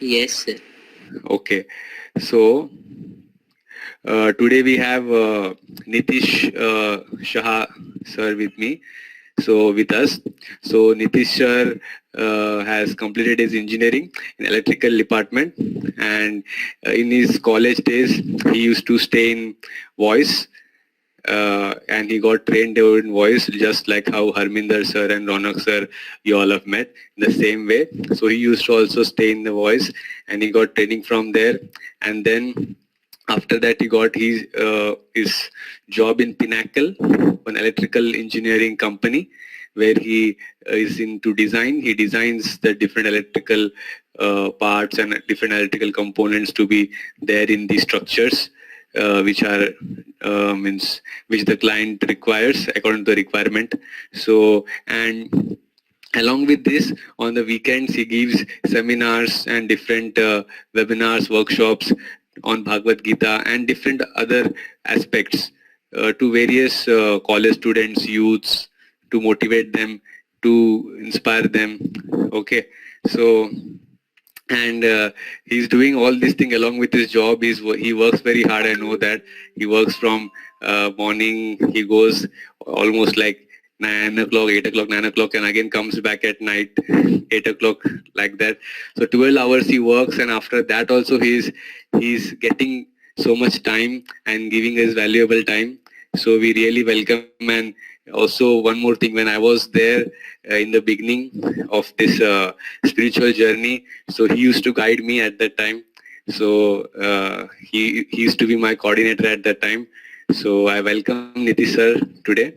Yes, sir. Okay. So today we have Nitish Shah sir with me. So with us. So Nitish sir has completed his engineering in electrical department, and in his college days he used to stay in voice, and he got trained in voice just like how Harminder sir and Ronak sir you all have met in the same way. So he used to also stay in the voice, and he got training from there, and then after that he got his job in Pinnacle, an electrical engineering company, where he is into design. He designs the different electrical parts and different electrical components to be there in the structures, which are means which the client requires according to the requirement. So, and along with this, on the weekends he gives seminars and different webinars, workshops on Bhagavad Gita and different other aspects to various college students, youths, to motivate them, to inspire them. Okay, so, and he's doing all this thing along with his job. He works very hard. I know that he works from morning. He goes almost like 9 o'clock, 8 o'clock, 9 o'clock, and again comes back at night 8 o'clock, like that. So 12 hours he works, and after that also he's getting so much time and giving his valuable time. So we really welcome. And also one more thing, when I was there in the beginning of this spiritual journey, so he used to guide me at that time. So he used to be my coordinator at that time. So I welcome Nitish sir today.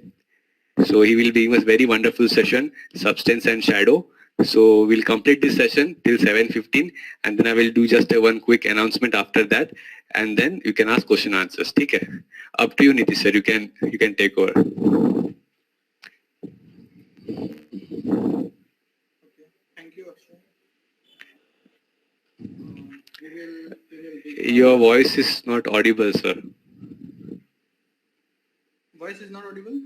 So he will be giving us very wonderful session, substance and shadow. So we'll complete this session till 7:15, and then I will do just a one quick announcement after that, and then you can ask question answers. Okay? Up to you, Nitish sir. You can take over. Thank you, Akshay. Your voice is not audible, sir. Voice is not audible.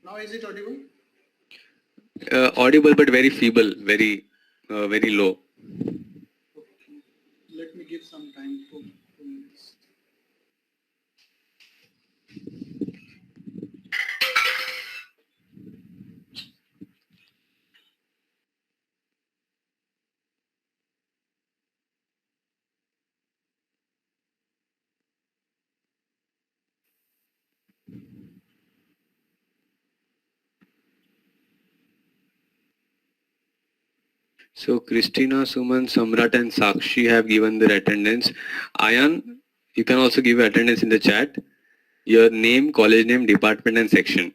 Now is it audible? Audible but very feeble, very low. Okay. Let me give some time. 2 minutes. So Christina, Suman, Samrat, and Sakshi have given their attendance. Ayan, you can also give attendance in the chat. Your name, college name, department, and section.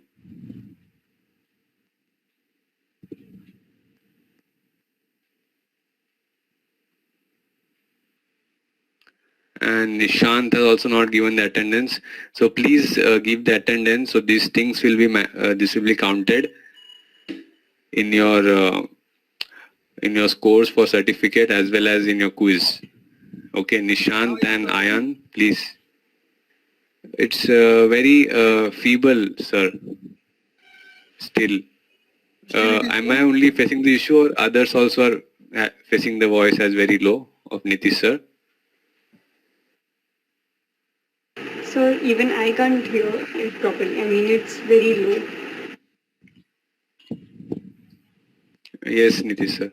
And Nishant has also not given the attendance. So please give the attendance. So these things will be this will be counted in your scores for certificate as well as in your quiz. Okay, Nishant and Ayan, please. It's very feeble, sir. Still. Am I only facing the issue, or others also are facing the voice as very low of Nitish sir? Sir, even I can't hear it properly. I mean, it's very low. Yes, Nitish sir.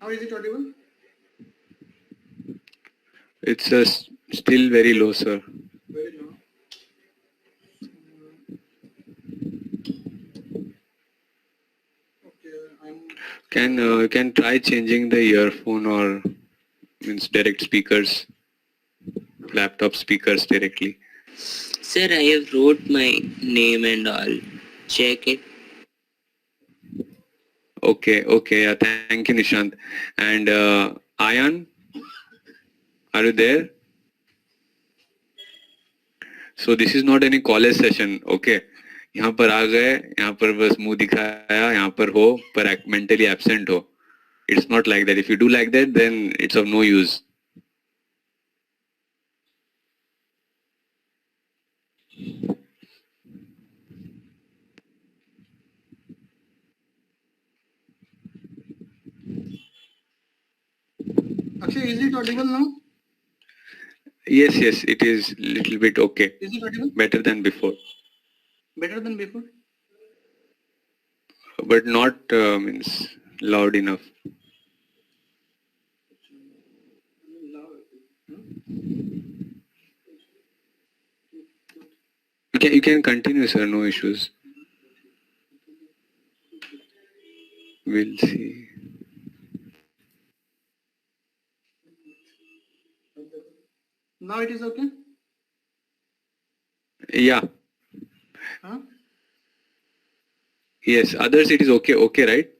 Now is it audible? It's still very low, sir. Very low. Okay, Can try changing the earphone or means direct speakers, laptop speakers directly. Sir, I have wrote my name and all. Check it. Okay. Yeah, thank you, Nishant. And Ayan, are you there? So this is not any college session, okay? यहाँ पर आ गए, यहाँ पर बस मुंह दिखाया, यहाँ पर हो, पर mentally absent हो. It's not like that. If you do like that, then it's of no use. Akshay, is it audible now? Yes, it is little bit okay. Is it audible? Better than before. Better than before? But not means loud enough. You can continue, sir. No issues. We'll see. Now it is okay? Yeah. Huh? Yes. Others, it is okay. Okay, right?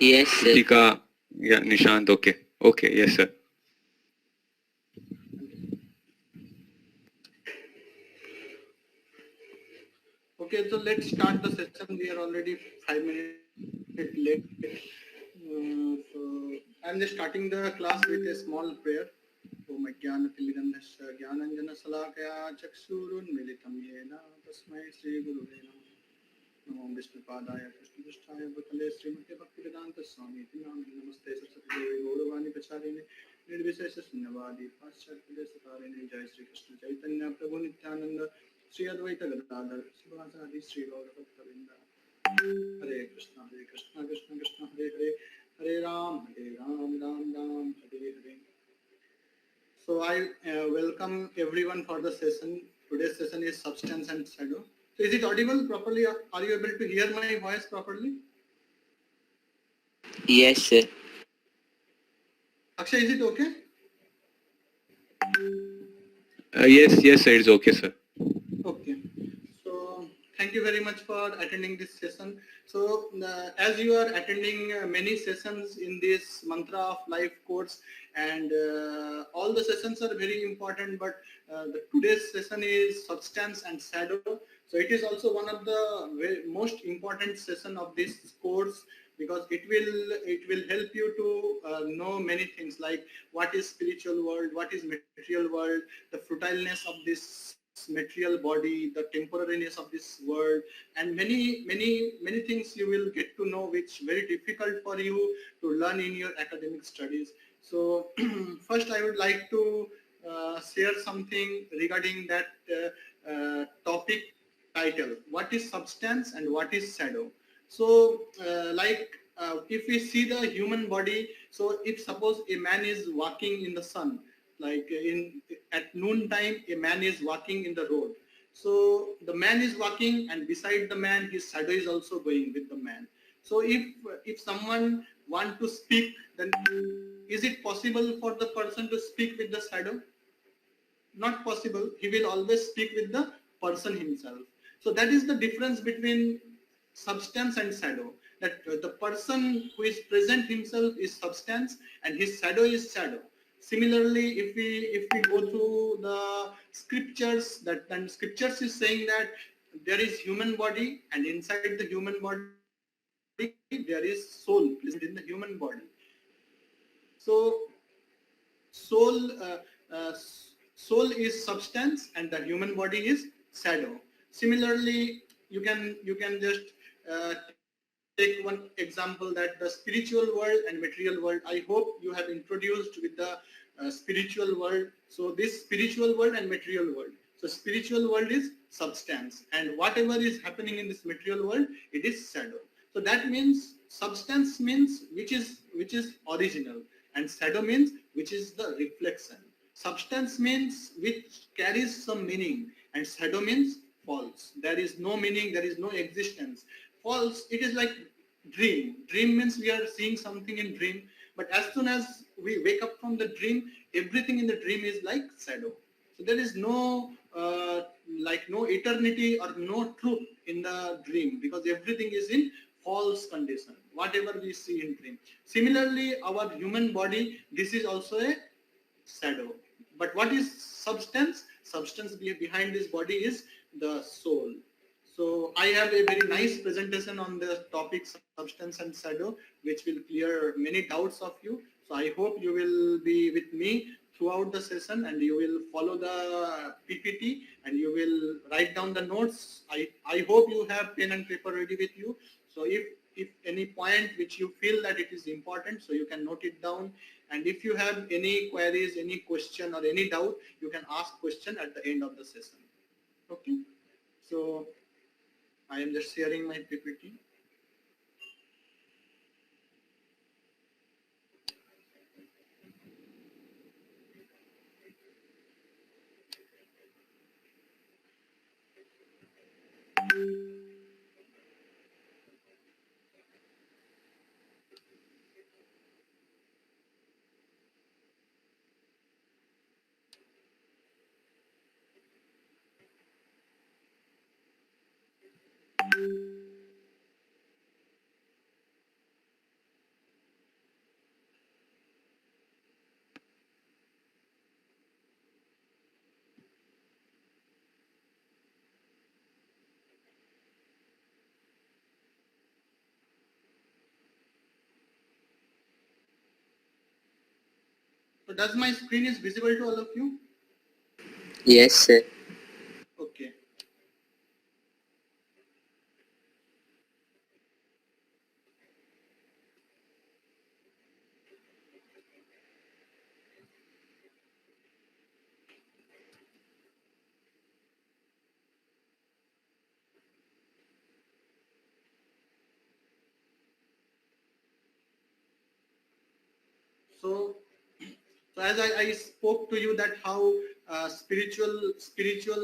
Yes, sir. Tika, yeah, Nishant, okay. Okay, yes, sir. Okay, so let's start the session. We are already 5 minutes late. So I'm just starting the class with a small prayer. Om Jnanatimirandhasya Jnananjana Salakaya Chaksurunmilitam Yena Tasmai Shri Gurave Namah. Namo Vishnupadaya Krishnapristhaya Bhutale Srimate Bhaktivedanta Swami Namaste Saraswati Devi Gauravani Pacharine Nirvishesha Sunyavadi Paschatya Sakarine Jai Shri Krishna Chaitanya Prabhu Nityananda Shri Advaita Gadadhar Srivasadi Shri Gaurabhaktavinda Hare Krishna Krishna Krishna Hare Hare Hare Ram Ram Ram Hare Hare. So I welcome everyone for the session. Today's session is Substance and Shadow. So is it audible properly? Are you able to hear my voice properly? Yes, sir. Akshay, is it okay? Yes, sir. It's okay, sir. Okay. So thank you very much for attending this session. So as you are attending many sessions in this Mantra of Life course, and all the sessions are very important, but today's session is Substance and Shadow. So it is also one of the most important session of this course, because it will help you to know many things, like what is spiritual world, what is material world, the frutileness of this material body, the temporariness of this world, and many things you will get to know, which very difficult for you to learn in your academic studies. So first I would like to share something regarding that topic title, what is substance and what is shadow. So if we see the human body, so if suppose a man is walking in the sun, like at noon time, a man is walking in the road. So the man is walking, and beside the man, his shadow is also going with the man. So if someone want to speak, then is it possible for the person to speak with the shadow? Not possible. He will always speak with the person himself. So that is the difference between substance and shadow. That the person who is present himself is substance, and his shadow is shadow. Similarly, if we go through the scriptures, that then scriptures is saying that there is human body, and inside the human body there is soul present in the human body. So soul soul is substance, and the human body is shadow. Similarly, you can just take one example, that the spiritual world and material world. I hope you have introduced with the spiritual world. So this spiritual world and material world. So spiritual world is substance, and whatever is happening in this material world, it is shadow. So that means substance means which is original, and shadow means which is the reflection. Substance means which carries some meaning, and shadow means false. There is no meaning, there is no existence. False, it is like dream. Dream means we are seeing something in dream, but as soon as we wake up from the dream, everything in the dream is like shadow. So there is no no eternity or no truth in the dream, because everything is in false condition, whatever we see in dream. Similarly, our human body, this is also a shadow. But what is substance? Substance behind this body is the soul. So I have a very nice presentation on the topic substance and shadow, which will clear many doubts of you. So I hope you will be with me throughout the session and you will follow the PPT and you will write down the notes. I hope you have pen and paper ready with you. So if any point which you feel that it is important, so you can note it down. And if you have any queries, any question or any doubt, you can ask question at the end of the session. Okay. So I am just sharing my PPT. So does my screen is visible to all of you? Yes, sir. Okay. So, so as I spoke to you that how spiritual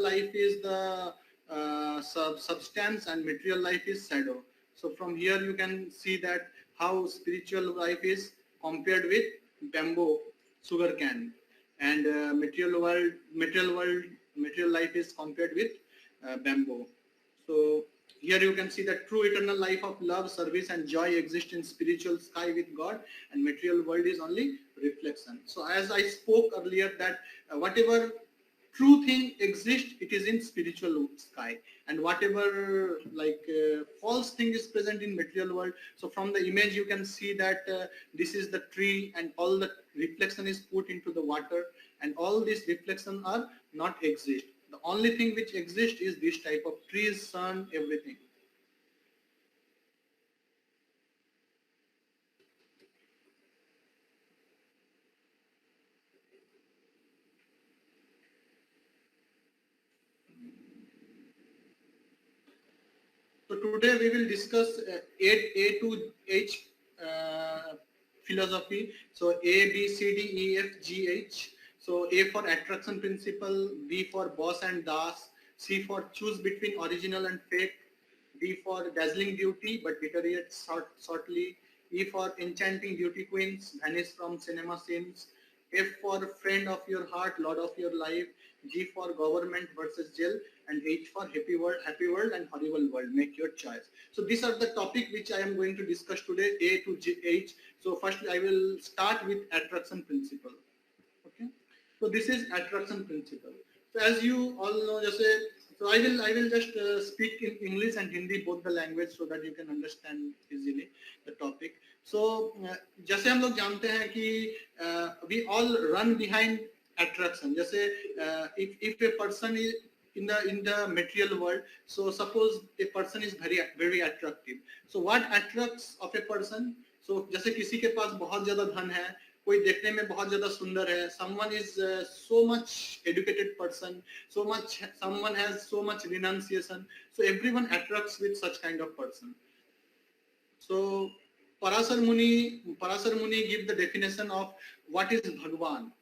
life is the substance and material life is shadow. So from here you can see that how spiritual life is compared with bamboo, sugar cane, and material life is compared with bamboo. So here you can see that true eternal life of love, service and joy exists in spiritual sky with God, and material world is only reflection. So as I spoke earlier that whatever true thing exists, it is in spiritual sky, and whatever false thing is present in material world. So from the image you can see that this is the tree and all the reflection is put into the water, and all these reflections are not exist. The only thing which exists is this type of trees, sun, everything. So today we will discuss A to H philosophy. So A, B, C, D, E, F, G, H. So A for attraction principle, B for boss and das, C for choose between original and fake, D for dazzling beauty but deteriorates shortly, E for enchanting beauty queens, vanish from cinema scenes, F for friend of your heart, lord of your life, G for government versus jail, and H for happy world and horrible world. Make your choice. So these are the topic which I am going to discuss today, A to H. So first I will start with attraction principle. Okay. So this is attraction principle. So as you all know, so I will just speak in English and Hindi both the language so that you can understand easily the topic. So जैसे हम लोग जानते हैं कि we all run behind attraction. जैसे if a person is in the material world, so suppose a person is very attractive. So what attracts of a person? So जैसे किसी के पास बहुत ज्यादा धन है, कोई देखने में बहुत ज्यादा सुंदर है, someone is so much educated person, someone has so much renunciation, so everyone attracts with such kind of person. So Parasar Muni give the definition of what is Bhagwan.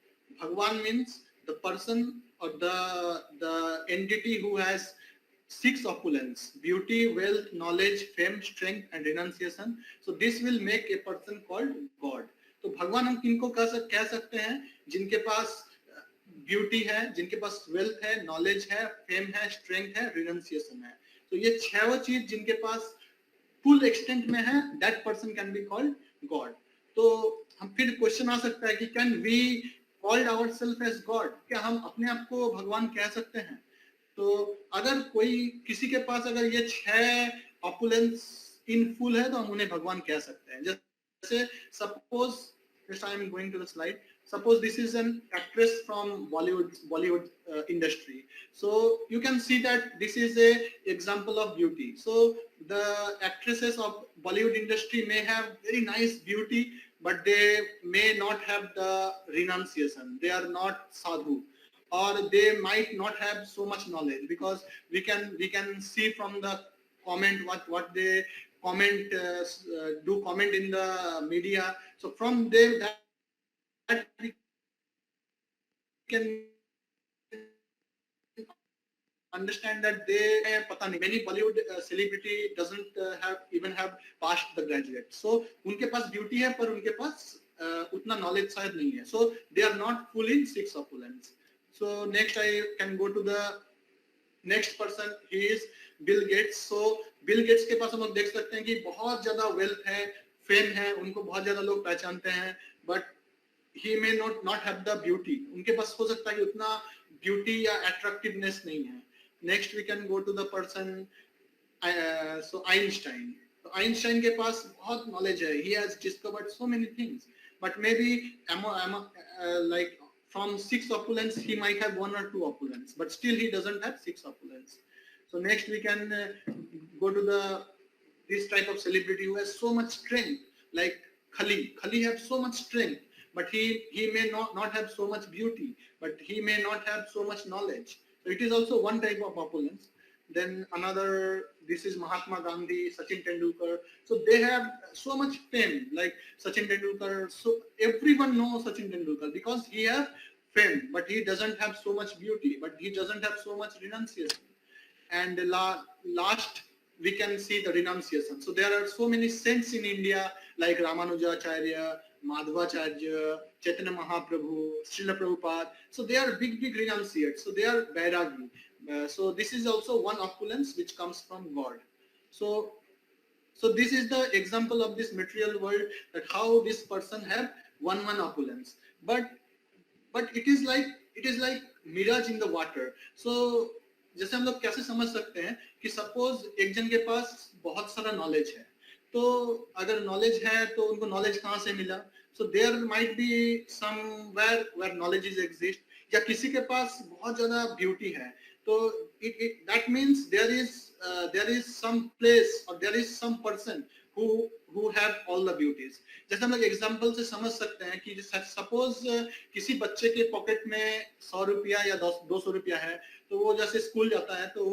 Bhagwan means the person or the entity who has six opulence: beauty, wealth, knowledge, fame, strength and renunciation. So this will make a person called God. तो भगवान हम किनको कह सकते हैं? जिनके पास beauty है, जिनके पास वेल्थ है, नॉलेज है, फेम है, स्ट्रेंथ है, रिनंसिएशन है. तो ये छह चीज जिनके पास फुल एक्सटेंट में है, that person can be called God. तो हम फिर क्वेश्चन आ सकता है कि can we called ourself as God, क्या हम अपने आप को भगवान कह सकते हैं? तो अगर कोई किसी के पास अगर ये 6 ऑपुलेंस इन फुल है तो हम उन्हें भगवान कह सकते हैं. जैसे suppose, I am going to the slide. Suppose this is an actress from Bollywood industry. So you can see that this is a example of beauty. So the actresses of Bollywood industry may have very nice beauty, but they may not have the renunciation. They are not sadhu, or they might not have so much knowledge, because we can see from the comment what they comment, do comment in the media. So from there that we can understand that they pata nahi, many Bollywood celebrity doesn't have passed the graduate. So unke paas beauty hai par unke paas utna knowledge shayad nahi hai. So they are not full in 6 opulence. So next I can go to the next person. He is Bill Gates. So Bill Gates के पास हम लोग देख सकते हैं कि बहुत ज्यादा wealth है, fame है, उनको बहुत ज्यादा लोग पहचानते हैं, but he may not have the beauty. उनके पास हो सकता है कि उतना beauty या attractiveness नहीं है. Next we can go to the person, so Einstein. So Einstein के पास बहुत knowledge है. He has discovered so many things, but maybe like from 6 opulence he might have 1 or 2 opulence, but still he doesn't have 6 opulence. So next we can go to this type of celebrity who has so much strength, like Khali. Khali have so much strength, but he may not have so much beauty, but he may not have so much knowledge. So it is also one type of opulence. Then another, this is Mahatma Gandhi, Sachin Tendulkar. So they have so much fame, like Sachin Tendulkar. So everyone knows Sachin Tendulkar because he has fame, but he doesn't have so much beauty, but he doesn't have so much renunciation. And last we can see the renunciation. So there are so many saints in India, like Ramanujacharya, Madhvacharya, Chaitanya Mahaprabhu, Srila Prabhupada. So they are big renunciates. So they are Vairagi. So this is also one opulence which comes from God. So this is the example of this material world, that how this person have one opulence. But it is like mirage in the water. So जैसे हम लोग कैसे समझ सकते हैं कि suppose एक जन के पास बहुत सारा नॉलेज है, तो अगर नॉलेज है तो उनको नॉलेज कहाँ से मिला? So there might be somewhere where knowledge is exist, या किसी के पास बहुत ज्यादा ब्यूटी है, तो that means there is some place और there is some person who have all the beauties. जैसे हम लोग एग्जांपल से समझ सकते हैं कि सपोज किसी बच्चे के पॉकेट में 100 रुपया या 200 रुपया है, तो वो जैसे स्कूल जाता है तो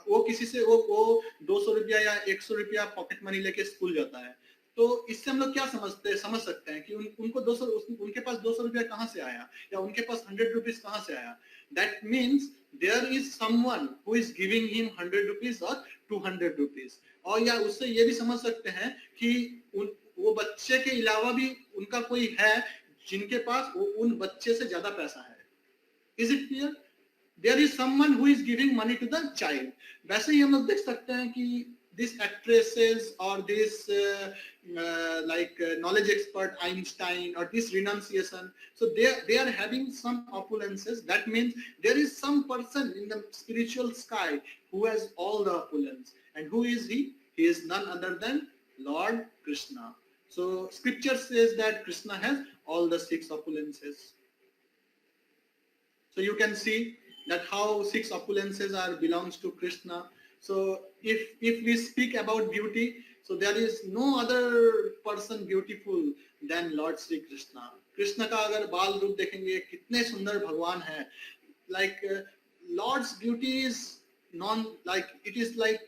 वो किसी से वो 200 रुपया या 100 रुपया पॉकेट मनी लेके स्कूल जाता है. तो इससे हम लोग क्या समझ सकते हैं कि उनको उनके पास 200 रुपया कहाँ से आया, या उनके पास 100 रुपीज कहाँ से आया? That means there is someone who is giving him 100 rupees और 200 रुपीज. और या उससे ये भी समझ सकते हैं कि वो बच्चे के अलावा भी उनका कोई है जिनके पास उन बच्चे से ज्यादा पैसा है. Is it clear? There is someone who is giving money to the child. वैसे ही हम लोग देख सकते हैं कि these actresses or this knowledge expert Einstein or this renunciation, so they are having some opulences. That means there is some person in the spiritual sky who has all the opulence. And who is he? He is none other than Lord Krishna. So scripture says that Krishna has all the 6 opulences. So you can see that how 6 opulences belongs to Krishna. So if we speak about beauty, so there is no other person beautiful than Lord Sri Krishna. Krishna का अगर बाल रूप देखेंगे कितने सुंदर भगवान है. Like Lord's beauty is it is like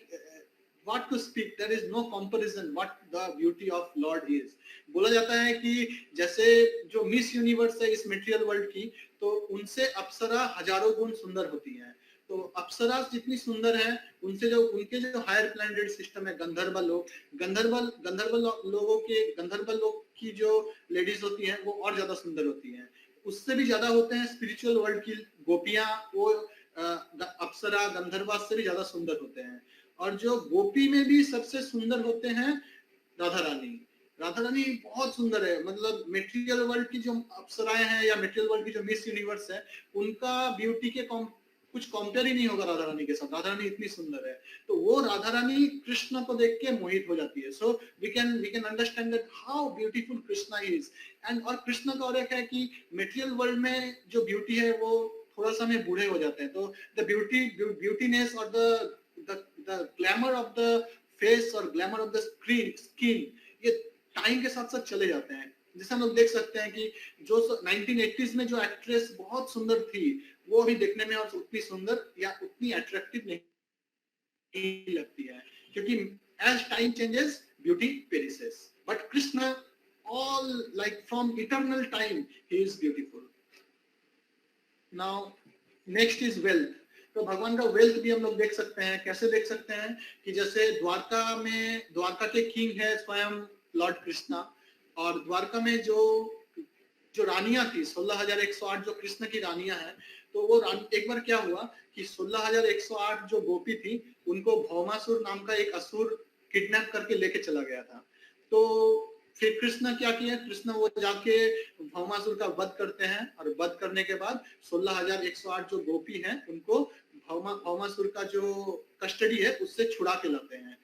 what to speak. There is no comparison what the beauty of Lord is. बोला जाता है कि जैसे जो मिस यूनिवर्स है इस मटेरियल वर्ल्ड की, तो उनसे अप्सरा हजारों गुण सुंदर होती हैं. तो अप्सरा जितनी सुंदर है, उनसे उनके जो हायर प्लैनेटेड सिस्टम है, गंधर्व लोग की जो लेडीज होती हैं वो और ज्यादा सुंदर होती हैं. उससे भी ज्यादा होते हैं स्पिरिचुअल वर्ल्ड की गोपियां, वो अप्सरा गंधर्वा से भी ज्यादा सुंदर होते हैं. और जो गोपी में भी सबसे सुंदर होते हैं राधा रानी। राधा रानी बहुत सुंदर है, मतलब मेटेरियल वर्ल्ड की जो अप्सराएं हैं या मेटेरियल वर्ल्ड की जो मिस यूनिवर्स है, उनका ब्यूटी के कुछ कंपेयर ही नहीं होगा राधा रानी के साथ। राधा रानी इतनी सुंदर है, तो वो राधा रानी कृष्ण को देख के मोहित हो जाती है। So we can understand that how beautiful Krishna is. And और कृष्ण का और एक है कि मेटेरियल वर्ल्ड में जो ब्यूटी है वो थोड़ा सा में बूढ़े हो जाते हैं, तो द ब्यूटीनेस और the glamour of the face और ग्लैमर ऑफ द स्किन ये टाइम के साथ साथ चले जाते हैं। जैसे हम लोग देख सकते हैं कि जो 1980s में जो एक्ट्रेस बहुत सुंदर थी, वो अभी देखने में और उतनी सुंदर या उतनी अट्रैक्टिव नहीं लगती है, क्योंकि as time changes beauty perishes, but Krishna all like from eternal time he is beautiful. Now next is wealth. तो भगवान का वेल्थ भी हम लोग देख सकते हैं। कैसे देख सकते हैं कि जैसे द्वारका के किंग है स्वयं लॉर्ड कृष्णा, और द्वारका में जो रानियां थी 16,108 जो कृष्ण की रानियां हैं, तो वो एक बार क्या हुआ कि 16,108 जो गोपी थी उनको भौमासुर नाम का एक असुर किडनैप करके लेके चला गया था। तो फिर कृष्ण क्या किया, कृष्ण वो जाके भौमासुर का वध करते हैं, और वध करने के बाद 16,108 जो गोपी हैं उनको भौमासुर का जो कस्टडी है उससे छुड़ा के लाते हैं।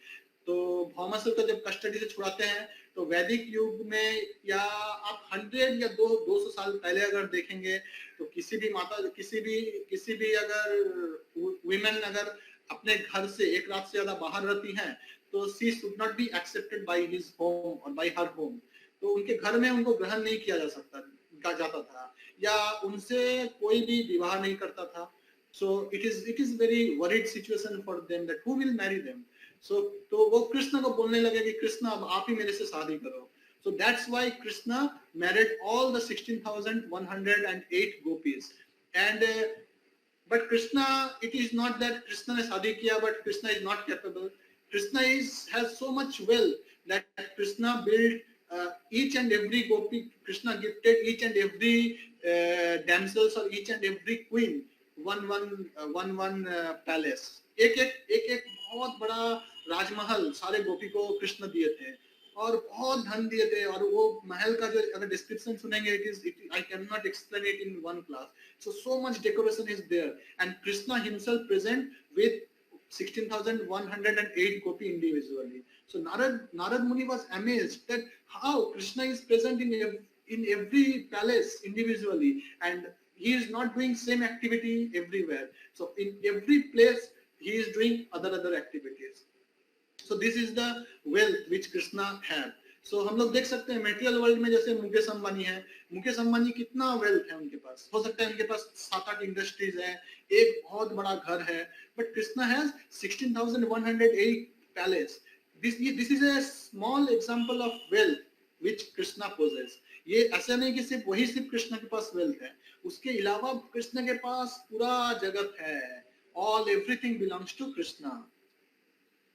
तो भौमासुर का जब कस्टडी से छुड़ाते हैं तो वैदिक युग में या आप 100 या 200 साल पहले अगर देखेंगे तो किसी भी अगर वुमेन अगर अपने घर से एक रात से ज्यादा बाहर रहती हैं तो she should not be accepted by his home और बाय हर होम। तो उनके घर में उनको ग्रहण नहीं किया जाता था, या उनसे कोई भी विवाह नहीं करता था। So it is very worried situation for them that who will marry them. So तो वो कृष्ण को बोलने लगे कि कृष्ण अब आप ही मेरे से शादी करो। So that's why Krishna married all the 16,108 gopis. And but Krishna, it is not that Krishna ने शादी किया but Krishna is not capable. Krishna has so much wealth that Krishna built each and every gopi. Krishna gifted each and every damsels or each and every queen one palace, एक बहुत बड़ा राजमहल सारे गोपी को कृष्ण दिए थे और बहुत धन दिए थे। और वो महल का जो अगर डिस्क्रिप्शन सुनेंगे I cannot explain it in one class. So much decoration is there, and Krishna himself present with 16,108 gopi individually. So Narad Muni was amazed that how Krishna is present in every palace individually, and he is not doing same activity everywhere. So in every place he is doing other activities. So this is the wealth which Krishna had. So हम लोग देख सकते हैं material world में जैसे मुकेश अंबानी है, मुकेश अंबानी कितना wealth है उनके पास, हो सकता है उनके पास 7-8 इंडस्ट्रीज है, एक बहुत बड़ा घर है, but Krishna has 16,108 palace. This is a small example of wealth which Krishna possesses. ये ऐसा नहीं कि सिर्फ कृष्ण के पास वेल्थ है, उसके अलावा कृष्ण के पास पूरा जगत है. Everything belongs to Krishna.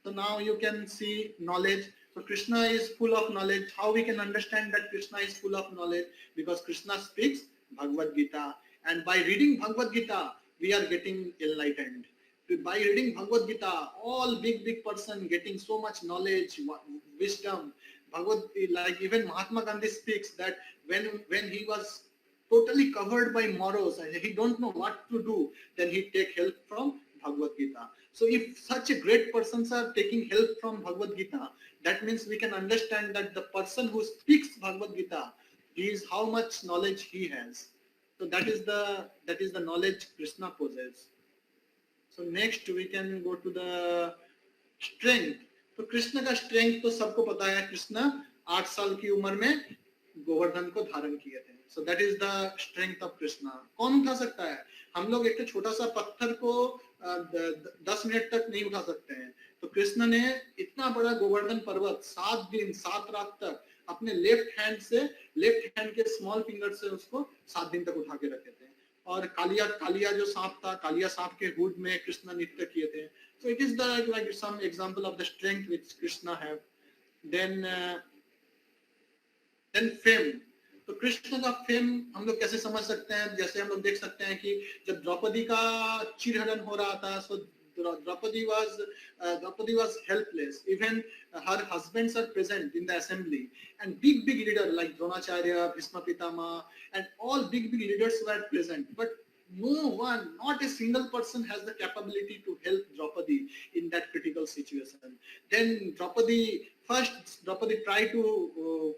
So now you can see knowledge. So Krishna is full of knowledge. How we can understand that Krishna is full of knowledge? Because Krishna speaks Bhagavad Gita, and by reading Bhagavad Gita we are getting enlightened. By reading Bhagavad Gita, all big person getting so much knowledge, wisdom. Like even Mahatma Gandhi speaks that when he was totally covered by morals and he don't know what to do, then he take help from Bhagavad Gita. So if such a great persons are taking help from Bhagavad Gita, that means we can understand that the person who speaks Bhagavad Gita is how much knowledge he has. So that is the knowledge Krishna possesses. So next we can go to the strength. तो कृष्ण का strength तो सबको पता है, कृष्ण 8 साल की उम्र में गोवर्धन को धारण किए थे. सो that is the strength of Krishna. कौन उठा सकता है? हम लोग एक छोटा सा पत्थर को 10 मिनट तक नहीं उठा सकते हैं, तो कृष्ण ने इतना बड़ा गोवर्धन पर्वत 7 दिन 7 रात तक अपने लेफ्ट हैंड के स्मॉल फिंगर से उसको 7 दिन तक उठा के रखे थे. और कालिया जो सांप था, कालिया सांप के हुड में कृष्ण नृत्य किए थे. So it is like some example of the strength which Krishna have. Then fame. तो कृष्ण का फेम हम लोग कैसे समझ सकते हैं? जैसे हम लोग देख सकते हैं कि जब द्रौपदी का चिरहरण हो रहा था, so Draupadi was helpless. Even her husbands are present in the assembly, and big leaders like Dronacharya, Bhishma Pitama, and all big leaders were present. But no one, not a single person has the capability to help Draupadi in that critical situation. Then Draupadi tried to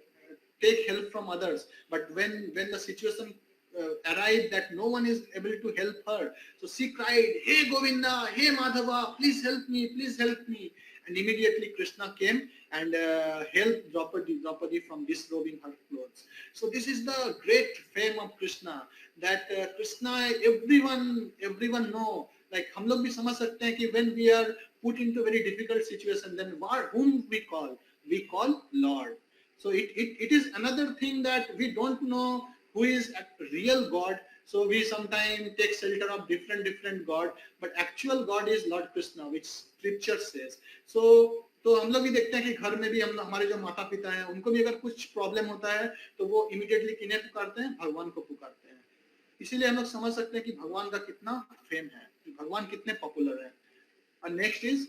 take help from others, but when the situation arrived that no one is able to help her, so she cried, "Hey Govinda, hey Madhava, please help me, please help me." And immediately Krishna came and helped Draupadi from disrobing her clothes. So this is the great fame of Krishna, that Krishna, everyone know, like हम लोग भी समझ सकते हैं कि when we are put into very difficult situation, then whom we call Lord. So it is another thing that we don't know who is a real God. So we sometimes take shelter of different God, but actual God is Lord Krishna, which Scripture says. So तो हम लोग भी देखते हैं कि घर में भी हमारे जो माता पिता हैं, उनको भी अगर कुछ प्रॉब्लम होता है तो वो इमीडिएटली किन्हें पुकारते हैं? भगवान को पुकारते हैं. इसीलिए हम लोग समझ सकते हैं कि भगवान का कितना फेम है, कि भगवान कितने पॉपुलर है. और नेक्स्ट इज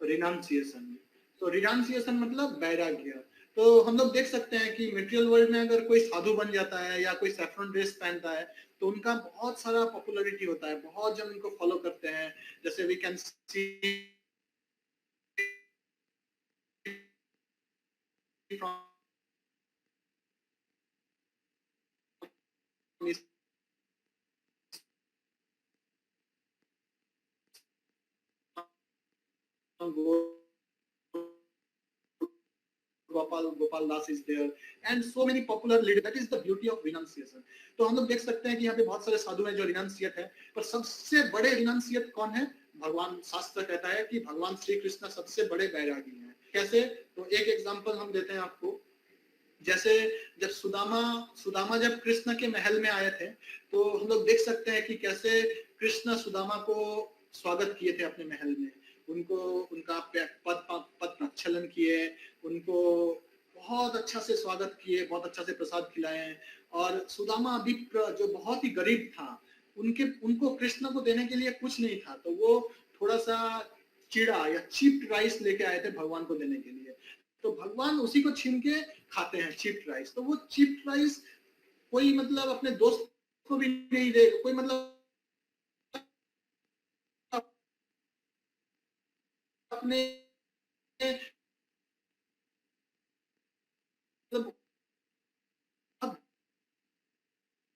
रिनाउंसिएशन. तो रिनाउंसिएशन मतलब वैराग्य. तो हम लोग देख सकते हैं कि मटेरियल वर्ल्ड में अगर कोई साधु बन जाता है या कोई सैफरन ड्रेस पहनता है तो उनका बहुत सारा पॉपुलैरिटी होता है, बहुत जन उनको फॉलो करते हैं. जैसे we can see from Gopal Das is there, and so many popular leaders. That is the beauty of renunciation. तो हम लोग देख सकते हैं कि यहाँ पे बहुत सारे साधु हैं जो रिनाउंसिएट है, पर सबसे बड़े रिनाउंसिएट कौन है? भगवान. शास्त्र कहता है कि भगवान श्री कृष्ण सबसे बड़े वैरागी हैं. कैसे? तो एक एग्जांपल हम देते हैं आपको. जैसे जब सुदामा जब कृष्ण के महल में आए थे, तो हम लोग देख सकते हैं कि कैसे कृष्ण सुदामा को स्वागत किए थे अपने महल में. उनको उनका पद प्रक्षालन किए, उनको बहुत अच्छा से स्वागत किए, बहुत अच्छा से प्रसाद खिलाए. और सुदामा विप्र जो बहुत ही गरीब था, उनको कृष्ण को देने के लिए कुछ नहीं था, तो वो थोड़ा सा चिड़ा या चिप्ड राइस लेके आए थे भगवान को देने के लिए. तो भगवान उसी को छीन के खाते हैं, चिप्ड राइस. तो वो चिप्ड राइस कोई मतलब अपने दोस्त को भी नहीं दे, कोई मतलब अपने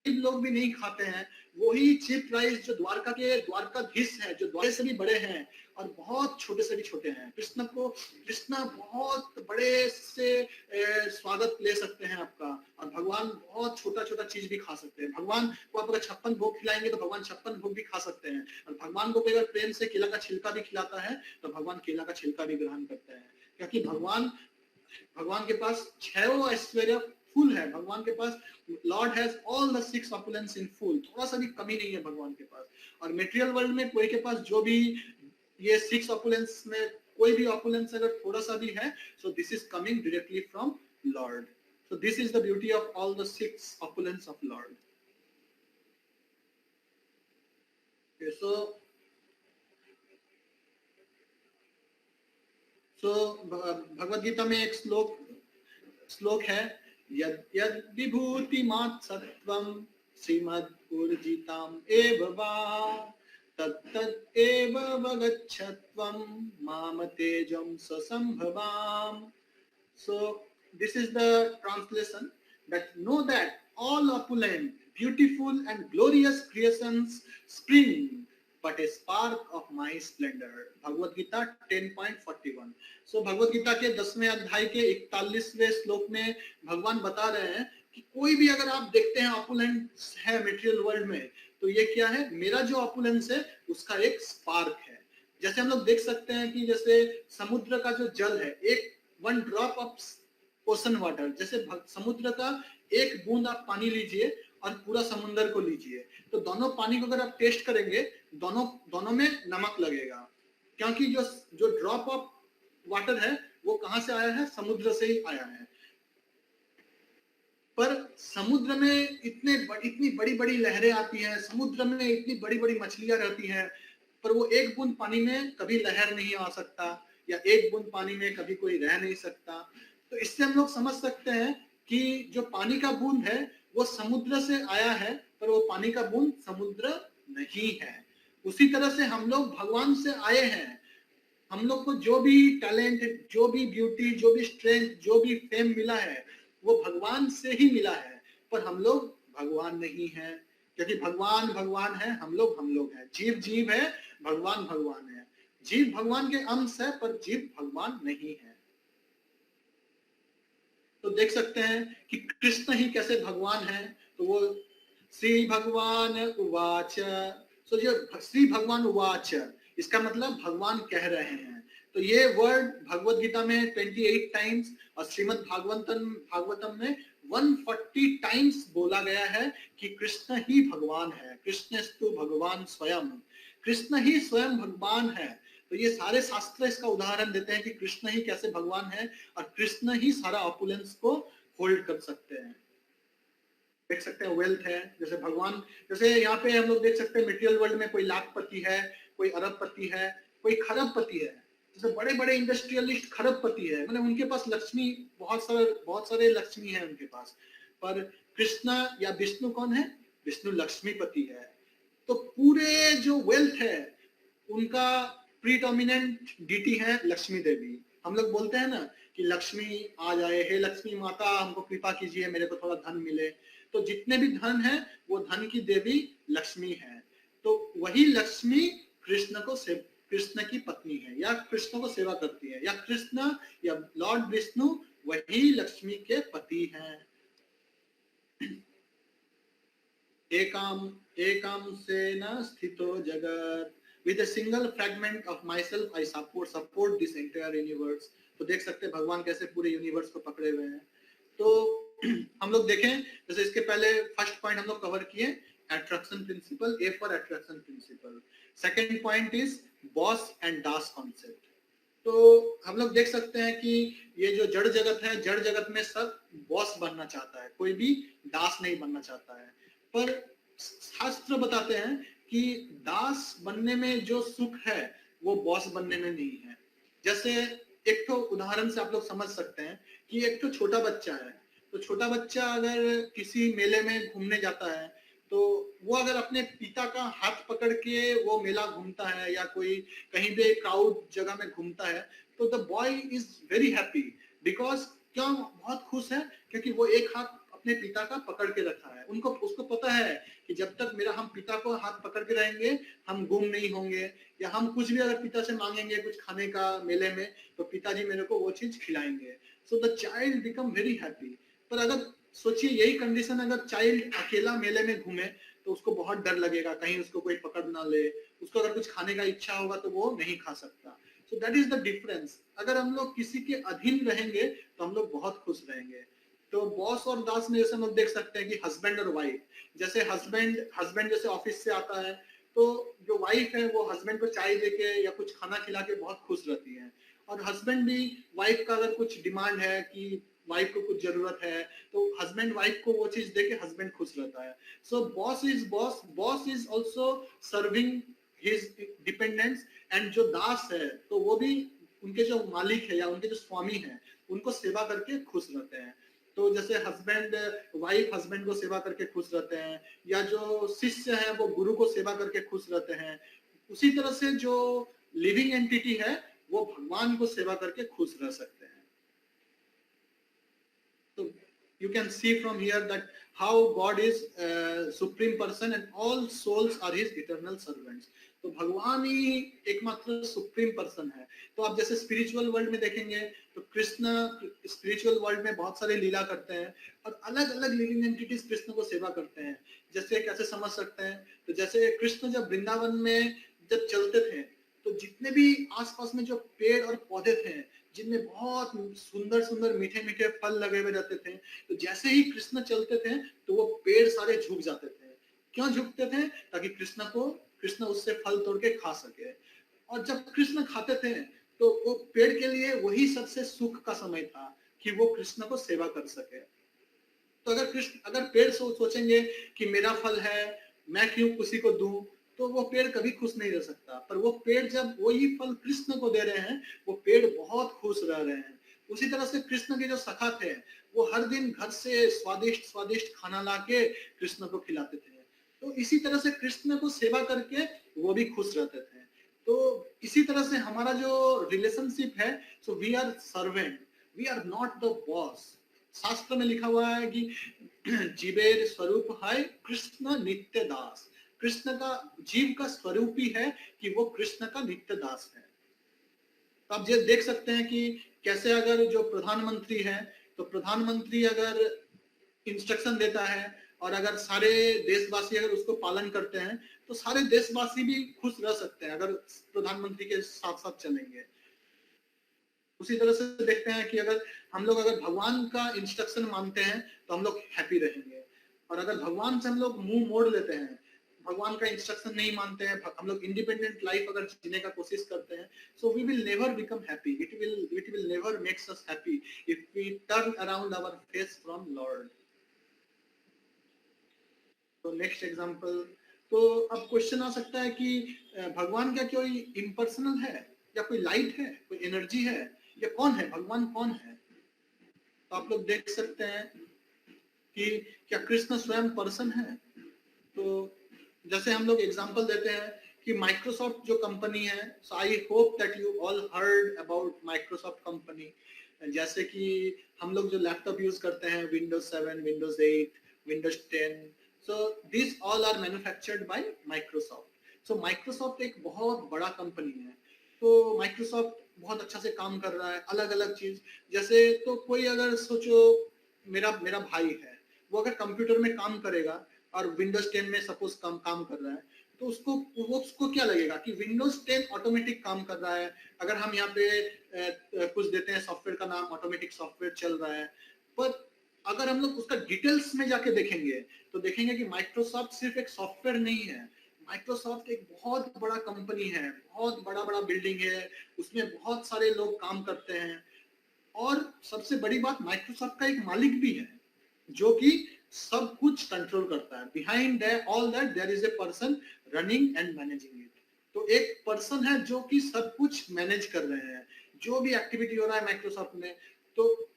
लोग भी नहीं खाते हैं. वही चिप राइस जो द्वारकाधीश है, जो द्वारे से भी बड़े हैं और बहुत छोटे से भी छोटे हैं. कृष्ण बहुत बड़े से स्वागत ले सकते हैं आपका, और भगवान बहुत छोटा चीज भी खा सकते हैं. भगवान को आप अगर 56 भोग खिलाएंगे तो भगवान 56 भोग भी खा सकते हैं. और भगवान को अगर प्रेम से केला का छिलका भी खिलाता है तो भगवान केला का छिलका भी ग्रहण करते हैं, क्योंकि भगवान के पास 6 ऐश्वर्य फुल है. भगवान के पास lord has all the 6 opulence in full. थोड़ा सा भी कमी नहीं है भगवान के पास. और मटेरियल वर्ल्ड में कोई के पास जो भी ये 6 ऑपुलेंस में कोई भी ऑपुलेंस अगर थोड़ा सा भी है, so this is coming directly from lord. So this is the beauty of all the 6 opulence of lord. So Bhagavad Gita में एक श्लोक है, यद विभूति मात् सत्वम श्रीमद् एव वा तत्तत् एव वगच्छत्वम माम तेजं ससंभवाम. So this is the translation, that know that all opulent, beautiful and glorious creations spring but a spark of my splendor. Bhagavad Gita 10.41. So Bhagavad Gita के 10वें अध्याय के 41वें श्लोक में भगवान बता रहे हैं कि कोई भी अगर आप देखते हैं ऑपुलेंस है मटेरियल वर्ल्ड में, तो ये क्या है? मेरा जो ऑपुलेंस है उसका एक स्पार्क है. जैसे हम लोग देख सकते हैं कि जैसे समुद्र का जो जल है, एक 1 ड्रॉप ऑफ ओशन वाटर, जैसे समुद्र का एक बूंद आप पानी लीजिए और पूरा समुद्र को लीजिए, तो दोनों पानी को अगर आप टेस्ट करेंगे, दोनों में नमक लगेगा, क्योंकि जो ड्रॉप ऑफ वाटर है वो कहां से आया है? समुद्र से ही आया है. पर समुद्र में इतनी बड़ी बड़ी लहरें आती हैं, समुद्र में इतनी बड़ी बड़ी मछलियां रहती हैं, पर वो एक बूंद पानी में कभी लहर नहीं आ सकता, या एक बूंद पानी में कभी कोई रह नहीं सकता। तो इससे हम लोग समझ सकते हैं कि जो पानी का बूंद है वो समुद्र से आया है, पर वो पानी का बूंद समुद्र नहीं है। उसी तरह से हम लोग भगवान से आए हैं। हम लोग को जो भी टैलेंट, जो भी ब्यूटी, जो भी स्ट्रेंथ, जो भी फेम मिला है वो भगवान से ही मिला है, पर हम लोग भगवान नहीं हैं। क्योंकि भगवान भगवान है, हम लोग हैं। जीव जीव है, भगवान भगवान है। जीव भगवान के अंश है, पर जीव भगवान नहीं है। तो देख सकते हैं कि कृष्ण ही कैसे भगवान है। तो वो श्री भगवान उवाच, तो जो श्री भगवान उवाच, इसका मतलब भगवान कह रहे हैं। तो ये वर्ड भगवत गीता में 28 टाइम्स और श्रीमद् भागवतम में 140 टाइम्स बोला गया है कि कृष्ण ही भगवान है। कृष्णस्तु भगवान स्वयं, कृष्ण ही स्वयं भगवान है। तो ये सारे शास्त्र इसका उदाहरण देते हैं कि कृष्ण ही कैसे भगवान है और कृष्ण ही सारा ऑपुलेंस को होल्ड कर सकते हैं। देख सकते हैं वेल्थ है, जैसे भगवान, जैसे यहाँ पे हम लोग देख सकते हैं मटेरियल वर्ल्ड में कोई लाखपति है, कोई अरबपति है, कोई खरबपति है। जैसे बड़े बड़े इंडस्ट्रियलिस्ट खरबपति है, मतलब उनके पास लक्ष्मी, बहुत सारे लक्ष्मी है उनके पास। पर कृष्ण या विष्णु कौन है? विष्णु लक्ष्मीपति है। तो पूरे जो वेल्थ है उनका प्रीडोमिनेंट डीटी है लक्ष्मी देवी। हम लोग बोलते हैं ना कि लक्ष्मी आ जाए, हे लक्ष्मी माता हमको कृपा कीजिए, मेरे को थोड़ा धन मिले। तो जितने भी धन है वो धन की देवी लक्ष्मी है। तो वही लक्ष्मी कृष्ण की पत्नी है, या कृष्ण को सेवा करती है, या कृष्ण या लॉर्ड विष्णु वही लक्ष्मी के पति हैं। एकम से न स्थितो जगत, with a single fragment of myself I support this entire universe। तो देख सकते हैं भगवान कैसे पूरे यूनिवर्स को पकड़े हुए हैं। तो हम लोग देखें, जैसे इसके पहले फर्स्ट पॉइंट हम लोग कवर किए, attraction principle, A for attraction principle. Second point is boss and das concept. तो हम लोग देख सकते हैं कि ये जो जड़ जगत है, जड़ जगत में सब बॉस बनना चाहता है, कोई भी दास नहीं बनना चाहता है। पर शास्त्र बताते हैं कि दास बनने में जो सुख है वो बॉस बनने में नहीं है। जैसे एक तो उदाहरण से आप लोग समझ सकते हैं कि एक तो छोटा बच्चा है, तो छोटा बच्चा अगर किसी मेले में घूमने जाता है तो वो अगर अपने पिता का हाथ पकड़ के वो मेला घूमता है या कोई कहीं भी क्राउड जगह में घूमता है, तो the boy is very happy. Because क्यों बहुत खुश है? क्योंकि वो एक हाथ अपने पिता का पकड़ के रखा है। उसको पता है कि जब तक हम पिता को हाथ पकड़ के रहेंगे हम गुम नहीं होंगे, या हम कुछ भी अगर पिता से मांगेंगे कुछ खाने का मेले में तो पिताजी मेरे को वो चीज खिलाएंगे। So the child become very happy. पर अगर सोचिए यही कंडीशन अगर चाइल्ड अकेला मेले में घूमे तो उसको बहुत डर लगेगा, कहीं उसको कोई पकड़ ना ले, उसको अगर कुछ खाने का इच्छा होगा तो वो नहीं खा सकता। सो दैट इज द डिफरेंस। अगर हम लोग किसी के अधीन रहेंगे तो हम लोग बहुत खुश रहेंगे। तो बॉस और दास में जैसे हम लोग देख सकते हैं कि हस्बैंड और वाइफ, जैसे हस्बैंड जैसे ऑफिस से आता है तो जो वाइफ है वो हस्बैंड को चाय देके या कुछ खाना खिला के बहुत खुश रहती है, और हस्बैंड भी वाइफ का अगर कुछ डिमांड है कि वाइफ को कुछ जरूरत है तो हस्बैंड वाइफ को वो चीज देके हस्बैंड खुश रहता है। So boss is also serving his dependents, and जो दास है तो वो भी उनके जो मालिक है या उनके जो स्वामी है उनको सेवा करके खुश रहते हैं। तो जैसे वाइफ हस्बैंड को सेवा करके खुश रहते हैं, या जो शिष्य है वो गुरु को सेवा करके खुश रहते हैं, उसी तरह से जो लिविंग एंटिटी है वो भगवान को सेवा करके खुश रह सकते हैं। तो you can see from here that how God is supreme person and all souls are his eternal servants। तो भगवान ही एकमात्र सुप्रीम पर्सन है। तो आप जैसे स्पिरिचुअल वर्ल्ड में देखेंगे तो कृष्ण स्पिरिचुअल वर्ल्ड में बहुत सारे लीला करते हैं और अलग अलग लिविंग एंटिटीज कृष्ण को सेवा करते हैं। जैसे कैसे समझ सकते हैं, तो जैसे कृष्ण जब वृंदावन में जब चलते थे तो जितने भी आसपास में जो पेड़ और पौधे थे जिनमें बहुत सुंदर सुंदर मीठे मीठे फल लगे हुए रहते थे, तो जैसे ही कृष्ण चलते थे तो वो पेड़ सारे झुक जाते थे। क्यों झुकते थे? ताकि कृष्ण उससे फल तोड़ के खा सके। और जब कृष्ण खाते थे तो वो पेड़ के लिए वही सबसे सुख का समय था कि वो कृष्ण को सेवा कर सके। तो अगर पेड़ सोचेंगे कि मेरा फल है मैं क्यों किसी को दूं, तो वो पेड़ कभी खुश नहीं रह सकता। पर वो पेड़ जब वही फल कृष्ण को दे रहे हैं, वो पेड़ बहुत खुश रह रहे हैं। उसी तरह से कृष्ण के जो सखा थे, वो हर दिन घर से स्वादिष्ट स्वादिष्ट खाना लाके कृष्ण को खिलाते थे। तो इसी तरह से कृष्ण को सेवा करके वो भी खुश रहते थे। तो इसी तरह से हमारा जो रिलेशनशिप है, so we are servant, we are not the boss. शास्त्र में लिखा हुआ है कि जीवेर स्वरूप है कृष्ण नित्य दास। कृष्ण का, जीव का स्वरूप ही है कि वो कृष्ण का नित्य दास है। तो आप ये देख सकते हैं कि कैसे अगर जो प्रधानमंत्री है, तो प्रधानमंत्री अगर इंस्ट्रक्शन देता है और अगर सारे देशवासी अगर उसको पालन करते हैं, तो सारे देशवासी भी खुश रह सकते हैं अगर प्रधानमंत्री के साथ साथ चलेंगे। उसी तरह से देखते हैं कि अगर हम लोग अगर भगवान का इंस्ट्रक्शन मानते हैं तो हम लोग हैप्पी रहेंगे, और अगर भगवान से हम लोग मुंह मोड़ लेते हैं, भगवान का इंस्ट्रक्शन नहीं मानते हैं, हम लोग इंडिपेंडेंट लाइफ अगर जीने का कोशिश करते हैं, so we will never become happy, it will never makes us happy if we turn around our face from lord. तो नेक्स्ट एग्जांपल, तो अब क्वेश्चन आ सकता है कि भगवान क्या कोई इम्पर्सनल है, या कोई लाइट है, कोई एनर्जी है, या कौन है भगवान, कौन है? तो आप लोग देख सकते हैं कि क्या कृष्ण स्वयं पर्सन है? तो जैसे हम लोग एग्जांपल देते हैं कि माइक्रोसॉफ्ट जो कंपनी है, so I hope that you all heard about Microsoft company. जैसे कि हम लोग जो लैपटॉप यूज करते हैं, Windows 7, Windows 8, Windows 10, so this all are manufactured by Microsoft. So Microsoft एक बहुत बड़ा कंपनी है। तो माइक्रोसॉफ्ट बहुत अच्छा से काम कर रहा है, अलग अलग चीज। जैसे तो कोई अगर सोचो, मेरा भाई है, वो अगर कंप्यूटर में काम करेगा और विंडोज 10 में सपोज काम कर रहा है, तो उसको क्या लगेगा कि विंडोज 10 ऑटोमेटिक काम कर रहा है। अगर हम यहाँ पे कुछ देते हैं सॉफ्टवेयर का नाम, ऑटोमेटिक सॉफ्टवेयर चल रहा है। पर अगर हम लोग उसका डिटेल्स में जाके देखेंगे, तो देखेंगे कि माइक्रोसॉफ्ट सिर्फ एक सॉफ्टवेयर नहीं है, माइक्रोसॉफ्ट एक बहुत बड़ा कंपनी है, बहुत बड़ा बड़ा बिल्डिंग है, उसमें बहुत सारे लोग काम करते हैं। और सबसे बड़ी बात, माइक्रोसॉफ्ट का एक मालिक भी है जो कि सब कुछ कंट्रोल करता है। Behind all that there is a person running and managing it. तो एक पर्सन है जो कि सब कुछ मैनेज कर रहे हैं, जो भी एक्टिविटी हो रहा है माइक्रोसॉफ्ट में। तो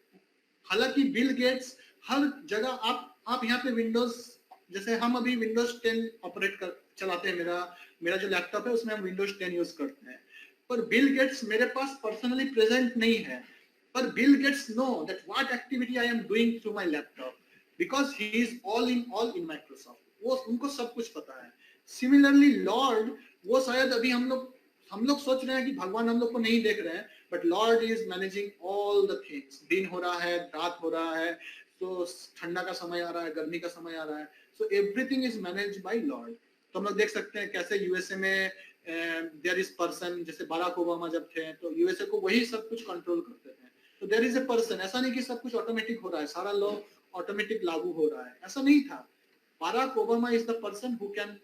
हालांकि बिल गेट्स हर जगह, आप यहाँ पे विंडोज, जैसे हम अभी विंडोज 10 ऑपरेट कर चलाते हैं, मेरा जो लैपटॉप है उसमें हम विंडोज 10 यूज करते हैं। पर बिल गेट्स मेरे पास पर्सनली प्रेजेंट नहीं है, पर Bill Gates know that what activity I am doing through my laptop, because he is all in Microsoft. वो उनको सब कुछ पता है। सिमिलरली लॉर्ड, वो शायद अभी हम लोग सोच रहे हैं कि भगवान हम लोग को नहीं देख रहे हैं, but Lord is managing all the things. दिन हो रहा है, रात हो रहा है, तो ठंडा का समय आ रहा है, गर्मी का समय आ रहा है, so everything is managed by Lord. तो हम लोग देख सकते हैं कैसे यूएसए में देयर इज पर्सन, जैसे बराक ओबामा जब थे तो यूएसए को वही सब कुछ कंट्रोल करते थे। तो देयर इज ए पर्सन, ऐसा नहीं कि सब कुछ ऑटोमेटिक हो रहा है, सारा लॉ ऑटोमेटिक लागू हो रहा है, ऐसा नहीं था। Barack Obama is the person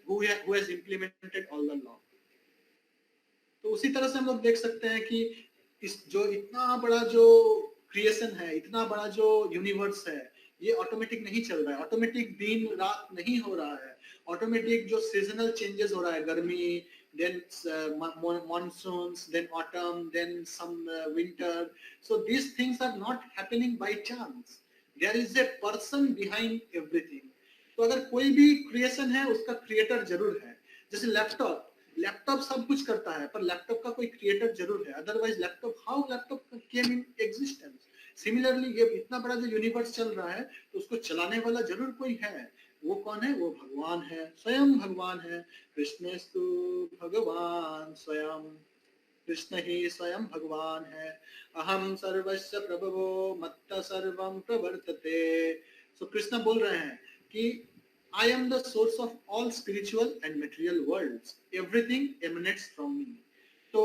who has implemented all the law. तो उसी तरह से हम लोग देख सकते हैं कि इस जो इतना बड़ा जो क्रिएशन है, इतना बड़ा जो यूनिवर्स है, ये ऑटोमेटिक नहीं चल रहा है, ऑटोमेटिक दिन रात नहीं हो रहा है, ऑटोमेटिक जो सीजनल चेंजेस हो रहा है, गर्मी, then monsoons, then autumn, then some winter. So these things are not happening by chance. There is a person behind everything. तो अगर कोई भी क्रिएशन है, उसका क्रिएटर जरूर है। जैसे लैपटॉप सब कुछ करता है, पर लैपटॉप का कोई क्रिएटर जरूर है, otherwise how laptop came in existence. Similarly ये इतना बड़ा जो यूनिवर्स चल रहा है, तो उसको चलाने वाला जरूर कोई है। वो कौन है? वो भगवान है, स्वयं भगवान है। कृष्णस्तु भगवान स्वयं, कृष्ण ही स्वयं भगवान है। अहम सर्वस्य प्रभवो मत्त सर्वं प्रवर्तते। सो कृष्ण बोल रहे हैं कि I am the source of all spiritual and material worlds. Everything emanates from me. तो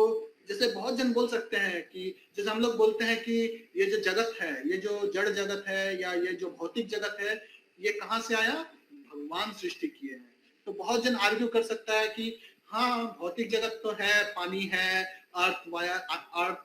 जैसे बहुत जन बोल सकते हैं कि जैसे हम लोग बोलते हैं कि ये जो जगत है, ये जो जड़ जगत है, या ये जो भौतिक जगत है, ये कहाँ से आया? भगवान सृष्टि किए हैं। तो बहुत जन आर्ग्यू कर सकता है कि हाँ, भौतिक जगत तो है, पानी है, earth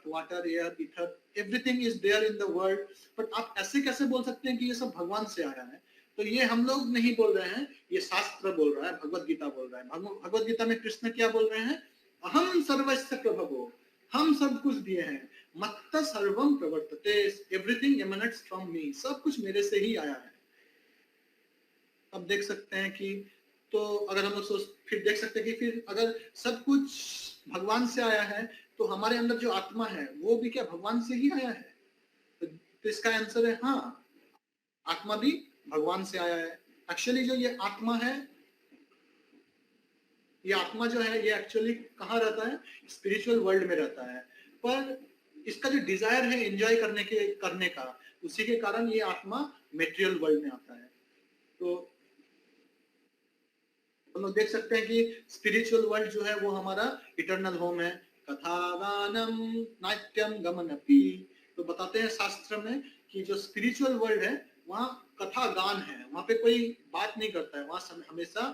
water air ether, everything is there in the world, but आप ऐसे कैसे बोल सकते हैं कि ये सब भगवान से आया है? तो ये हम लोग नहीं बोल रहे हैं, ये शास्त्र बोल रहा है, भगवत गीता बोल रहा है। भगवत गीता में कृष्ण क्या बोल रहे हैं? अहम सर्वस्य प्रभवो, हम सब कुछ दिए हैं, मत्त सर्वम प्रवर्तते, एवरीथिंग एमनेट्स फ्रॉम मी, सब कुछ मेरे से ही आया है। अब देख सकते हैं कि, तो अगर हम लोग सोच, फिर देख सकते हैं कि फिर अगर सब कुछ भगवान से आया है, तो हमारे अंदर जो आत्मा है वो भी क्या भगवान से ही आया है? तो इसका आंसर है हाँ, आत्मा भी भगवान से आया है। एक्चुअली जो ये आत्मा है, ये आत्मा जो है ये एक्चुअली कहाँ रहता है? स्पिरिचुअल वर्ल्ड में रहता है, पर इसका जो डिजायर है एंजॉय करने का, उसी के कारण ये आत्मा मेटेरियल वर्ल्ड में आता है। तो हम लोग देख सकते हैं कि स्पिरिचुअल वर्ल्ड जो है वो हमारा इटर्नल होम है। कथा गानम नाट्यम गमनपि, तो बताते हैं शास्त्र में कि जो स्पिरिचुअल वर्ल्ड है वहाँ कथा गान है, वहाँ पे कोई बात नहीं करता है, वहाँ हमेशा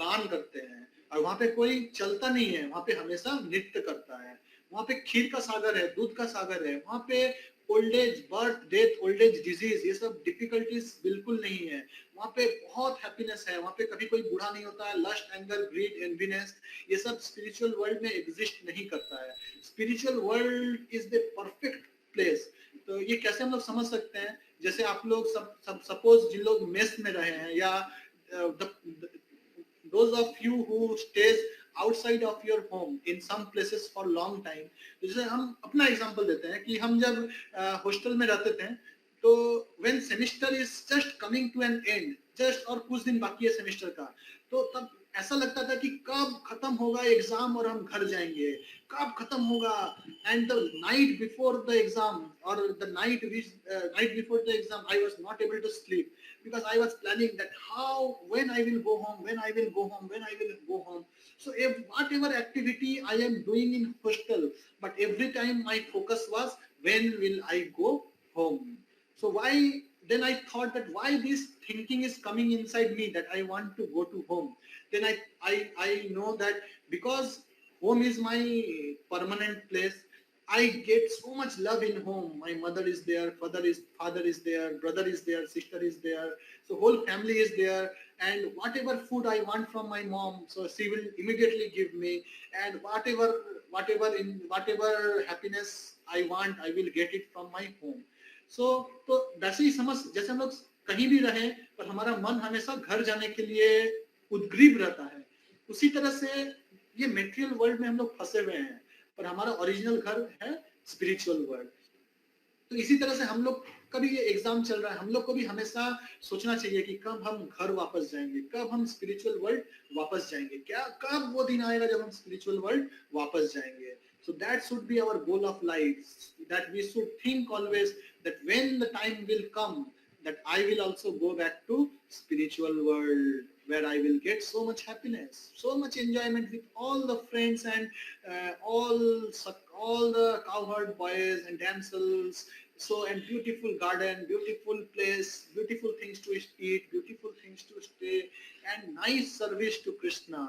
गान करते हैं, और वहाँ पे कोई चलता नहीं है, वहाँ पे हमेशा नृत्य करता है। वहाँ पे खीर का सागर है, दूध का सागर है, वहाँ पे old age, birth, death, old age, disease, ये सब डिफिकल्टीज बिल्कुल नहीं है। वहाँ पे बहुत हैप्पीनेस है, वहाँ पे कभी कोई बूढ़ा नहीं होता है। लस्ट, एंगर, ग्रीड, एनवीनेस, ये सब स्पिरिचुअल वर्ल्ड में एग्जिस्ट नहीं करता है। Spiritual world is the perfect place. तो ये कैसे हम लोग समझ सकते हैं? जैसे आप लोग सब सपोज जिन लोग मेस में रहे हैं, या those of you who stays outside of your home in some places for long time, जैसे हम अपना एग्जांपल देते हैं कि हम जब हॉस्टल में रहते थे, तो when semester is just coming to an end, just और कुछ दिन बाकी है सेमेस्टर का, तो तब ऐसा लगता था कि कब खत्म होगा एग्जाम और हम घर जाएंगे, कब खत्म होगा। And the night before the exam, और the night before the exam, I was not able to sleep because I was planning that when I will go home, when I will go home, when I will go home. So if whatever activity I am doing in hostel, but every time my focus was when will I go home. So why then I thought that why this thinking is coming inside me that I want to go to home. Then I know that because home is my permanent place. I get so much love in home. My mother is there, father is there, brother is there, sister is there. So whole family is there, and whatever food I want from my mom, so she will immediately give me, and whatever happiness I want, I will get it from my home. So तो वैसे ही समझ, जैसे हम लोग कहीं भी रहें पर हमारा मन हमेशा घर जाने के लिए उद्ग्रीव रहता है, उसी तरह से ये मेटेरियल वर्ल्ड में हम लोग फंसे हुए हैं, पर हमारा ओरिजिनल घर है स्पिरिचुअल वर्ल्ड। तो इसी तरह से हम लोग कभी ये एग्जाम चल रहा है, हम लोग को भी हमेशा सोचना चाहिए कि कब हम घर वापस जाएंगे, कब हम स्पिरिचुअल वर्ल्ड वापस जाएंगे, क्या कब वो दिन आएगा जब हम स्पिरिचुअल वर्ल्ड वापस जाएंगे। So that should be our goal of life, that we should think always that when the time will come, that I will also go back to spiritual world, where I will get so much happiness, so much enjoyment with all the friends, and all the cowherd boys and damsels. So, and beautiful garden, beautiful place, beautiful things to eat, beautiful things to stay, and nice service to Krishna.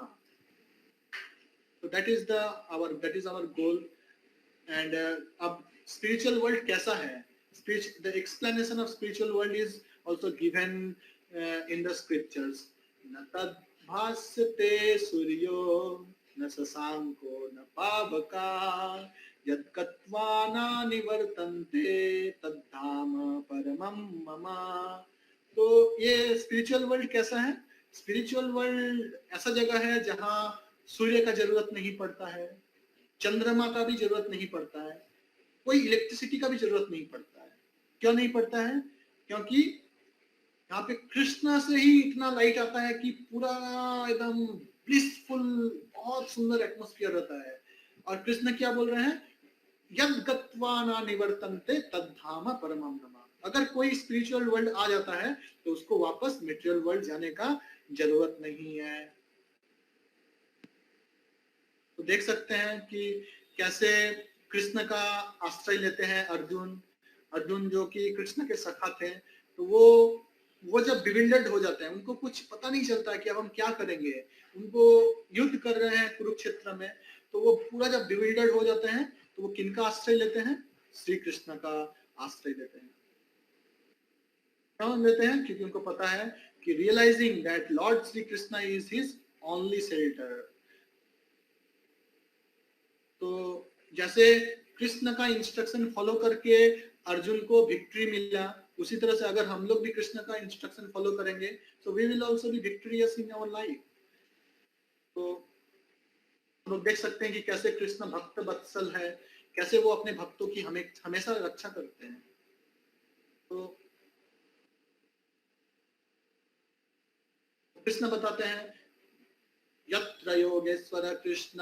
So that is our goal. And अब spiritual world कैसा है? The explanation of spiritual world is also given in the scriptures. न तद भास्यते सूर्यो न शशांको न पावका यद गत्वा न निवर्तन्ते तद्धाम परमं मम। तो ये स्पिरिचुअल वर्ल्ड कैसा है? स्पिरिचुअल वर्ल्ड ऐसा जगह है जहाँ सूर्य का जरूरत नहीं पड़ता है, चंद्रमा का भी जरूरत नहीं पड़ता है, कोई इलेक्ट्रिसिटी का भी जरूरत नहीं पड़ता है। क्यों नहीं पड़ता है? क्योंकि यहाँ पे कृष्णा से ही इतना लाइट आता है कि पूरा एकदम ब्लिसफुल, बहुत सुंदर एटमॉस्फेयर रहता है। और कृष्ण क्या बोल रहे हैं? यद गत्वा न निवर्तन्ते तद्धाम परमं मम। अगर कोई स्पिरिचुअल वर्ल्ड आ जाता है तो उसको वापस मेटेरियल वर्ल्ड जाने का जरूरत नहीं है। तो देख सकते हैं कि कैसे कृष्ण का आश्रय लेते हैं अर्जुन जो कि कृष्ण के सखा थे। तो वो जब बिविल्डर्ड हो जाते हैं, उनको कुछ पता नहीं चलता कि अब हम क्या करेंगे, उनको युद्ध कर रहे हैं कुरुक्षेत्र में, तो वो पूरा जब बिविल्डर्ड हो जाते हैं तो वो किनका आश्रय लेते हैं? श्री कृष्ण का आश्रय लेते हैं। मान लेते हैं क्योंकि उनको पता है कि realising that lord Shri Krishna is his only shelter. तो जैसे कृष्ण का इंस्ट्रक्शन फॉलो करके अर्जुन को विक्ट्री मिला, उसी तरह से अगर हम लोग भी कृष्ण का इंस्ट्रक्शन फॉलो करेंगे तो we will also be victorious in our life. तो हम लोग देख सकते हैं कि कैसे कृष्ण भक्त वत्सल है, कैसे वो अपने भक्तों की हमेशा रक्षा करते हैं। तो कृष्ण बताते हैं यत्र योगेश्वर कृष्ण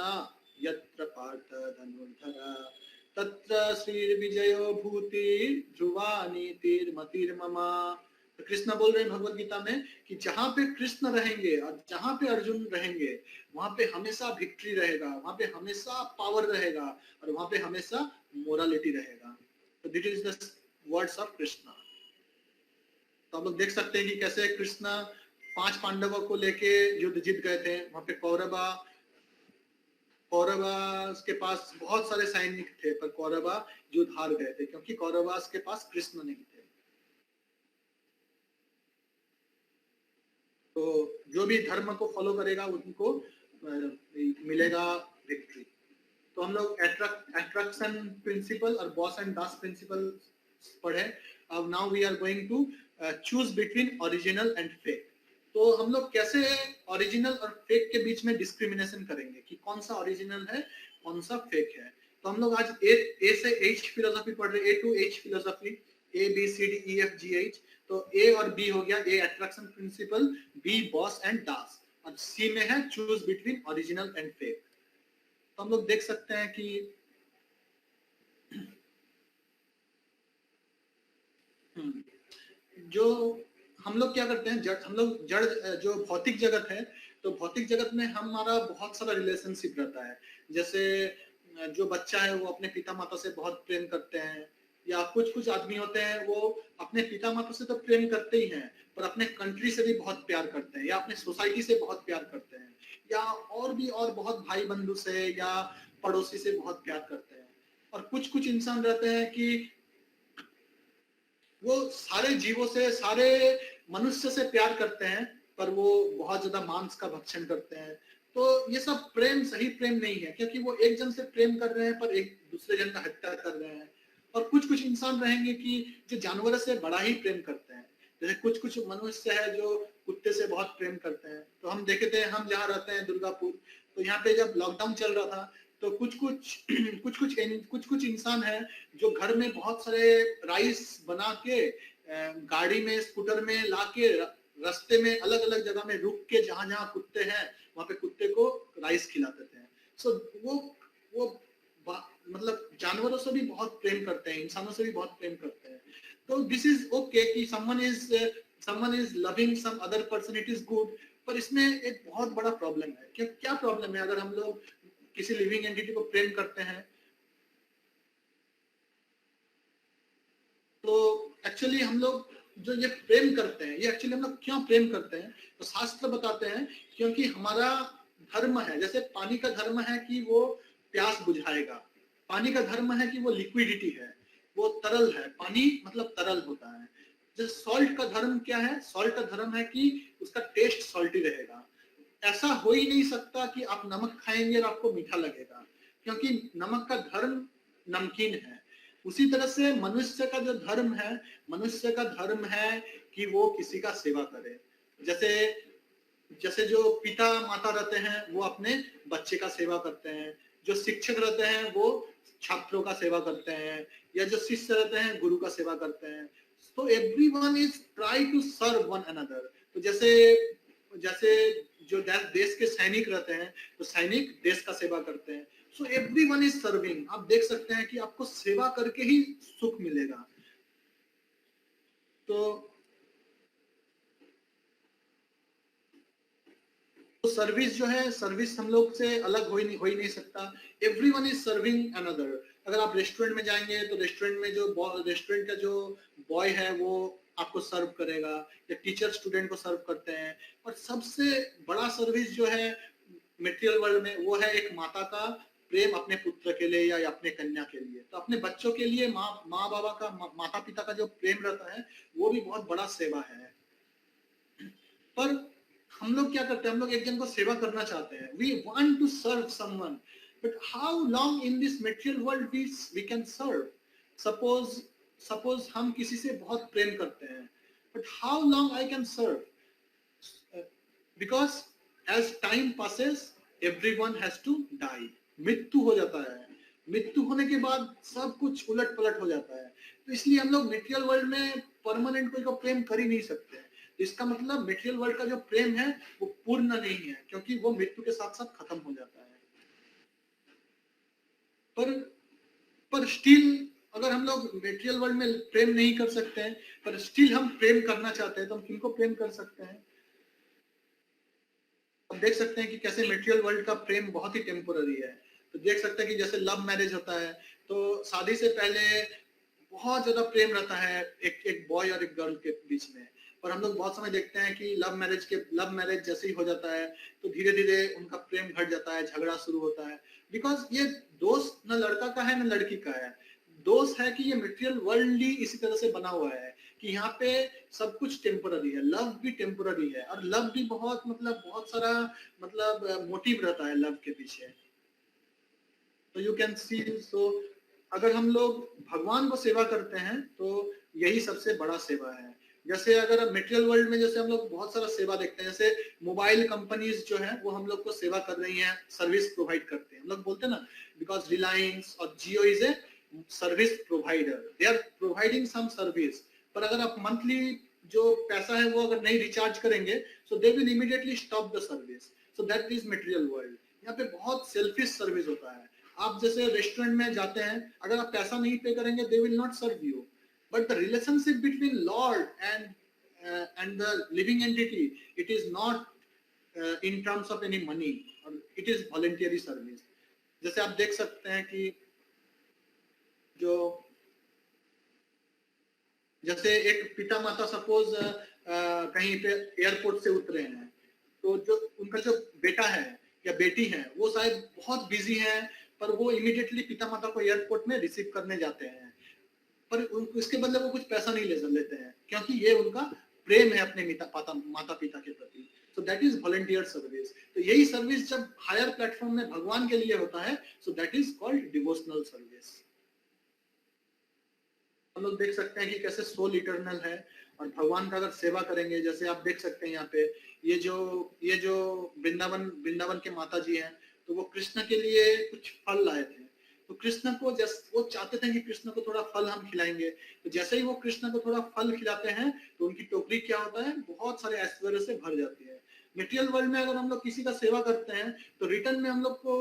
यत्र पार्थ धनुर्धर तत्र श्रीर्विजयो भूति ध्रुवा नीतिर्मतिर्ममा। तो कृष्ण बोल रहे हैं भगवत गीता में कि जहां पे कृष्ण रहेंगे और जहां पे अर्जुन रहेंगे वहां पे हमेशा विक्ट्री रहेगा, वहां पे हमेशा पावर रहेगा और वहां पे हमेशा मोरालिटी रहेगा। तो this is the words of Krishna. तो हम लोग देख सकते हैं कि कैसे कृष्ण 5 पांडवों को लेके युद्ध जीत गए थे। वहां पे कौरवा के पास बहुत सारे सैनिक थे पर कौरवा युद्ध हार गए थे क्योंकि कौरवा के पास कृष्ण नहीं थे। तो जो भी धर्म को फॉलो करेगा उनको मिलेगा विक्ट्री। तो हम लोग अट्रैक्शन प्रिंसिपल और बॉस एंड दास प्रिंसिपल पढ़े। अब now we are going to choose between original and fake. तो हम लोग कैसे ओरिजिनल और फेक के बीच में डिस्क्रिमिनेशन करेंगे कि कौन सा ओरिजिनल है कौन सा फेक है। तो हम लोग आज ए से एच फिलोसफी पढ़ रहे हैं, A to H philosophy, A B C D E F G H. तो ए और बी हो गया, A attraction principle, B boss and das, और सी में है choose between original and fake. तो हम लोग देख सकते हैं कि जो हम लोग क्या करते हैं, हम लोग जड़ जो भौतिक जगत है, तो भौतिक जगत में हमारा बहुत सारा रिलेशनशिप रहता है। जैसे जो बच्चा है वो अपने पिता माता से बहुत प्रेम करते हैं, या कुछ आदमी होते हैं वो अपने पिता माता से तो प्रेम करते ही हैं पर अपने कंट्री से भी बहुत प्यार करते हैं, या अपने सोसाइटी से बहुत प्यार करते हैं, या और बहुत भाई बंधु से या पड़ोसी से बहुत प्यार करते हैं। और कुछ इंसान रहते हैं कि वो सारे जीवों से, सारे मनुष्य से प्यार करते हैं पर वो बहुत ज्यादा मांस का भक्षण करते हैं। तो ये सब प्रेम सही प्रेम नहीं है, क्योंकि वो एक जन से प्रेम कर रहे हैं पर एक दूसरे जन का हत्या कर रहे हैं। और कुछ इंसान रहेंगे कि जो जानवर से बड़ा ही प्रेम करते हैं। जैसे कुछ मनुष्य है जो कुत्ते से बहुत प्रेम करते हैं। तो हम देखे थे, हम जहाँ रहते हैं दुर्गापुर, तो यहाँ पे जब लॉकडाउन चल रहा था तो कुछ इंसान है जो घर में बहुत सारे राइस बना के गाड़ी में, स्कूटर में लाके रास्ते में अलग अलग जगह में रुक के जहाँ कुत्ते हैं वहां पे कुत्ते को राइस खिलाते थे। सो वो मतलब जानवरों से भी बहुत प्रेम करते हैं, इंसानों से भी बहुत प्रेम करते हैं। तो दिस इज ओके कि someone is loving some other person, it is good। पर इसमें एक बहुत बड़ा प्रॉब्लम है। क्या प्रॉब्लम है? अगर हम लोग किसी लिविंग एंटिटी को प्रेम करते हैं तो एक्चुअली हम लोग जो ये प्रेम करते हैं, ये एक्चुअली हम लोग क्यों प्रेम करते हैं? तो शास्त्र बताते हैं क्योंकि हमारा धर्म है, जैसे पानी का धर्म है कि वो प्यास बुझाएगा, पानी का धर्म है कि वो लिक्विडिटी है, वो तरल है, पानी मतलब तरल होता है। जैसे सॉल्ट का धर्म क्या है? सॉल्ट का धर्म है कि उसका टेस्ट सॉल्टी रहेगा। ऐसा हो ही नहीं सकता कि आप नमक खाएंगे और आपको मीठा लगेगा, क्योंकि नमक का धर्म नमकीन है। उसी तरह से मनुष्य का जो धर्म है, मनुष्य का धर्म है कि वो किसी का सेवा करे। जैसे जो पिता माता रहते हैं वो अपने बच्चे का सेवा करते हैं, जो शिक्षक रहते हैं वो छात्रों का सेवा करते हैं, या जो शिष्य रहते हैं गुरु का सेवा करते हैं। तो everyone is try to serve one another. तो जैसे जो देश के सैनिक रहते हैं तो सैनिक देश का सेवा करते हैं। So everyone is serving. आप देख सकते हैं कि आपको सेवा करके ही सुख मिलेगा। तो सर्विस जो है, सर्विस हम लोग से अलग हो ही नहीं सकता। Everyone is serving another. अगर आप रेस्टोरेंट में जाएंगे तो रेस्टोरेंट में जो रेस्टोरेंट का जो बॉय है वो आपको सर्व करेगा, या टीचर स्टूडेंट को सर्व करते हैं। और सबसे बड़ा सर्विस जो है मटेरियल वर्ल्ड में वो है एक माता का प्रेम अपने पुत्र के लिए या अपने कन्या के लिए, तो अपने बच्चों के लिए माँ बाबा का, माता पिता का जो प्रेम रहता है वो भी बहुत बड़ा सेवा है। पर हम लोग क्या करते हैं, हम लोग एक जन को सेवा करना चाहते हैं, we want to serve someone, but how long in this material world we can serve. Suppose हम किसी से बहुत प्रेम करते हैं, but how long I can serve, because as time passes everyone has to die, मृत्यु हो जाता है, मृत्यु होने के बाद सब कुछ उलट पलट हो जाता है। तो इसलिए हम लोग मटेरियल वर्ल्ड में परमानेंट कोई को प्रेम कर ही नहीं सकते। इसका मतलब मटेरियल वर्ल्ड का जो प्रेम है वो पूर्ण नहीं है, क्योंकि वो मृत्यु के साथ साथ खत्म हो जाता है। पर स्टिल अगर हम लोग मटेरियल वर्ल्ड में प्रेम नहीं कर सकते हैं, पर स्टिल हम प्रेम करना चाहते हैं, तो हम किनको प्रेम कर सकते हैं? अब देख सकते हैं कि कैसे मटेरियल वर्ल्ड का प्रेम बहुत ही टेम्पोररी है। तो देख सकते हैं कि जैसे लव मैरिज होता है, तो शादी से पहले बहुत ज्यादा प्रेम रहता है एक बॉय और एक गर्ल के बीच में, पर हम लोग बहुत समय देखते हैं कि लव मैरिज जैसे ही हो जाता है तो धीरे धीरे उनका प्रेम घट जाता है, झगड़ा शुरू होता है, बिकॉज ये दोष न लड़का का है न लड़की का है, दोष है कि ये मटेरियल वर्ल्ड ही इसी तरह से बना हुआ है कि यहाँ पे सब कुछ टेम्पोररी है, लव भी टेम्पोररी है, और लव भी बहुत सारा मोटिव रहता है लव के पीछे। तो यू कैन सी, सो अगर हम लोग भगवान को सेवा करते हैं तो यही सबसे बड़ा सेवा है। जैसे अगर मटेरियल वर्ल्ड में जैसे हम लोग बहुत सारा सेवा देखते हैं, जैसे मोबाइल कंपनीज जो है वो हम लोग को सेवा कर रही हैं, सर्विस प्रोवाइड करते हैं, हम लोग बोलते हैं ना, बिकॉज रिलायंस और Jio is a service provider, they are providing some service. पर अगर आप मंथली जो पैसा है वो अगर नहीं रिचार्ज करेंगे, so they will immediately stop the service. So that is material world. यहाँ पे बहुत सेल्फिश सर्विस होता है। आप जैसे रेस्टोरेंट में जाते हैं, अगर आप पैसा नहीं पे करेंगे, they will not serve you, but the relationship between Lord and the living entity, it is not in terms of any money, or it is voluntary service। जैसे आप देख सकते हैं कि जो जैसे एक पिता माता सपोज कहीं पे एयरपोर्ट से उतरे हैं, तो जो उनका जो बेटा है या बेटी है वो शायद बहुत बिजी है, पर वो इमीडिएटली पिता माता को एयरपोर्ट में रिसीव करने जाते हैं, पर इसके बदले वो कुछ पैसा नहीं लेते हैं, क्योंकि ये उनका प्रेम है अपने माता पिता के प्रति। सो दैट इज वॉलंटियर सर्विस। तो यही सर्विस जब हायर प्लेटफॉर्म में भगवान के लिए होता है, सो that is called devotional service. हम लोग देख सकते हैं कि कैसे सोल इटर्नल है, और भगवान का अगर सेवा करेंगे, जैसे आप देख सकते हैं यहाँ पे ये जो वृंदावन के माता जी हैं, तो वो कृष्ण के लिए कुछ फल लाए थे। तो कृष्ण को वो चाहते थे कि कृष्ण को थोड़ा फल हम खिलाएंगे, तो जैसे ही वो कृष्ण को थोड़ा फल खिलाते हैं तो उनकी टोकरी क्या होता है, बहुत सारे ऐश्वर्य से भर जाती है। मटेरियल वर्ल्ड में अगर हम लोग किसी का सेवा करते हैं तो रिटर्न में हम लोग को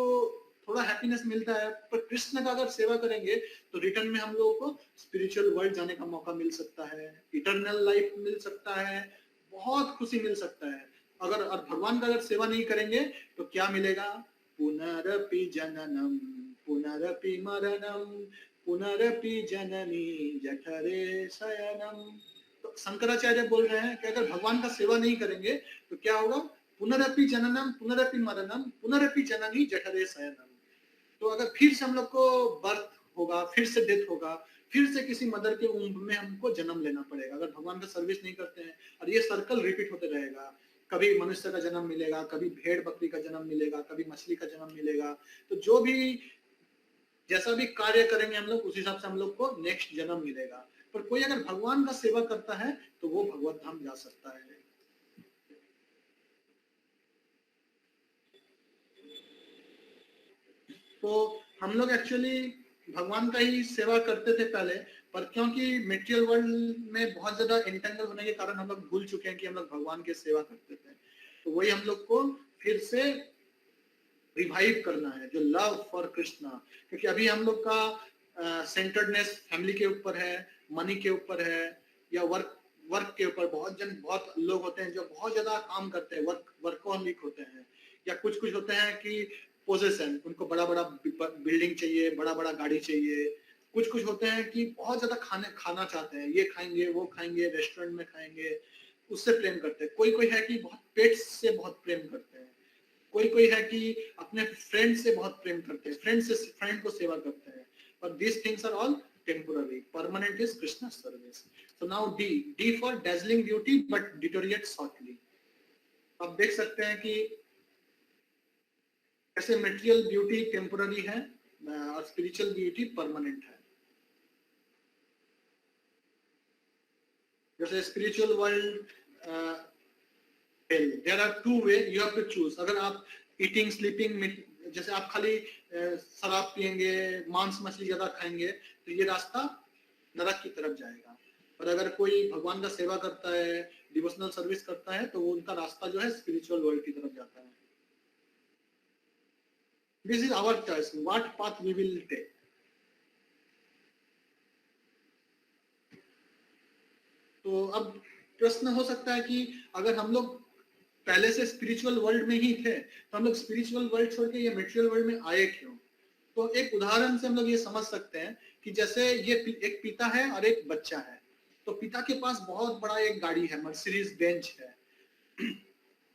थोड़ा हैप्पीनेस मिलता है, पर कृष्ण का अगर सेवा करेंगे तो रिटर्न में हम लोगों को स्पिरिचुअल वर्ल्ड जाने का मौका मिल सकता है, इटर्नल लाइफ मिल सकता है, बहुत खुशी मिल सकता है। अगर और भगवान का अगर सेवा नहीं करेंगे तो क्या मिलेगा? पुनरपि जननम पुनरपि मरणम पुनरपि जननी जठरे शयनम। तो शंकराचार्य बोल रहे हैं कि अगर भगवान का सेवा नहीं करेंगे तो क्या होगा? पुनरपि जननम पुनरपि मरणम पुनरपि जननी जठरे शयनम। तो अगर फिर से हम लोग को बर्थ होगा, फिर से डेथ होगा, फिर से किसी मदर के उम्र में हमको जन्म लेना पड़ेगा अगर भगवान का सर्विस नहीं करते हैं, और ये सर्कल रिपीट होते रहेगा। कभी मनुष्य का जन्म मिलेगा, कभी भेड़ बकरी का जन्म मिलेगा, कभी मछली का जन्म मिलेगा। तो जो भी जैसा भी कार्य करेंगे हम लोग, उस हिसाब से हम लोग को नेक्स्ट जन्म मिलेगा। पर कोई अगर भगवान का सेवा करता है तो वो भगवत धाम जा सकता है। तो हम लोग एक्चुअली भगवान का ही सेवा करते थे पहले, पर क्योंकि मटेरियल वर्ल्ड में बहुत ज्यादा एंटेंगल होने के कारण हम लोग भूल चुके हैं कि हम लोग भगवान की सेवा करते थे। तो वही हम लोग को फिर से रिवाइव करना है, जो लव फॉर कृष्णा। क्योंकि अभी हम लोग का सेंटर्डनेस फैमिली के ऊपर है, मनी के ऊपर है, या वर्क के ऊपर। बहुत लोग होते हैं जो बहुत ज्यादा काम करते हैं, वर्कोहॉलिक होते हैं, या कुछ होते हैं कि पोजेशन, उनको बड़ा बड़ा बिल्डिंग चाहिए, बड़ा बड़ा गाड़ी चाहिए। कुछ होते हैं कि बहुत ज्यादा खाना चाहते हैं, ये खाएंगे वो खाएंगे, रेस्टोरेंट में खाएंगे, उससे प्रेम करते हैं। कोई है कि बहुत पेट से बहुत प्रेम करते हैं। कोई कोई है कि अपने फ्रेंड से बहुत प्रेम करते हैं, फ्रेंड से फ्रेंड को सेवा करते हैं, but these things are all temporary. Permanent is Krishna's service. So now D for dazzling beauty but deteriorates shortly. आप देख सकते हैं कि कैसे मेटेरियल ब्यूटी टेम्पोररी है और स्पिरिचुअल ब्यूटी परमानेंट है। जैसे spiritual world there are two way you have to choose. अगर आप eating sleeping जैसे आप खाली शराब पिएंगे, मांस मछली ज्यादा खाएंगे तो ये रास्ता नरक की तरफ जाएगा। और अगर कोई भगवान का सेवा करता है, डिवोशनल सर्विस करता है तो वो उनका रास्ता जो है स्पिरिचुअल वर्ल्ड की तरफ जाता है। This is our choice, what path we will take. तो अब प्रश्न हो सकता है कि अगर हम लोग पहले से स्पिरिचुअल वर्ल्ड में ही थे तो हम लोग स्पिरिचुअल वर्ल्ड छोड़ के ये मटेरियल वर्ल्ड में आए क्यों? तो एक उदाहरण से हम लोग ये समझ सकते हैं कि जैसे ये एक पिता है और एक बच्चा है। तो पिता के पास बहुत बड़ा एक गाड़ी है, मर्सिडीज बेंच है,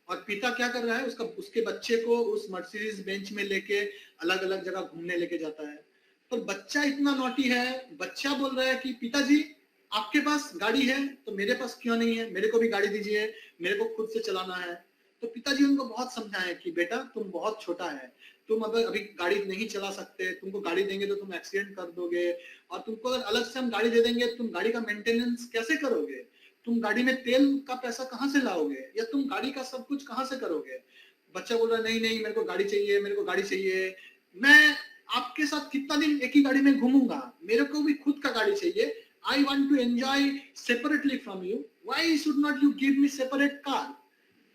और पिता क्या कर रहा है, उसके बच्चे को उस मर्सिडीज बेंच में लेके अलग अलग जगह घूमने लेके जाता है। तो बच्चा इतना नॉटी है, बच्चा बोल रहा है कि पिताजी आपके पास गाड़ी है तो मेरे पास क्यों नहीं है, मेरे को भी गाड़ी दीजिए, मेरे को खुद से चलाना है। तो पिताजी उनको बहुत समझाए कि बेटा तुम बहुत छोटा है, तुम अगर अभी गाड़ी नहीं चला सकते, तुमको गाड़ी देंगे तो तुम एक्सीडेंट कर दोगे, और तुमको अगर अलग से हम गाड़ी दे देंगे तुम गाड़ी का मेंटेनेंस कैसे करोगे, तुम गाड़ी में तेल का पैसा कहाँ से लाओगे, या तुम गाड़ी का सब कुछ कहाँ से करोगे। बच्चा बोल रहा है नहीं नहीं मेरे को गाड़ी चाहिए, मेरे को गाड़ी चाहिए, मैं आपके साथ कितना दिन एक ही गाड़ी में घूमूंगा, मेरे को भी खुद का गाड़ी चाहिए। I want to enjoy separately from you. Why should not you give me separate car?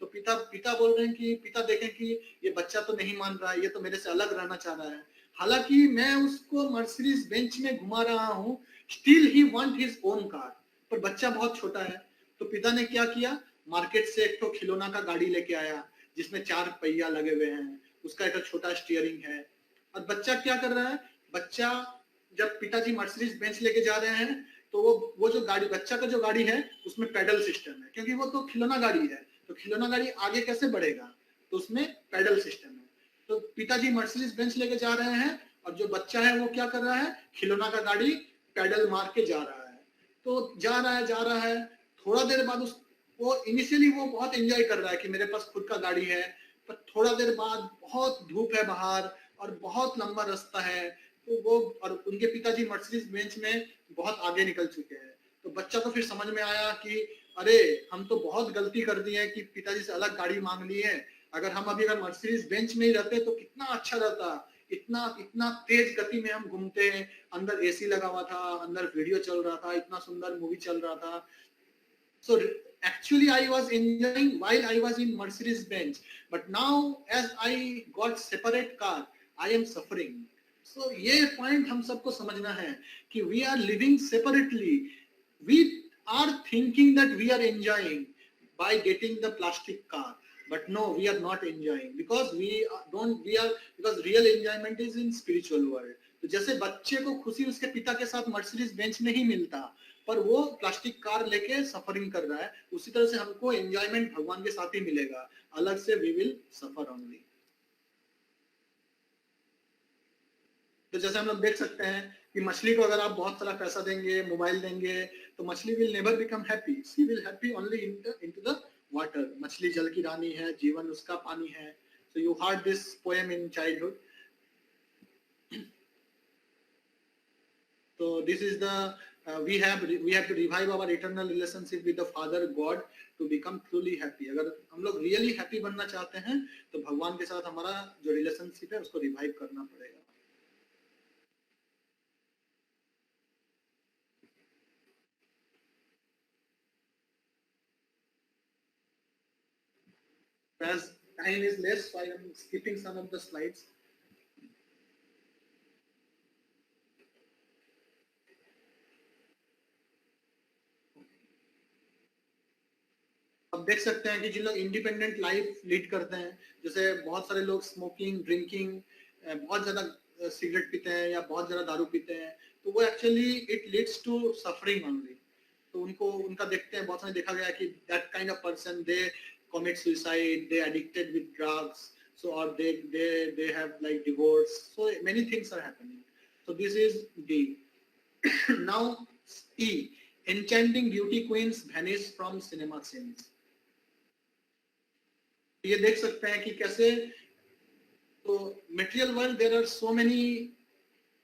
तो पिता बोल रहे हैं कि पिता देखें कि ये बच्चा तो नहीं मान रहा है, ये तो मेरे से अलग रहना चाह रहा है, हालांकि मैं उसको मर्सिडीज बेंच में घुमा रहा हूँ, still he want his own car. पर बच्चा बहुत छोटा है। तो पिता ने क्या किया, मार्केट से एक तो खिलौना का गाड़ी लेके आया जिसमें 4 पहिया लगे हुए हैं, उसका एक छोटा स्टीयरिंग है। और बच्चा क्या कर रहा है, बच्चा जब पिताजी मर्सिडीज बेंच लेके जा रहे हैं तो वो जो गाड़ी, बच्चा का जो गाड़ी है उसमें पेडल सिस्टम है, क्योंकि वो तो खिलौना गाड़ी है, तो खिलौना गाड़ी आगे कैसे बढ़ेगा, तो उसमें पेडल सिस्टम है। तो पिताजी मर्सिडीज बेंच लेके जा रहे हैं और जो बच्चा है वो क्या कर रहा है, खिलौना का गाड़ी पेडल मार के जा रहा है। तो जा रहा है, थोड़ा देर बाद वो इनिशियली वो बहुत एंजॉय कर रहा है कि मेरे पास खुद का गाड़ी है, पर थोड़ा देर बाद बहुत धूप है बाहर और बहुत लंबा रास्ता है, तो वो और उनके पिताजी मर्सिडीज बेंच में बहुत आगे निकल चुके हैं। तो बच्चा को फिर समझ में आया कि अरे हम तो बहुत गलती कर दी है कि पिताजी से अलग गाड़ी मांग ली है, अगर हम अभी अगर मर्सिडीज बेंच में ही रहते तो कितना अच्छा रहता, इतना तेज गति में हम घूमते हैं, अंदर एसी लगा हुआ था, अंदर वीडियो चल रहा था, इतना सुंदर मूवी चल रहा था। So actually I was enjoying while I was in Mercedes Benz, but now as I got separate car I am suffering. So ये पॉइंट हम सबको समझना है कि we are living separately. We are thinking that we are enjoying by getting the plastic car, but no, we are not enjoying because because real enjoyment is in spiritual world. तो जैसे बच्चे को खुशी उसके पिता के साथ मर्सिडीज बेंच में ही मिलता पर वो प्लास्टिक कार लेके सफरिंग कर रहा है, उसी तरह से हमको एंजॉयमेंट भगवान के साथ ही मिलेगा, अलग से we will suffer only. तो जैसे हम लोग देख सकते हैं कि मछली को अगर आप बहुत सारा पैसा देंगे, मोबाइल देंगे, तो मछली will never become happy. She will happy only into the water. मछली जल की रानी है, जीवन उसका पानी है. So you heard this poem in childhood. So this is the we have to revive our eternal relationship with the Father God to become truly happy. अगर हम लोग really happy बनना चाहते हैं तो भगवान के साथ हमारा जो relationship है उसको revive करना पड़ेगा. As time is less, so I am skipping some of the slides. अब देख सकते हैं कि जिन लोग इंडिपेंडेंट लाइफ लीड करते हैं, जैसे बहुत सारे लोग स्मोकिंग, ड्रिंकिंग, बहुत ज्यादा सिगरेट पीते हैं या बहुत ज्यादा दारू पीते हैं, तो वो actually it leads to suffering only. तो उनका देखते हैं, बहुत सारे देखा गया कि that kind of person they commit suicide, they addicted with drugs. So or they have like divorce. So many things are happening. So this is D. Now E. Enchanting beauty queens vanish from cinema scenes. ये देख सकते हैं कि कैसे तो material world there are so many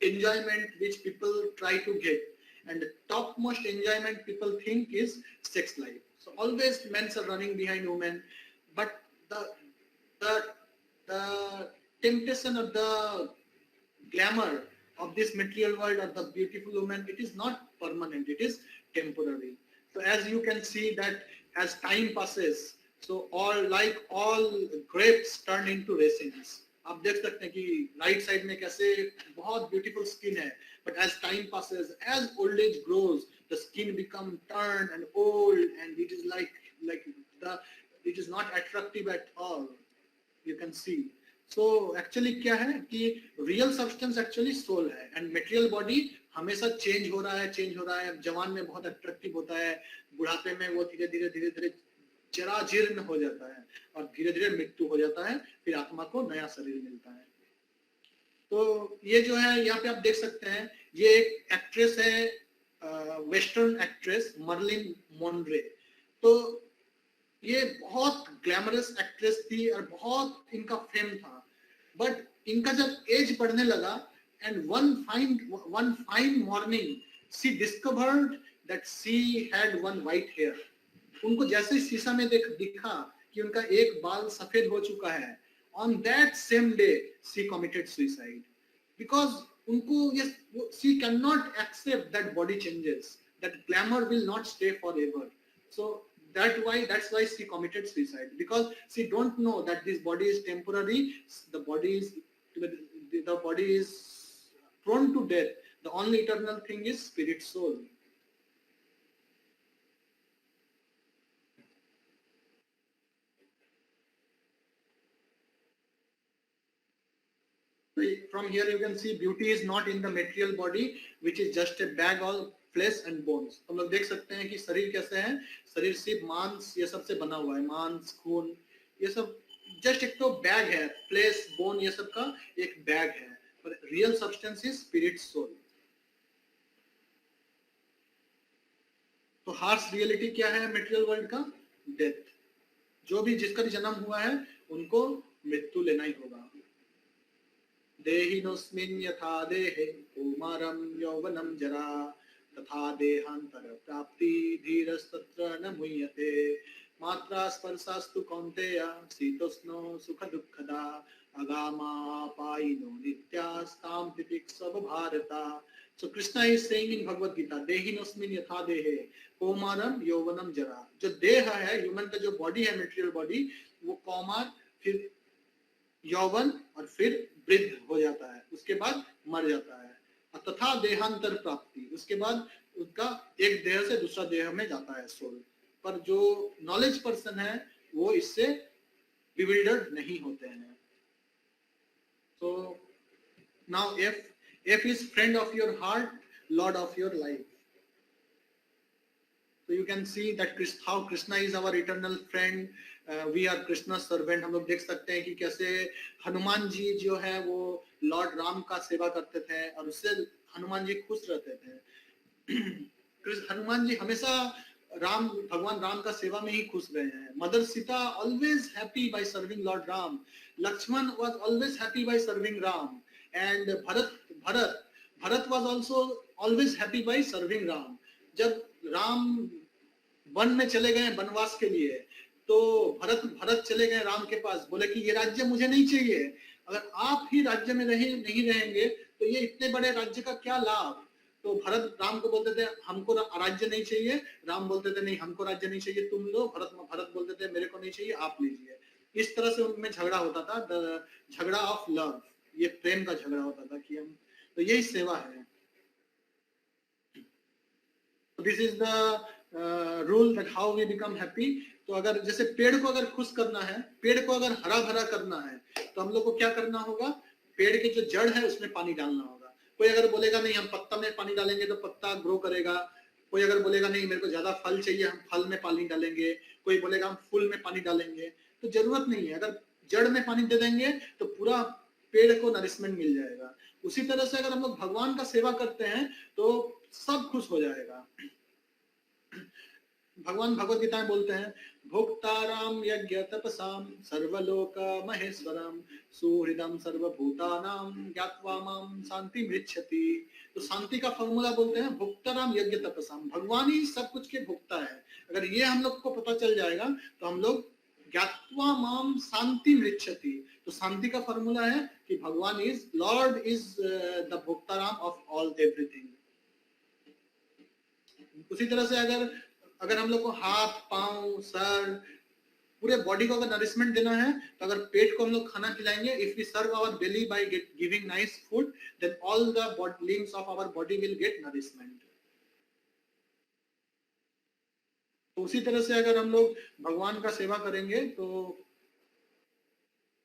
enjoyment which people try to get, and the topmost enjoyment people think is sex life. So always men are running behind women, but the temptation of the glamour of this material world or the beautiful woman, it is not permanent, it is temporary. So as you can see that as time passes, so all grapes turn into raisins. आप देख सकते हैं कि right side में कैसे बहुत beautiful skin है, but as time passes, as old age grows, the skin become turn and old and it is like it is not attractive at all, you can see. So actually क्या है कि real substance actually soul है, and material body हमेशा change हो रहा है. जवान में बहुत अट्रैक्टिव होता है, बुढ़ापे में वो धीरे धीरे जरा जीर्ण हो जाता है और धीरे धीरे मृत्यु हो जाता है, फिर आत्मा को नया शरीर मिलता है. तो ये जो है यहाँ पे आप देख सकते हैं, ये एक एक्ट्रेस है, वेस्टर्न एक्ट्रेस मर्लिन मोनरे. तो ये बहुत ग्लैमरस एक्ट्रेस थी और बहुत इनका फेम था, बट इनका जब एज बढ़ने लगा and one fine morning she discovered that she had one white hair. उनको जैसे शीशा में दिखा कि उनका एक बाल सफेद हो चुका है, on that same day she committed suicide, because उनको ये she can not accept that body changes, that glamour will not stay forever. So that's why she committed suicide, because she don't know that this body is temporary, the body is prone to death. The only eternal thing is spirit, soul. From here you can see beauty is not in the material body, which is just a bag of flesh and bones. हम लोग देख सकते हैं कि शरीर कैसे है, शरीर सिर्फ मांस ये सब से बना हुआ है, मांस खून ये सब जस्ट एक तो बैग है, फ्लेश बोन ये सब का एक बैग है, पर real substance is spirit soul. तो हार्श रियलिटी क्या है मटेरियल वर्ल्ड का? डेथ. जो भी जिसका भी जन्म हुआ है उनको मृत्यु लेना ही होगा. देहिनोस्मिन् यथा देहे कौमारं यौवनं जरा तथा देहांतर प्राप्ति धीरस्तत्र न मुह्यते. मात्रा स्पर्शास्तु कौन्तेय शीतोष्णो सुख दुःखदा अगामापायिनो नित्यास्तां तितिक्षव भारता. So Krishna is saying in Bhagavad Gita, देहिनोस्मिन् यथा देहे कौमारं यौवनं जरा. जो देह है, ह्यूमन का जो बॉडी है, मटेरियल बॉडी, वो कौमार, फिर यौवन और फिर वृद्ध हो जाता है, उसके बाद मर जाता है. तथा देहांतर प्राप्ति, उसके बाद उसका एक देह से दूसरा देह में जाता है सोल. पर जो नॉलेज पर्सन है वो इससे बिविल्डर्ड नहीं होते हैं. So now F is friend of your heart, Lord of your life. So you can see that how Krishna is our eternal friend. We are Krishna's servant. हम लोग देख सकते हैं कि कैसे हनुमान जी जो है वो लॉर्ड राम का सेवा करते थे और उससे हनुमान जी खुश रहते थे. हनुमान जी हमेशा भगवान राम का सेवा में ही खुश रहे हैं. Mother Sita always happy by serving Lord Ram. Lakshman was always happy by serving Ram, and Bharat was also always happy by serving Ram. जब राम वन में चले गए वनवास के लिए, तो भरत चले गए राम के पास, बोले कि ये राज्य मुझे नहीं चाहिए, अगर आप ही राज्य में नहीं रहेंगे तो ये इतने बड़े राज्य का क्या लाभ. तो भरत राम को बोलते थे हमको राज्य नहीं चाहिए, राम बोलते थे नहीं हमको राज्य नहीं चाहिए, तुम लो. भरत बोलते थे मेरे को नहीं चाहिए, आप लीजिए. इस तरह से उनमें झगड़ा होता था, झगड़ा ऑफ लव, ये प्रेम का झगड़ा होता था कि हम, तो यही सेवा है. This is the rule that how we become happy. तो अगर जैसे पेड़ को अगर खुश करना है, पेड़ को अगर हरा भरा करना है, तो हम लोग को क्या करना होगा? पेड़ की जो जड़ है उसमें पानी डालना होगा. कोई अगर बोलेगा नहीं हम पत्ता में पानी डालेंगे तो पत्ता ग्रो करेगा, कोई अगर बोलेगा नहीं मेरे को ज्यादा फल चाहिए हम फल में पानी डालेंगे, कोई बोलेगा हम फूल में पानी डालेंगे. तो जरूरत नहीं है. अगर जड़ में पानी दे देंगे तो पूरा पेड़ को नरिशमेंट मिल जाएगा। उसी तरह से अगर हम लोग भगवान का सेवा करते हैं तो सब खुश हो जाएगा। भगवान भगवत गीता में बोलते हैं, भोक्ताराम यज्ञ तपसाम सर्वलोक महेश्वरम सुहृदम सर्वभूतानां ज्ञात्वा माम शांति मृच्छति। तो शांति का फॉर्मूला बोलते हैं भोक्ताराम यज्ञ तपसाम, भगवान ही सब कुछ के भोक्ता है। अगर ये हम लोग को पता चल जाएगा तो हम लोग ज्ञात्वा माम शांति मृच्छति, तो शांति का फॉर्मूला है कि भगवान is lord, is the bhoktaram of all everything. उसी तरह से अगर हम लोग को हाथ, पांव, सर, पूरे बॉडी को अगर नरिशमेंट देना है तो अगर पेट को हम लोग खाना खिलाएंगे, if we serve our belly by giving nice food, then all the limbs of our body will get nourishment. तो उसी तरह से अगर हम लोग भगवान का सेवा करेंगे तो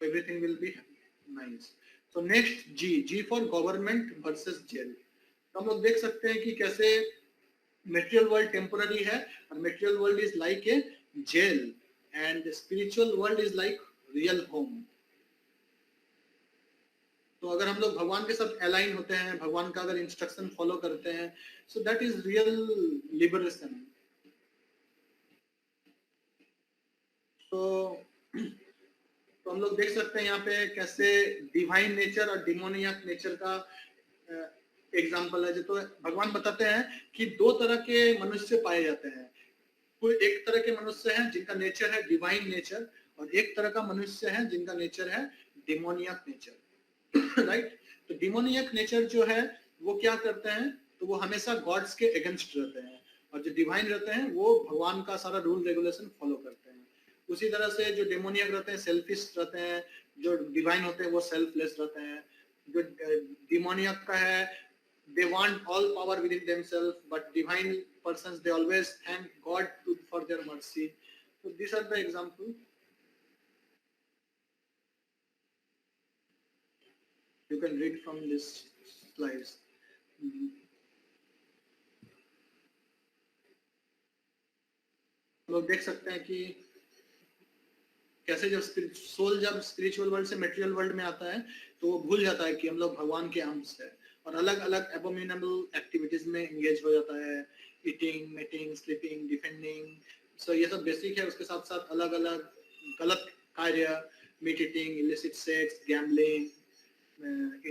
एवरीथिंग विल बी नाइस। तो next G for government versus jail. तो हम लोग देख सकते हैं कि कैसे material world temporary है और material world is like a jail and spiritual world is like real home। तो अगर हम लोग भगवान के साथ अलाइन होते हैं, भगवान का अगर इंस्ट्रक्शन फॉलो करते हैं, so that is real liberation। तो हम लोग देख सकते हैं यहाँ पे कैसे डिवाइन नेचर और डिमोनियक नेचर का एग्जाम्पल है। जो तो भगवान बताते हैं कि दो तरह के मनुष्य पाए जाते हैं। कोई एक तरह के मनुष्य हैं जिनका नेचर है डिवाइन नेचर, और एक तरह का मनुष्य है जिनका नेचर है डिमोनियक नेचर। राइट। तो डिमोनियक नेचर जो है वो क्या करते हैं, तो वो हमेशा गॉड्स के अगेंस्ट रहते हैं, और जो डिवाइन रहते हैं वो भगवान का सारा रूल रेगुलेशन फॉलो करते हैं। उसी तरह से जो डिमोनियक रहते हैं सेल्फिश रहते हैं, जो डिवाइन होते हैं वो सेल्फलेस रहते हैं। जो डिमोनियक का है they want all power within themselves, but divine persons they always thank God for their mercy. So these are the examples. You can read from this slides. लोग देख सकते हैं कि कैसे जब सोल जब स्पिरिचुअल वर्ल्ड से मटेरियल वर्ल्ड में आता है तो वो भूल जाता है कि हम लोग भगवान के अंश है, और अलग अलग एबोमिनेबल एक्टिविटीज में एंगेज हो जाता है, ईटिंग, मीटिंग, स्लीपिंग, डिफेंडिंग। सो ये सब बेसिक है। उसके साथ साथ अलग अलग गलत कार्य, meat eating, illicit sex, gambling,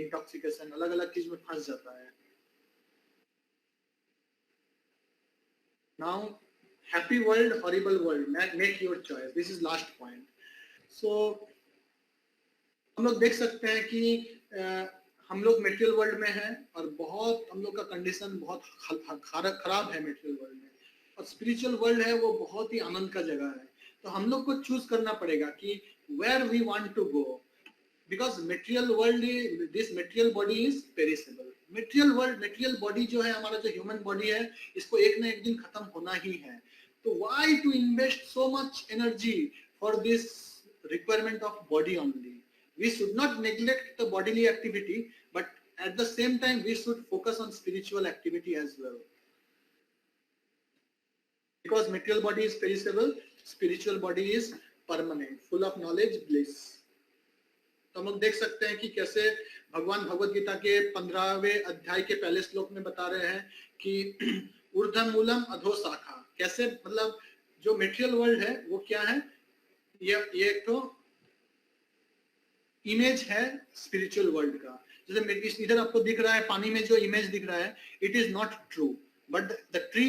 intoxication, अलग अलग चीज में फंस जाता है। Now happy world, horrible world, make your choice, this is last point. सो हम लोग देख सकते हैं कि हम लोग मेटेरियल वर्ल्ड में हैं और बहुत हम लोग का कंडीशन बहुत खराब है मेटेरियल वर्ल्ड में, और स्पिरिचुअल वर्ल्ड है वो बहुत ही आनंद का जगह है। तो हम लोग को चूज करना पड़ेगा कि where we want to go, because material world, this material body is perishable. Material body जो है हमारा, जो ह्यूमन बॉडी है, इसको एक ना एक दिन खत्म होना ही है। तो why to invest so much energy for this requirement of body only? We should not neglect the bodily activity, but at the same time we should focus on spiritual activity as well. Because material body is perishable, spiritual body is permanent, full of knowledge, bliss. तो हम लोग देख सकते हैं कि कैसे भगवान भगवत गीता के 15वें अध्याय के पहले श्लोक में बता रहे हैं कि ऊर्ध्व मूलम अधो शाखा। कैसे, मतलब जो मेटेरियल वर्ल्ड है वो क्या है, ये एक तो इमेज है स्पिरिचुअल वर्ल्ड का। जैसे इधर आपको दिख रहा है पानी में जो इमेज दिख रहा है, it is not true, but the tree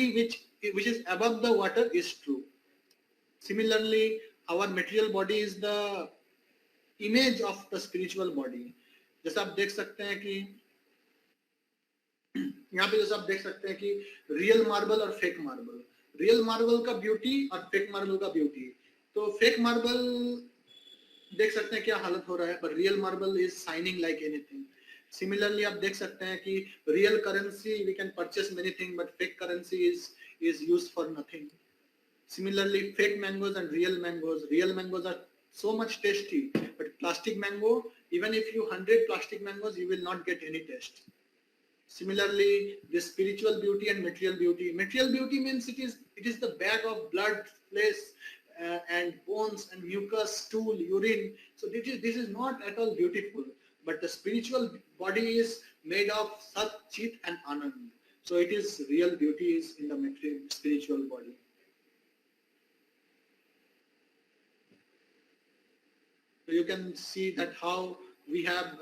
which is above the water is true. Similarly, our material body is the image of the spiritual body. जैसे आप देख सकते हैं कि यहाँ पे जैसे आप देख सकते हैं कि रियल मार्बल और फेक मार्बल, रियल मार्बल का ब्यूटी और फेक मार्बल का ब्यूटी। तो फेक मार्बल देख सकते हैं क्या हालत हो रहा है, but real marble is shining like anything. Similarly, आप देख सकते हैं कि real currency we can purchase many things, but fake currency is used for nothing. Similarly, fake mangoes and real mangoes are so much tasty, but plastic mango, even if you 100 plastic mangoes, you will not get any taste. Similarly, this spiritual beauty and material beauty. Material beauty means it is the bag of blood, flesh, and bones and mucus, stool, urine. So this is not at all beautiful. But the spiritual body is made of Sat, Chit and Anand. So it is real beauty is in the material spiritual body. So you can see that how we have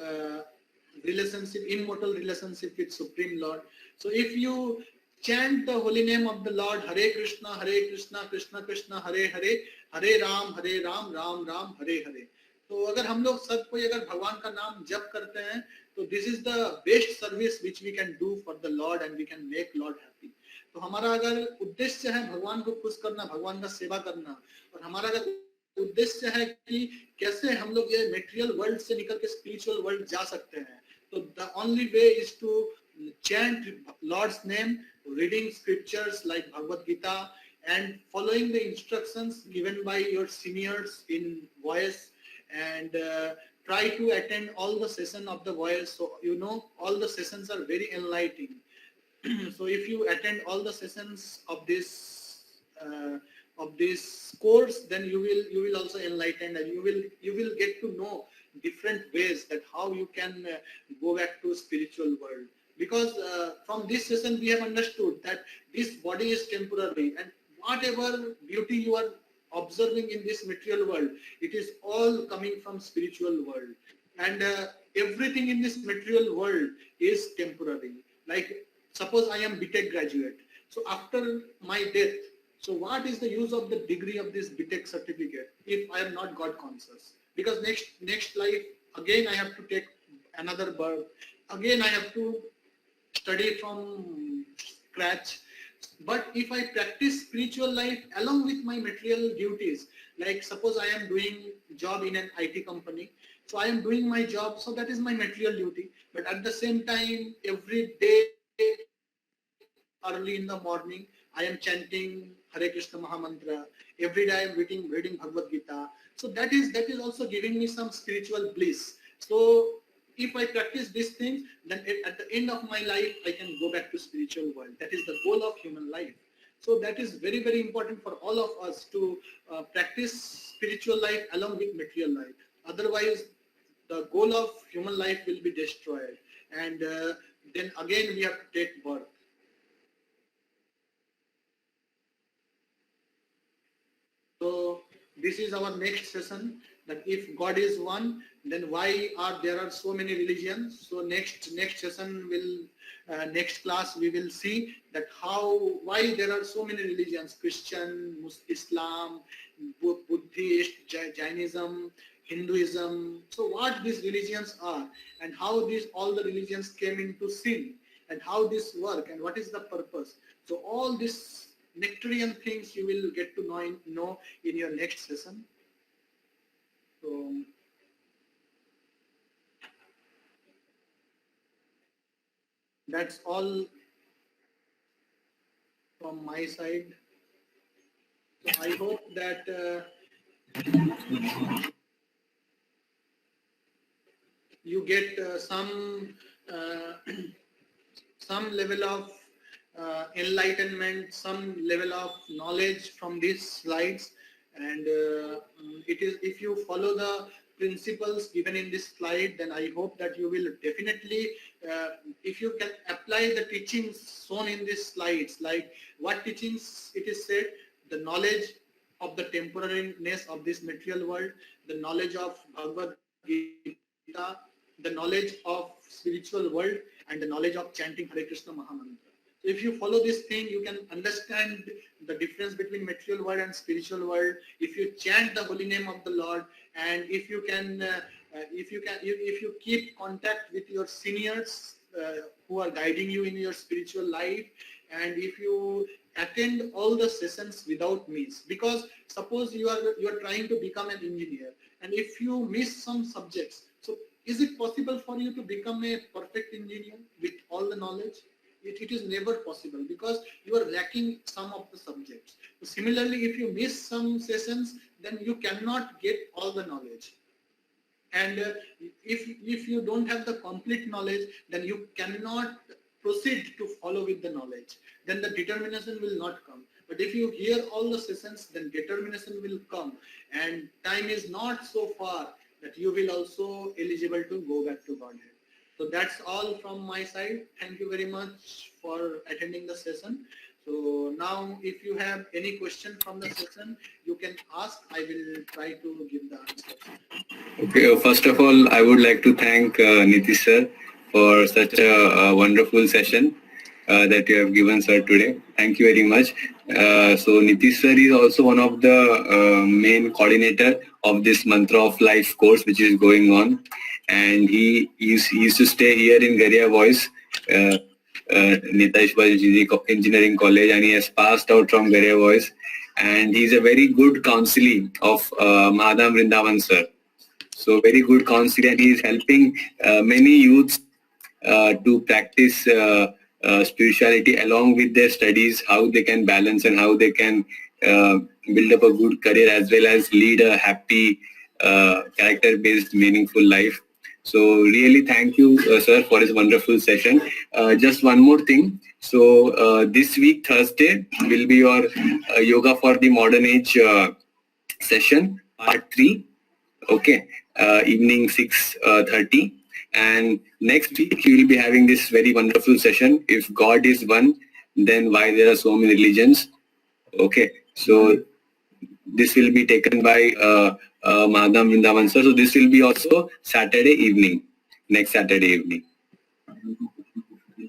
relationship, immortal relationship with Supreme Lord. So if you chant the holy name of the Lord, Hare Krishna, Krishna Krishna, Hare Hare, Hare Ram, Ram Ram, Hare Hare. तो अगर हम लोग सब कोई अगर भगवान का नाम जप करते हैं तो this is the best service which we can do for the lord and we can make lord happy. तो हमारा अगर उद्देश्य है भगवान को खुश करना, भगवान का सेवा करना, और हमारा अगर उद्देश्य है कि कैसे हम लोग ये मेटेरियल वर्ल्ड से निकल के स्पिरिचुअल वर्ल्ड जा सकते हैं, तो the only way is to chant Lord's name, reading scriptures like Bhagavad Gita and following the instructions given by your seniors in voice, and try to attend all the session of the voice. So you know all the sessions are very enlightening. So if you attend all the sessions of this course, then you will also enlighten, and you will get to know different ways that how you can go back to spiritual world. Because from this session we have understood that this body is temporary, and whatever beauty you are observing in this material world, it is all coming from spiritual world, and everything in this material world is temporary. Like suppose I am BTech graduate, so after my death, so what is the use of the degree of this BTech certificate if I am not God conscious? Because next life again I have to take another birth, again I have to study from scratch. But if I practice spiritual life along with my material duties, like suppose I am doing job in an IT company, so I am doing my job, so that is my material duty. But at the same time, every day, early in the morning, I am chanting Hare Krishna Mahamantra. Every day I am reading Bhagavad Gita. So that is also giving me some spiritual bliss. So if I practice these things, then at the end of my life, I can go back to spiritual world. That is the goal of human life. So that is very, very important for all of us to practice spiritual life along with material life. Otherwise, the goal of human life will be destroyed. And then again, we have to take birth. So this is our next session, that if God is one, then why there are so many religions? So next session will next class we will see that why there are so many religions: Christian, Islam, Buddhist, Jainism, Hinduism. So what these religions are, and how all the religions came into sin, and how this work, and what is the purpose. So all these nectarian things you will get to know in your next session. So that's all from my side. So I hope that you get some level of enlightenment, some level of knowledge from these slides. And it is, if you follow the principles given in this slide, then I hope that you will definitely, if you can apply the teachings shown in these slides, like what teachings it is said, the knowledge of the temporariness of this material world, the knowledge of Bhagavad Gita, the knowledge of spiritual world, and the knowledge of chanting Hare Krishna Mahamantra. So if you follow this thing, you can understand the difference between material world and spiritual world. If you chant the holy name of the Lord, and if you keep contact with your seniors who are guiding you in your spiritual life, and if you attend all the sessions without miss, because suppose you are trying to become an engineer, and if you miss some subjects, so is it possible for you to become a perfect engineer with all the knowledge? It is never possible, because you are lacking some of the subjects. So similarly, if you miss some sessions, then you cannot get all the knowledge. And if you don't have the complete knowledge, then you cannot proceed to follow with the knowledge. Then the determination will not come. But if you hear all the sessions, then determination will come, and time is not so far that you will also eligible to go back to Godhead. So that's all from my side. Thank you very much for attending the session. So now if you have any question from the session, you can ask. I will try to give the answer. Okay, first of all, I would like to thank Nitish sir for such a wonderful session that you have given sir today. Thank you very much. So Nitish sir is also one of the main coordinator of this Mantra of Life course which is going on, and he used to stay here in Garia Voice, Neteshwar Engineering College, and he has passed out from Garia Voice, and he is a very good counselee of Mahadam Vrindavan sir. So very good counselor, and he is helping many youths to practice spirituality along with their studies, how they can balance and how they can build up a good career as well as lead a happy, character-based, meaningful life. So really thank you, sir, for this wonderful session. Just one more thing. So this week, Thursday, will be your Yoga for the Modern Age session, part 3. Okay, evening 6:30, and next week we will be having this very wonderful session. If God is one, then why there are so many religions? Okay, so this will be taken by Mahadam Vrindavan sir. So this will be also Saturday evening, next Saturday evening.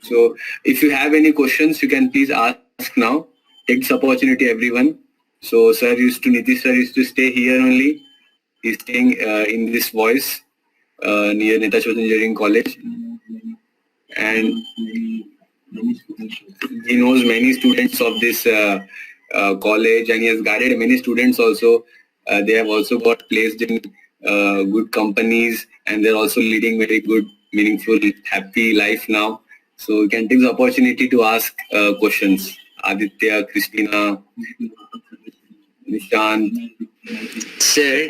So if you have any questions, you can please ask now. Take this opportunity, everyone. So Nitish sir used to stay here only. He's staying in this voice near Neteshwar Engineering College, and he knows many students of this college, and he has guided many students also. They have also got placed in good companies, and they're also leading very good, meaningful, happy life now. So you can take the opportunity to ask questions. Aditya, Christina, Nishant. Sir,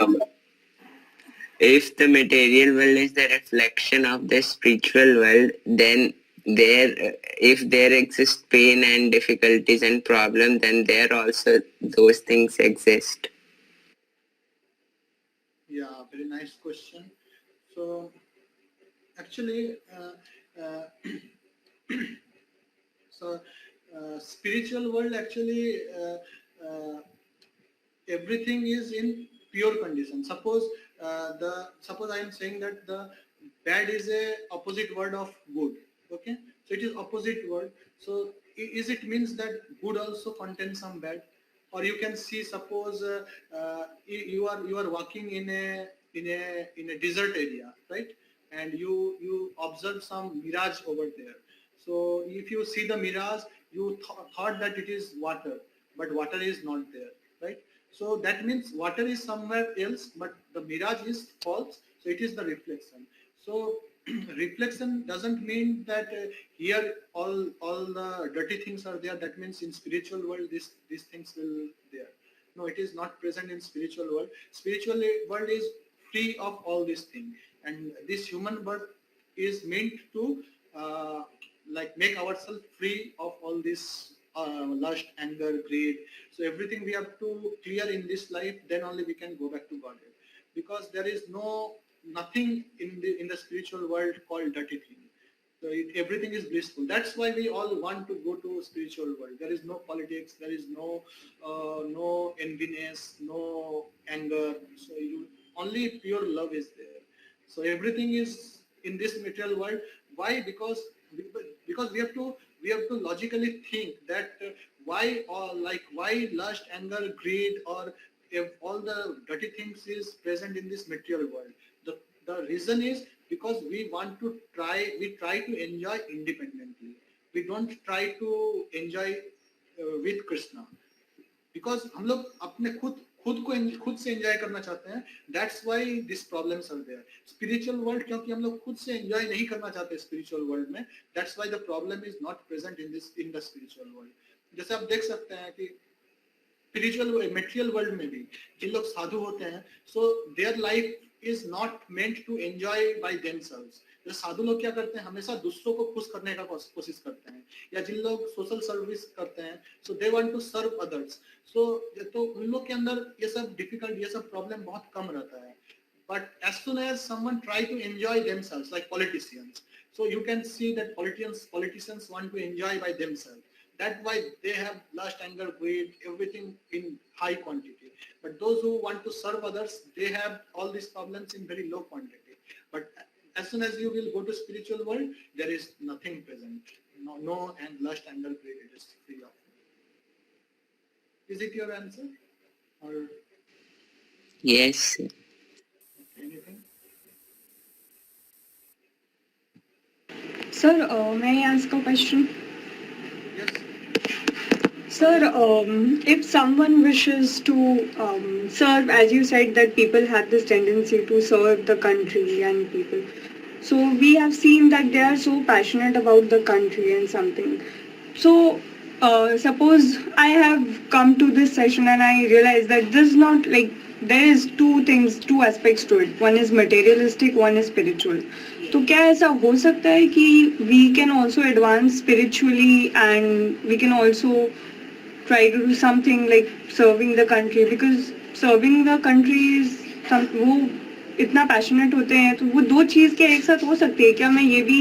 if the material world is the reflection of the spiritual world, then if there exists pain and difficulties and problems, then there also those things exist. Yeah, very nice question. So actually, spiritual world actually everything is in pure condition. Suppose I am saying that the bad is a opposite word of good. Okay, so it is opposite word. So is it means that good also contains some bad? Or you can see, suppose you are walking in a desert area, right? And you observe some mirage over there. So if you see the mirage, you thought that it is water, but water is not there, right? So that means water is somewhere else, but the mirage is false. So it is the reflection. So reflection doesn't mean that here all the dirty things are there. That means in spiritual world these things will there. No, it is not present in spiritual world. Spiritual world is free of all these things, and this human birth is meant to like make ourselves free of all this lust, anger, greed. So everything we have to clear in this life, then only we can go back to Godhead. Because there is nothing in the spiritual world called dirty thing. So everything is blissful. That's why we all want to go to spiritual world. There is no politics. There is no enviness, no anger. So only pure love is there. So everything is in this material world. Why? Because we have to logically think that why lust, anger, greed, or if all the dirty things is present in this material world. The reason is because we try to enjoy independently. We don't try to enjoy with Krishna. Because हम लोग अपने खुद से enjoy करना चाहते हैं. That's why these problems are there. Spiritual world, क्योंकि हम लोग खुद से एंजॉय नहीं करना चाहते spiritual world में. That's why the problem is not present in the spiritual world. जैसे आप देख सकते हैं कि spiritual material world में भी जिन लोग साधु होते हैं, so their life is not meant to enjoy by themselves. जो साधु लोग क्या करते हैं, हमेशा दूसरों को खुश करने का कोशिश करते हैं, या जिन लोग सोशल सर्विस करते हैं, so they want to serve others, so तो उन लोग के अंदर ये सब डिफिकल्ट, ये सब प्रॉब्लम बहुत कम रहता है. But as soon as someone try to enjoy themselves, like politicians, so you can see that politicians want to enjoy by themselves. That's why they have lust, anger, greed, everything in high quantity. But those who want to serve others, they have all these problems in very low quantity. But as soon as you will go to spiritual world, there is nothing present. No and lust, anger, greed, it is free of. Is it your answer? Or Yes. anything? Sir, may I ask a question? Yes. Sir, if someone wishes to serve, as you said that people have this tendency to serve the country and people. So we have seen that they are so passionate about the country and something. So suppose I have come to this session and I realize that this is not like, there is two things, two aspects to it. One is materialistic, one is spiritual. तो क्या ऐसा हो सकता है कि we can also advance spiritually and we can also try to do something like serving the country, because serving the country is वो इतना passionate होते हैं, तो वो दो चीज़ क्या एक साथ हो सकती है क्या? मैं ये भी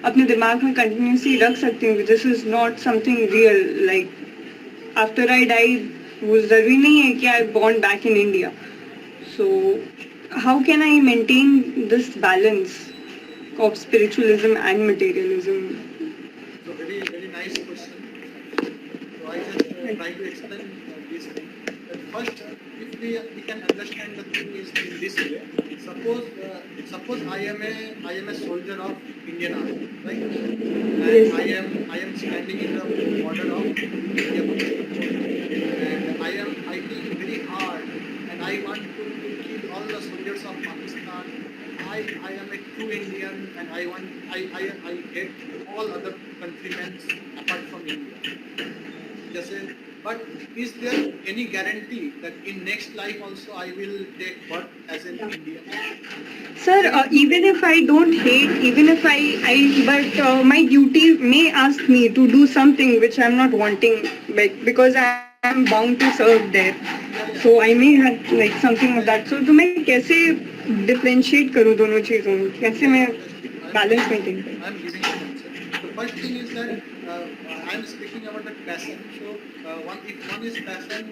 अपने दिमाग में कंटिन्यूसली रख सकती हूँ, this is not something real, like after I die वो ज़रूरी नहीं है कि I born back in India. So how can I maintain this balance of spiritualism and materialism? So very nice question. So I just try to explain this thing. That first, if we can understand the thing is in this way. Suppose I am a soldier of Indian Army, right? And Yes. I am standing in the border of India, and I am fighting very hard, and I want to kill all the soldiers of Pakistan. I am a true Indian, and I hate all other countrymen apart from India. Just but is there any guarantee that in next life also I will take birth as an Indian? Sir, even if I don't hate, even if but my duty may ask me to do something which I'm not wanting, like, because I am bound to serve there. So I may have like something of that. So तो मैं कैसे differentiate करूँ दोनों चीजों में? कैसे मैं balance maintain करूँ? I am giving you an answer. The first thing is that I am speaking about the passion. So if one is passion,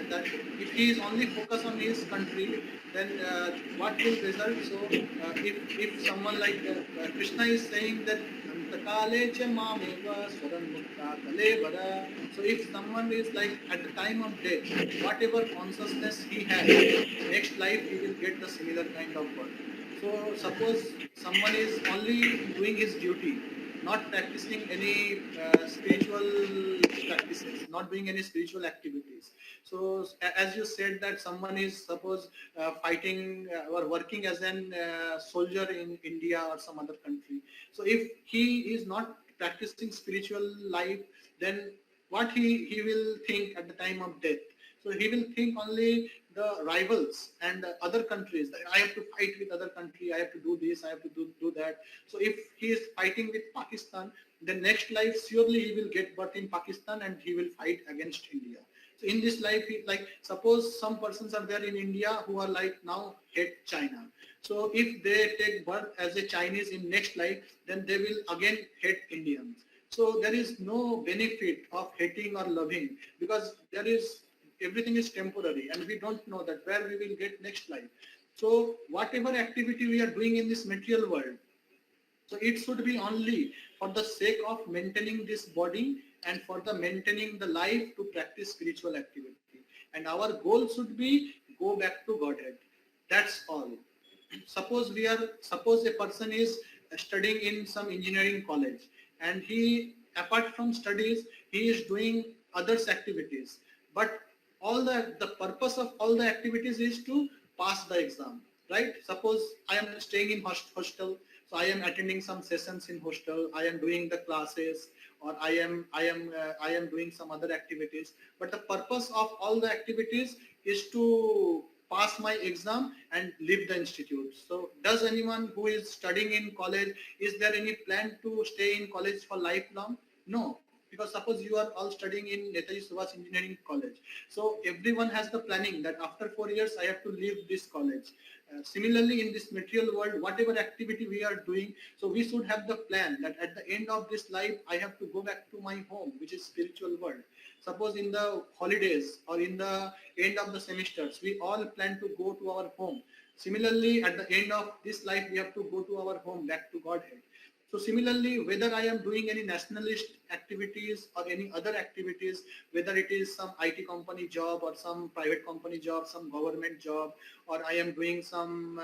that if he is only focused on his country, then what will result? So if someone like Krishna is saying that so if someone is like at the time of death, whatever consciousness he has, next life he will get the similar kind of birth. So suppose someone is only doing his duty, not practicing any spiritual practices, not doing any spiritual activities. So as you said that someone is suppose fighting or working as an soldier in India or some other country. So if he is not practicing spiritual life, then what he will think at the time of death? So he will think only the rivals and the other countries. I have to fight with other country. I have to do this. I have to do that. So if he is fighting with Pakistan, then next life surely he will get birth in Pakistan and he will fight against India. So in this life, like suppose some persons are there in India who are like now hate China. So if they take birth as a Chinese in next life, then they will again hate Indians. So there is no benefit of hating or loving, because there is everything is temporary and we don't know that where we will get next life. So whatever activity we are doing in this material world, so it should be only for the sake of maintaining this body and for the maintaining the life to practice spiritual activity. And our goal should be go back to Godhead. That's all. Suppose a person is studying in some engineering college, and he, apart from studies, he is doing others activities. But all the purpose of all the activities is to pass the exam, right? Suppose I am staying in hostel, so I am attending some sessions in hostel, I am doing the classes, or I am doing some other activities. But the purpose of all the activities is to pass my exam and leave the institute. So does anyone who is studying in college, is there any plan to stay in college for lifelong? No, because suppose you are all studying in Netaji Subhash Engineering College. So everyone has the planning that after 4 years I have to leave this college. Similarly, in this material world, whatever activity we are doing, so we should have the plan that at the end of this life, I have to go back to my home, which is spiritual world. Suppose in the holidays or in the end of the semesters, we all plan to go to our home. Similarly, at the end of this life, we have to go to our home, back to Godhead. So similarly, whether I am doing any nationalist activities or any other activities, whether it is some IT company job or some private company job, some government job, or I am doing some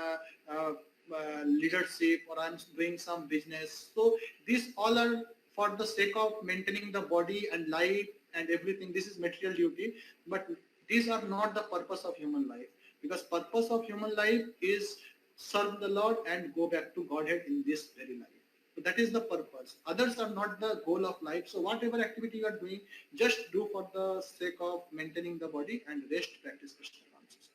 leadership, or I'm doing some business. So these all are for the sake of maintaining the body and life and everything. This is material duty, but these are not the purpose of human life, because purpose of human life is serve the Lord and go back to Godhead in this very life. So that is the purpose. Others are not the goal of life. So whatever activity you are doing, just do for the sake of maintaining the body, and rest practice Krishna consciousness.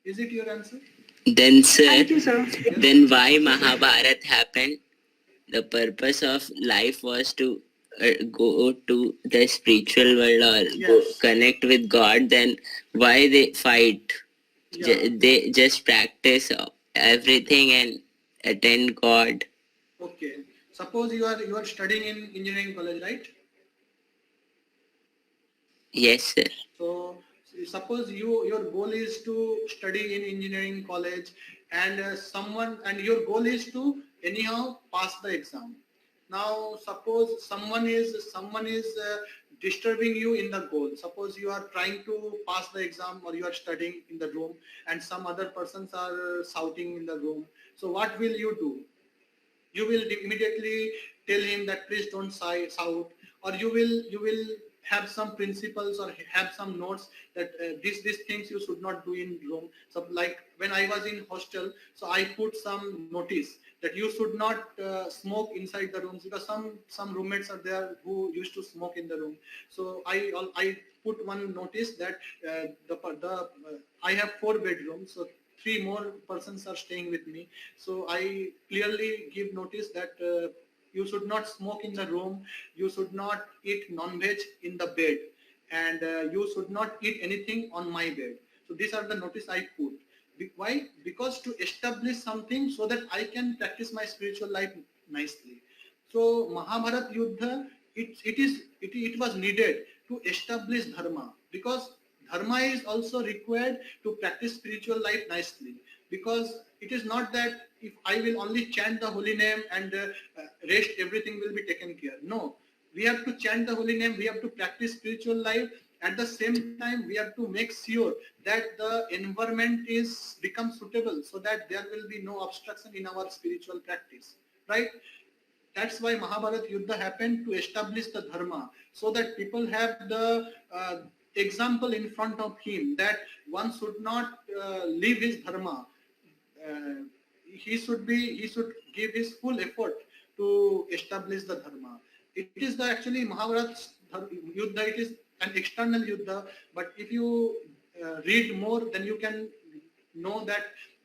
Is it your answer? Then, sir, Thank you, sir. then why Mahabharat happened? The purpose of life was to go to the spiritual world or go Yes. connect with God. Then why they fight? Yeah. They just practice everything and attend God. Okay. Suppose you are studying in engineering college, right? Yes, sir. So suppose your goal is to study in engineering college, and your goal is to anyhow pass the exam. Now suppose someone is disturbing you in the goal. Suppose you are trying to pass the exam, or you are studying in the room, and some other persons are shouting in the room. So what will you do? You will immediately tell him that please don't shout, or you will have some principles or have some notes that these things you should not do in room. So like when I was in hostel, so I put some notice that you should not smoke inside the rooms, because some roommates are there who used to smoke in the room. So I put one notice that I have 4 bedrooms, so 3 more persons are staying with me. So I clearly give notice that you should not smoke in the room, you should not eat non-veg in the bed, and you should not eat anything on my bed. So these are the notice I put. Why? Because to establish something so that I can practice my spiritual life nicely. So Mahabharat Yuddha, it was needed to establish dharma, because dharma is also required to practice spiritual life nicely. Because it is not that if I will only chant the holy name and rest, everything will be taken care. No, we have to chant the holy name, we have to practice spiritual life. At the same time, we have to make sure that the environment is become suitable, so that there will be no obstruction in our spiritual practice, right? That's why Mahabharat Yuddha happened, to establish the dharma, so that people have the example in front of him that one should not leave his dharma. He should give his full effort to establish the dharma. It is the actually Mahabharat Yuddha. It is an external Yuddha, but if you read more, then you can know that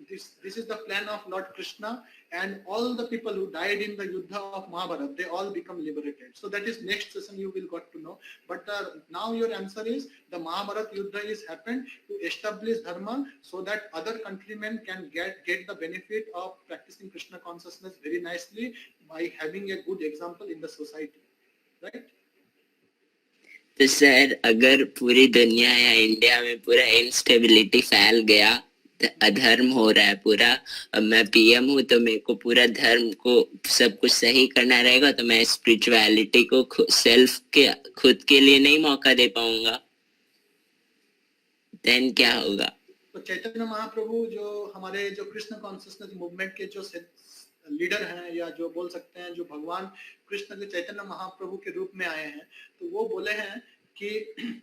this is the plan of Lord Krishna, and all the people who died in the Yuddha of Mahabharata, they all become liberated. So that is next session you will got to know. But now your answer is the Mahabharata Yuddha is happened to establish dharma, so that other countrymen can get the benefit of practicing Krishna consciousness very nicely by having a good example in the society, right? तो sir अगर पूरी दुनिया या India में पूरा instability फैल गया, अधर्म हो रहा है पूरा, अब मैं पीएम हूँ तो मेरे को पूरा धर्म को सब कुछ सही करना रहेगा, तो मैं स्पिरिचुअलिटी को सेल्फ के खुद के लिए नहीं मौका दे पाऊंगा, देन क्या होगा? तो चैतन्य महाप्रभु जो हमारे जो कृष्ण कॉन्शियसनेस मूवमेंट के जो लीडर हैं, या जो बोल सकते हैं जो भगवान कृष्ण के चैतन्य महाप्रभु के रूप में आए हैं, तो वो बोले हैं कि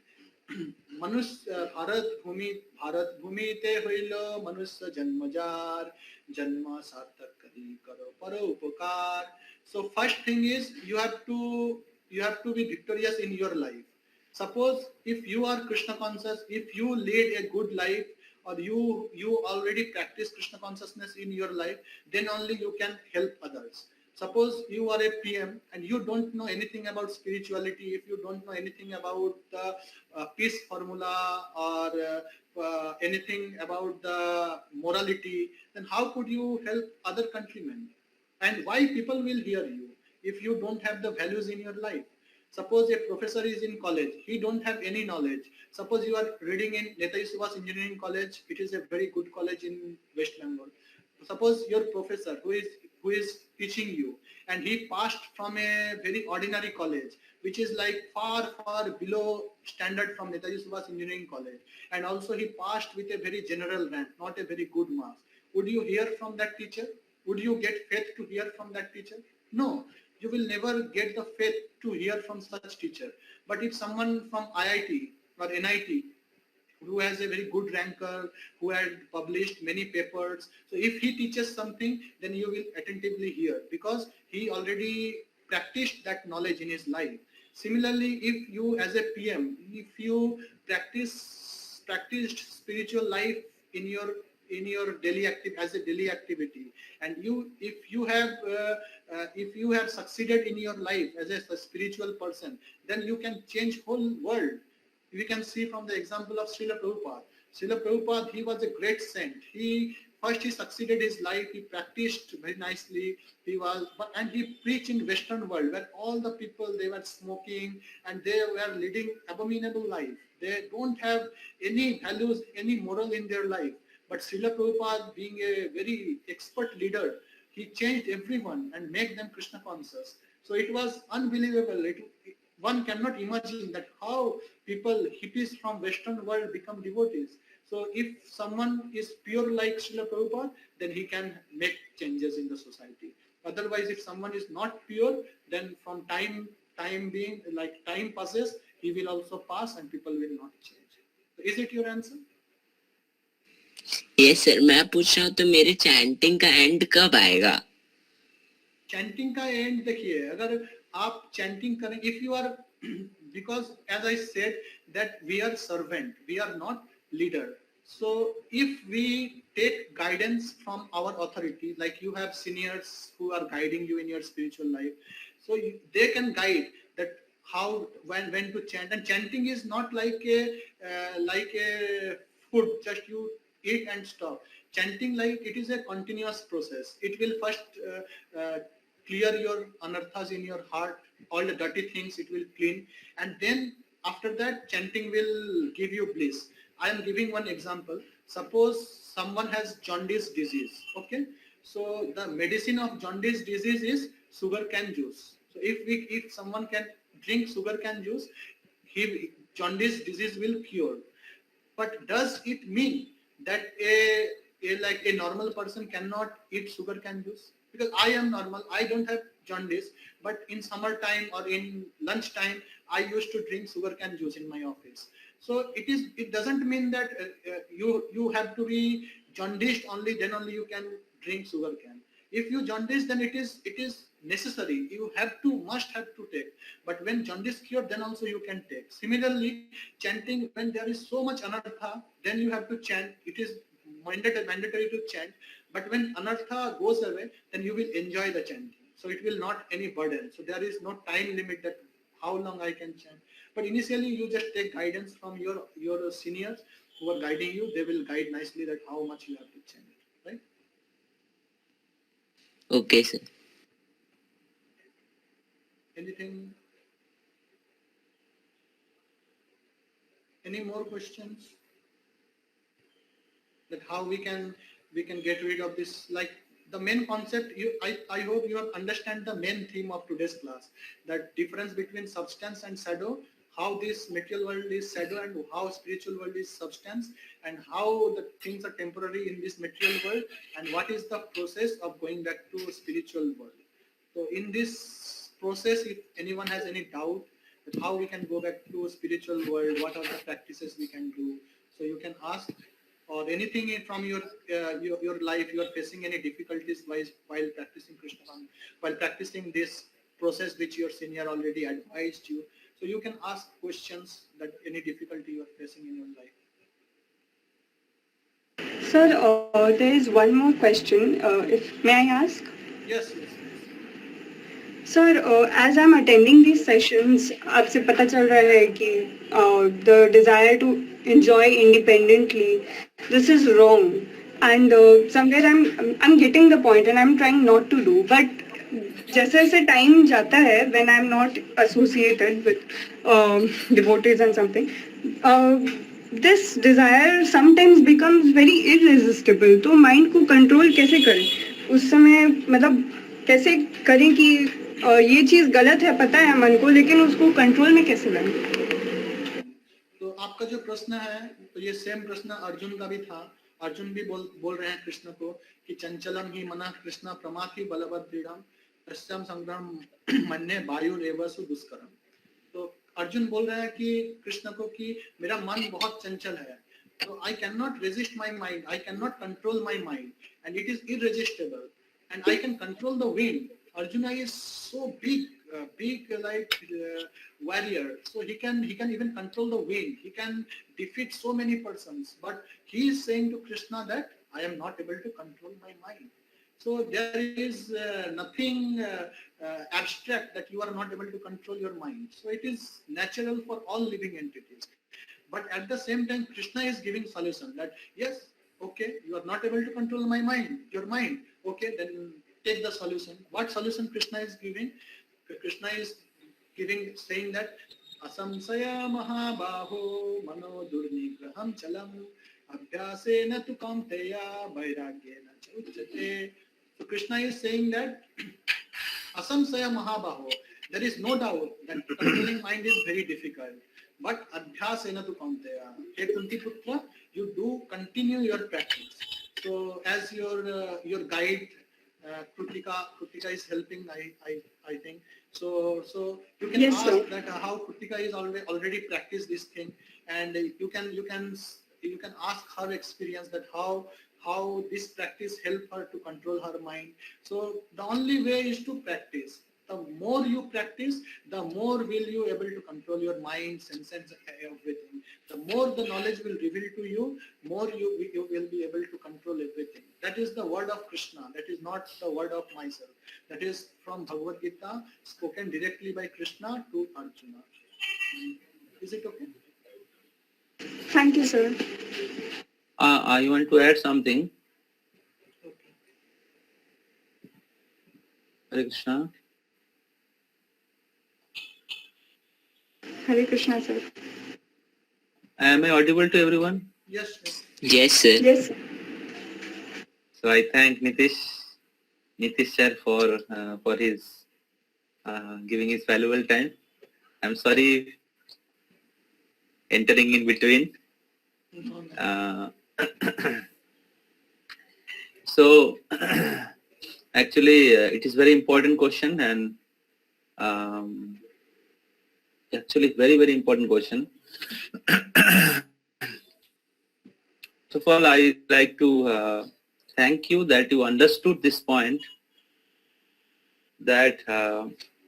मनुष्य भारत भूमि ते होइलो मनुष्य जन्मजार, जन्म सार्थक करी करो परोपकार. So first thing is you have to be victorious in your life. Suppose if you are Krishna conscious, if you lead a good life, or you already practice Krishna consciousness in your life, then only you can help others. Suppose you are a PM and you don't know anything about spirituality, if you don't know anything about the peace formula or anything about the morality, then how could you help other countrymen? And why people will hear you if you don't have the values in your life? Suppose a professor is in college, he don't have any knowledge. Suppose you are reading in Netaji Subhas Engineering College, it is a very good college in West Bengal. Suppose your professor who is teaching you, and he passed from a very ordinary college, which is like far below standard from Netaji Subhas Engineering College, and also he passed with a very general rank, not a very good marks. Would you hear from that teacher? Would you get faith to hear from that teacher? No, you will never get the faith to hear from such teacher. But if someone from IIT or NIT who has a very good ranker, who had published many papers, so if he teaches something, then you will attentively hear because he already practiced that knowledge in his life. Similarly, if you as a PM, if you practiced spiritual life in your daily as a daily activity, and if you have succeeded in your life as a spiritual person, then you can change whole world. We can see from the example of Srila Prabhupada. Srila Prabhupada, he was a great saint. He succeeded his life. He practiced very nicely. And he preached in Western world where all the people, they were smoking and they were leading abominable life. They don't have any values, any moral in their life. But Srila Prabhupada, being a very expert leader, he changed everyone and made them Krishna conscious. So it was unbelievable. One cannot imagine that how hippies from Western world become devotees. So if someone is pure like Srila Prabhupada, then he can make changes in the society. Otherwise, if someone is not pure, then from time being, like time passes, he will also pass and people will not change. So is it your answer? Yes sir, मैं पूछ रहा हूँ तो मेरे chanting का and कब आएगा? Chanting का एंड देखिए, अगर आप चैंटिंग करें, if you are, because as I said that we are servant, we are not leader. So if we take guidance from our authority, like you have seniors who are guiding you in your spiritual life, so they can guide that how, when to chant. And chanting is not like a food, just you eat and stop. Chanting, like, it is a continuous process. It will first clear your anarthas in your heart, all the dirty things it will clean, and then after that chanting will give you bliss. I am giving one example. Suppose someone has jaundice disease, okay? So the medicine of jaundice disease is sugarcane juice. So if someone can drink sugarcane juice, jaundice disease will cure. But does it mean that a normal person cannot eat sugarcane juice? Because I am normal, I don't have jaundice, but in summertime or in lunchtime, I used to drink sugarcane juice in my office. So it doesn't mean that you have to be jaundiced only, then only you can drink sugarcane. If you jaundice, then it is necessary. You must have to take. But when jaundice cured, then also you can take. Similarly, chanting, when there is so much anartha, then you have to chant. It is mandatory to chant. But when anartha goes away, then you will enjoy the chanting. So it will not any burden. So there is no time limit that how long I can chant. But initially you just take guidance from your seniors who are guiding you. They will guide nicely that how much you have to chant, right? Okay sir. Anything? Any more questions? That how we can get rid of this, like the main concept, I hope you have understand the main theme of today's class, that difference between substance and shadow, how this material world is shadow and how spiritual world is substance, and how the things are temporary in this material world, and what is the process of going back to spiritual world. So in this process, if anyone has any doubt that how we can go back to spiritual world, what are the practices we can do, so you can ask. Or anything from your life, you are facing any difficulties while practicing Krishna, while practicing this process which your senior already advised you. So you can ask questions that any difficulty you are facing in your life. Sir, there is one more question. If may I ask? Yes, yes. Sir, as I'm attending these sessions, आपसे पता चल रहा है कि the desire to enjoy independently, this is wrong, and somewhere I'm getting the point and I'm trying not to do. But जैसे जैसे time जाता है, when I'm not associated with devotees and something, this desire sometimes becomes very irresistible. तो mind को control कैसे करें? उस समय मतलब कैसे करें कि ये चीज गलत है, पता है मन को, लेकिन उसको कंट्रोल में कैसे लाएं? तो आपका जो प्रश्न है, तो ये सेम प्रश्न अर्जुन का भी था। अर्जुन भी बोल रहे हैं कृष्ण को कि चंचलम ही मना कृष्ण प्रमाथि बलवद दृढ़म तस्याम संग्राम मन्ने वायुरेवसु दुष्करम। तो अर्जुन बोल रहे हैं कि कृष्ण को कि मेरा मन बहुत चंचल है, तो I can not resist my mind, I can not control my mind, and it is irresistible, and I can control the wind. Arjuna is so big like warrior, so he can even control the wind. He can defeat so many persons, but he is saying to Krishna that I am not able to control my mind. So there is nothing abstract that you are not able to control your mind. So it is natural for all living entities. But at the same time, Krishna is giving solution that yes, okay, you are not able to control your mind. Okay, then take the solution. What solution Krishna is giving? Krishna is saying that asamsaya mahabaho mano durnigraham chalam abhyasena tu kaunteya vairagyena cha uchyate. So Krishna is saying that asamsaya mahabaho, there is no doubt that controlling mind is very difficult, but abhyasena tu kaunteya, hey Kunti putra, you do continue your practice. So as your guide Krutika is helping, I think. So you can Yes, ask sir. that how Krutika is already practiced this thing, and you can ask her experience that how this practice helped her to control her mind. So the only way is to practice. The more you practice, the more will you able to control your mind, senses, everything. The more the knowledge will reveal to you, more you will be able to control everything. That is the word of Krishna. That is not the word of myself. That is from Bhagavad Gita, spoken directly by Krishna to Arjuna. Is it okay? Thank you, sir. I want to add something. Okay. Hare Krishna. Hare Krishna, sir. Am I audible to everyone? Yes. Yes. Yes, sir. Yes, sir. So I thank Nitish sir for his giving his valuable time. I'm sorry entering in between. So actually it is very important question, and actually very important question. So first of all, I like to thank you that you understood this point, that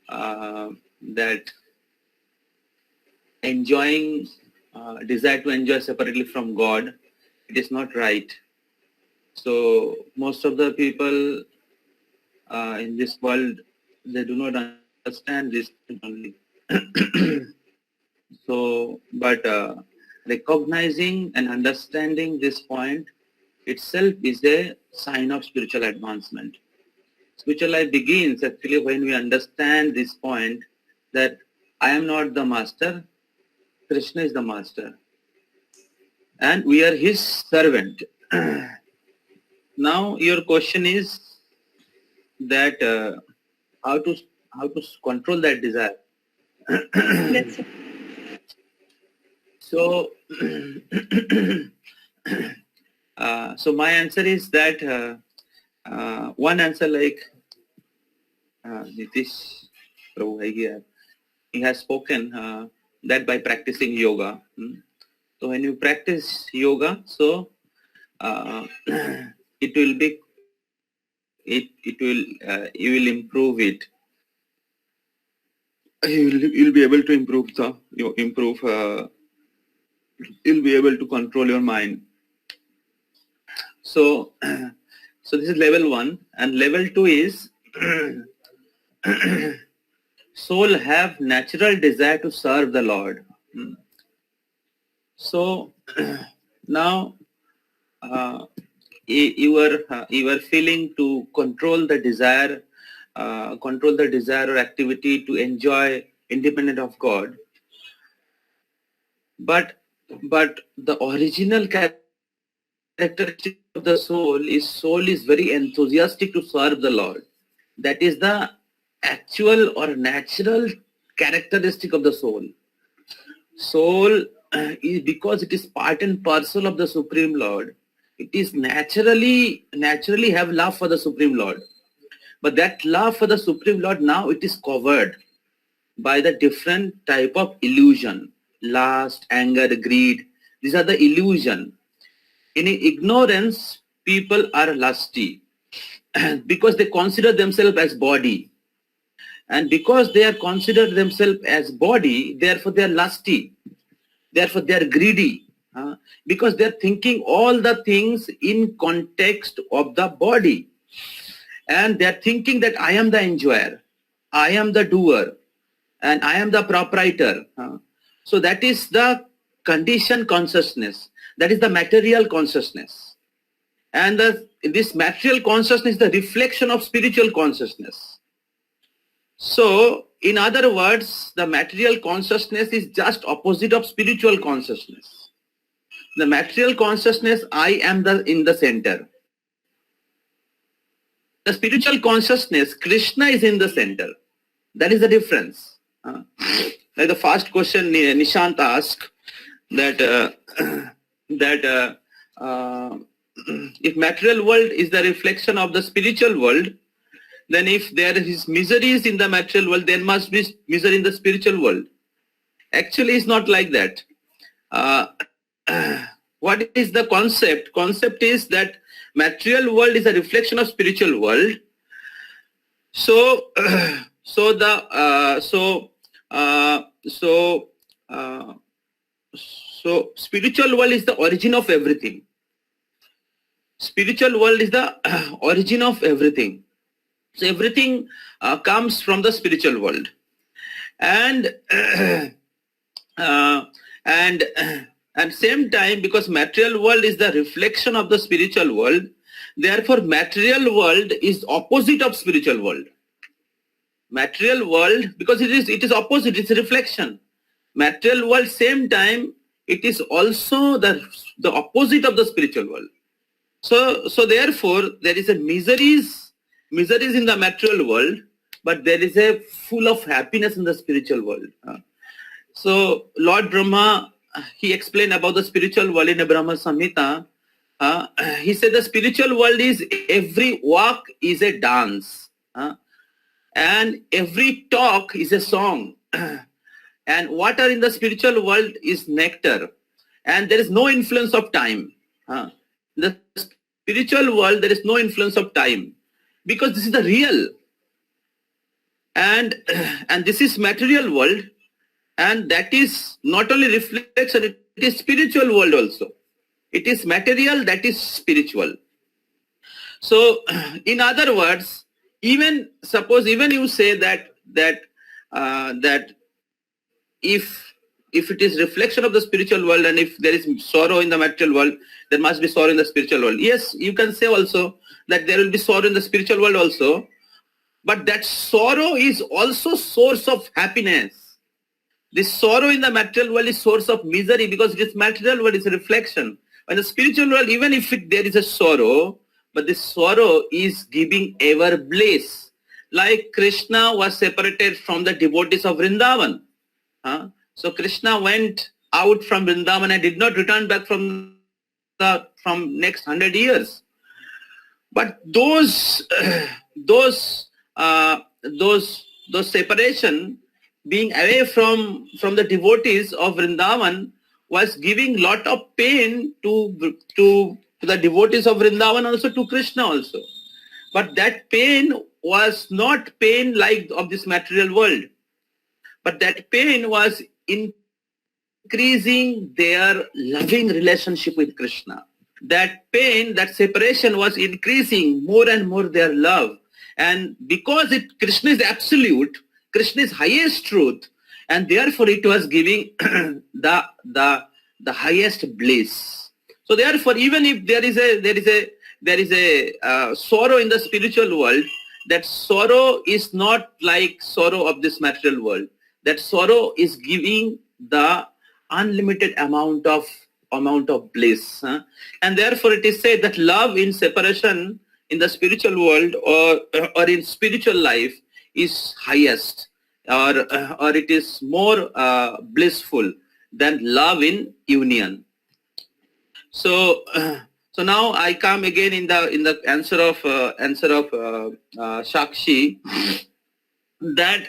that enjoying desire to enjoy separately from God, it is not right. So most of the people in this world, they do not understand this only. So, but recognizing and understanding this point itself is a sign of spiritual advancement. Spiritual life begins actually when we understand this point that I am not the master, Krishna is the master, and we are his servant. Now your question is that how to control that desire. Yes, sir. So, so my answer is that one answer like Nitish Prabhu hai gaya, he has spoken that by practicing yoga. So when you practice yoga, so it will be you will improve it. You'll be able to improve you'll be able to control your mind. So, so this is level 1, and level 2 is soul have natural desire to serve the Lord. So now you are feeling to control the desire or activity to enjoy independent of God. But the original characteristic of the soul is very enthusiastic to serve the Lord. That is the actual or natural characteristic of the soul. Soul is, because it is part and parcel of the Supreme Lord, it is naturally have love for the Supreme Lord. But that love for the Supreme Lord, now it is covered by the different type of illusion, lust, anger, greed. These are the illusion. In ignorance, people are lusty because they consider themselves as body. And because they are considered themselves as body, therefore they are lusty. Therefore they are greedy. Because they are thinking all the things in context of the body. And they are thinking that I am the enjoyer, I am the doer, and I am the proprietor. So that is the conditioned consciousness. That is the material consciousness. And this material consciousness is the reflection of spiritual consciousness. So, in other words, the material consciousness is just opposite of spiritual consciousness. The material consciousness, I am in the center. The spiritual consciousness, Krishna is in the center. That is the difference. Like the first question Nishant asked, that if material world is the reflection of the spiritual world, then if there is miseries in the material world, there must be misery in the spiritual world. Actually, it's not like that. What is the concept? Concept is that material world is a reflection of spiritual world. So, so spiritual world is the origin of everything. Spiritual world is the origin of everything. So everything comes from the spiritual world, and same time, because material world is the reflection of the spiritual world, therefore material world is opposite of spiritual world. Material world, because it is opposite, it's a reflection. Material world, same time, it is also the opposite of the spiritual world. So therefore there is a miseries in the material world, but there is a full of happiness in the spiritual world. So Lord Brahma, he explained about the spiritual world in the Brahma Samhita. He said the spiritual world is every walk is a dance, and every talk is a song, and water in the spiritual world is nectar, and there is no influence of time. The spiritual world, there is no influence of time, because this is the real, and this is material world, and that is not only reflection, it is spiritual world also. It is material, that is spiritual. So in other words, even you say that if it is reflection of the spiritual world, and if there is sorrow in the material world, there must be sorrow in the spiritual world. Yes, you can say also that there will be sorrow in the spiritual world also, but that sorrow is also source of happiness. This sorrow in the material world is source of misery, because it is material world, is a reflection. In the spiritual world, even if there is a sorrow, but this sorrow is giving ever bliss. Like Krishna was separated from the devotees of Vrindavan. So Krishna went out from Vrindavan and did not return back from next 100 years. But those separation, being away from the devotees of Vrindavan, was giving lot of pain to the devotees of Vrindavan, also to Krishna also. But that pain was not pain like of this material world, but that pain was increasing their loving relationship with Krishna. that pain, that separation was increasing more and more their love. And because Krishna is absolute, Krishna is highest truth, and therefore it was giving the highest bliss. So therefore, even if there is a sorrow in the spiritual world, that sorrow is not like sorrow of this material world. That sorrow is giving the unlimited amount of bliss, and therefore it is said that love in separation in the spiritual world or in spiritual life is highest, or it is more blissful than love in union. So now I come again in the answer of Shakshi, that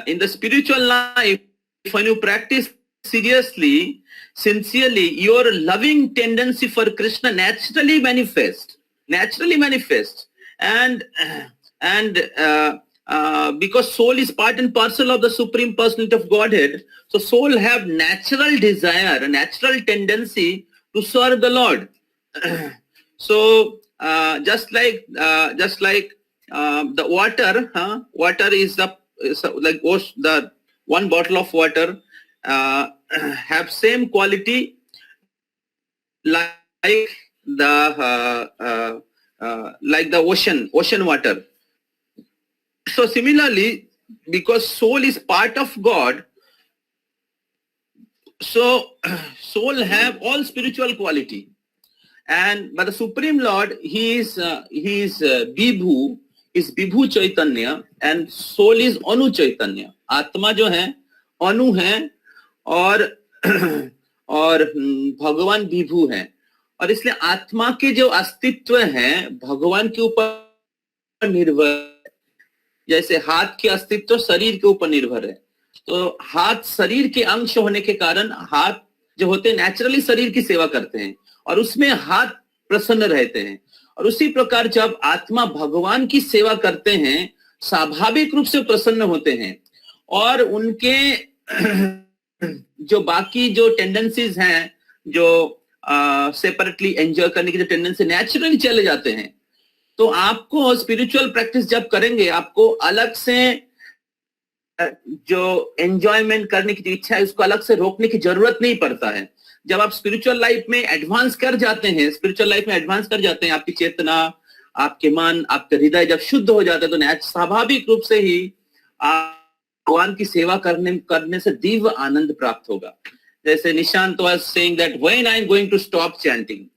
in the spiritual life, when you practice seriously, sincerely, your loving tendency for Krishna naturally manifests, and because soul is part and parcel of the Supreme Personality of Godhead, so soul have natural desire, a natural tendency to serve the Lord. So just like the water, water is the one bottle of water have same quality like the ocean water. So similarly, because soul is part of God, so soul have all spiritual quality, but the Supreme Lord, he is Vibhu, is Vibhu Chaitanya, and soul is Anu Chaitanya. आत्मा जो है अनु है और भगवान विभु है, और इसलिए आत्मा के जो अस्तित्व है भगवान के ऊपर निर्भर, जैसे हाथ के अस्तित्व शरीर के ऊपर निर्भर है, तो हाथ शरीर के अंश होने के कारण हाथ जो होते हैं नेचुरली शरीर की सेवा करते हैं और उसमें हाथ प्रसन्न रहते हैं, और उसी प्रकार जब आत्मा भगवान की सेवा करते हैं स्वाभाविक रूप से प्रसन्न होते हैं, और उनके जो बाकी जो टेंडेंसीज हैं जो सेपरेटली एंजॉय करने की जो टेंडेंसी नेचुरली चले जाते हैं। तो आपको स्पिरिचुअल प्रैक्टिस जब करेंगे आपको अलग से जो एंजॉयमेंट करने की इच्छा है उसको अलग से रोकने की जरूरत नहीं पड़ता है। जब आप स्पिरिचुअल लाइफ में एडवांस कर जाते हैं, आपकी चेतना, आपके मन, आपके हृदय जब शुद्ध हो जाते हैं तो स्वाभाविक रूप से ही भगवान की सेवा करने से दिव्य आनंद प्राप्त होगा। जैसे Nishant was saying that when I'm going to stop chanting,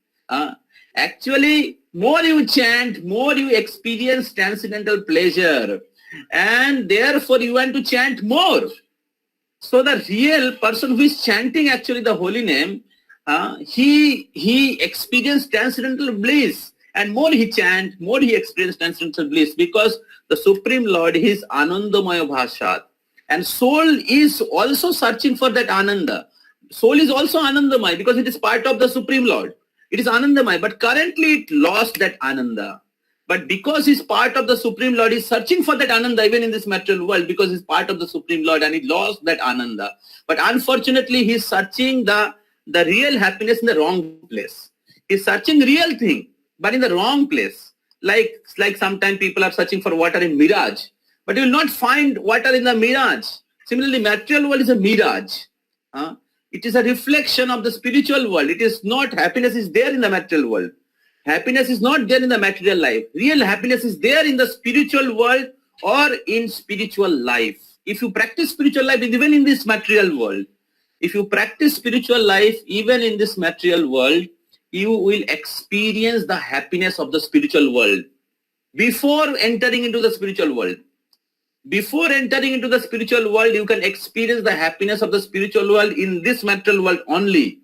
actually more you chant, more you experience transcendental pleasure, and therefore you want to chant more. So the real person who is chanting actually the holy name, he experienced transcendental bliss, and more he chant, more he experienced transcendental bliss, because the Supreme Lord is Anandamaya Bhashat, and soul is also searching for that Ananda. Soul is also Anandamaya because it is part of the Supreme Lord. It is Anandamaya, but currently it lost that Ananda. But because he's part of the Supreme Lord, he's searching for that Ananda even in this material world, because he's part of the Supreme Lord and he lost that Ananda. But unfortunately, he's searching the real happiness in the wrong place. He's searching real thing, but in the wrong place. Like sometimes people are searching for water in mirage, but you will not find water in the mirage. Similarly, material world is a mirage. It is a reflection of the spiritual world. It is not, happiness is there in the material world. Happiness is not there in the material life. Real happiness is there in the spiritual world or in spiritual life. If you practice spiritual life even in this material world, you will experience the happiness of the spiritual world before entering into the spiritual world. Before entering into the spiritual world, you can experience the happiness of the spiritual world in this material world only.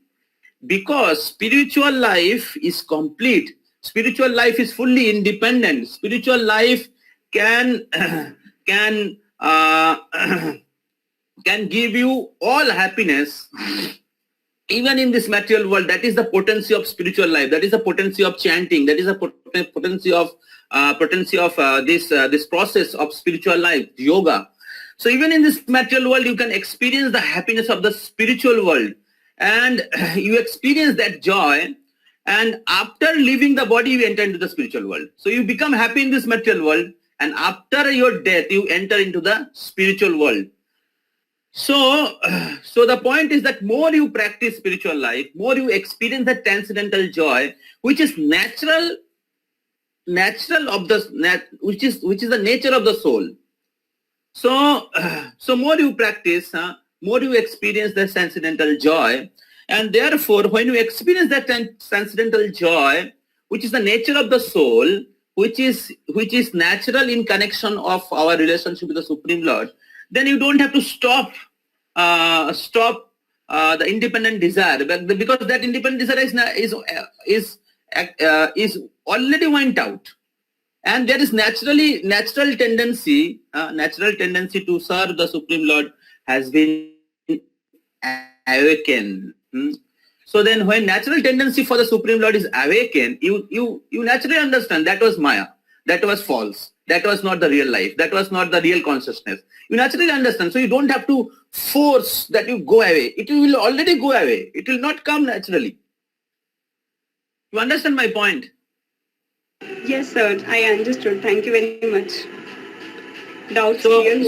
Because spiritual life is complete. Spiritual life is fully independent. Spiritual life can give you all happiness even in this material world. That is the potency of spiritual life. That is the potency of chanting. That is the potency of this process of spiritual life, yoga. So even in this material world, you can experience the happiness of the spiritual world. and you experience that joy, and after leaving the body you enter into the spiritual world. So you become happy in this material world, and after your death you enter into the spiritual world. So the point is that more you practice spiritual life, more you experience that transcendental joy, which is natural of the which is the nature of the soul. So more you practice, more you experience the transcendental joy, and therefore when you experience that transcendental joy, which is the nature of the soul, which is natural in connection of our relationship with the Supreme Lord, then you don't have to stop the independent desire, because that independent desire is already went out, and there is natural tendency to serve the Supreme Lord has been awakened. So then when natural tendency for the Supreme Lord is awakened, you naturally understand that was Maya, that was false, that was not the real life, that was not the real consciousness. You naturally understand. So you don't have to force that you go away. It will already go away. It will not come naturally. You understand my point? Yes, sir. I understood. Thank you very much. Doubts So clear.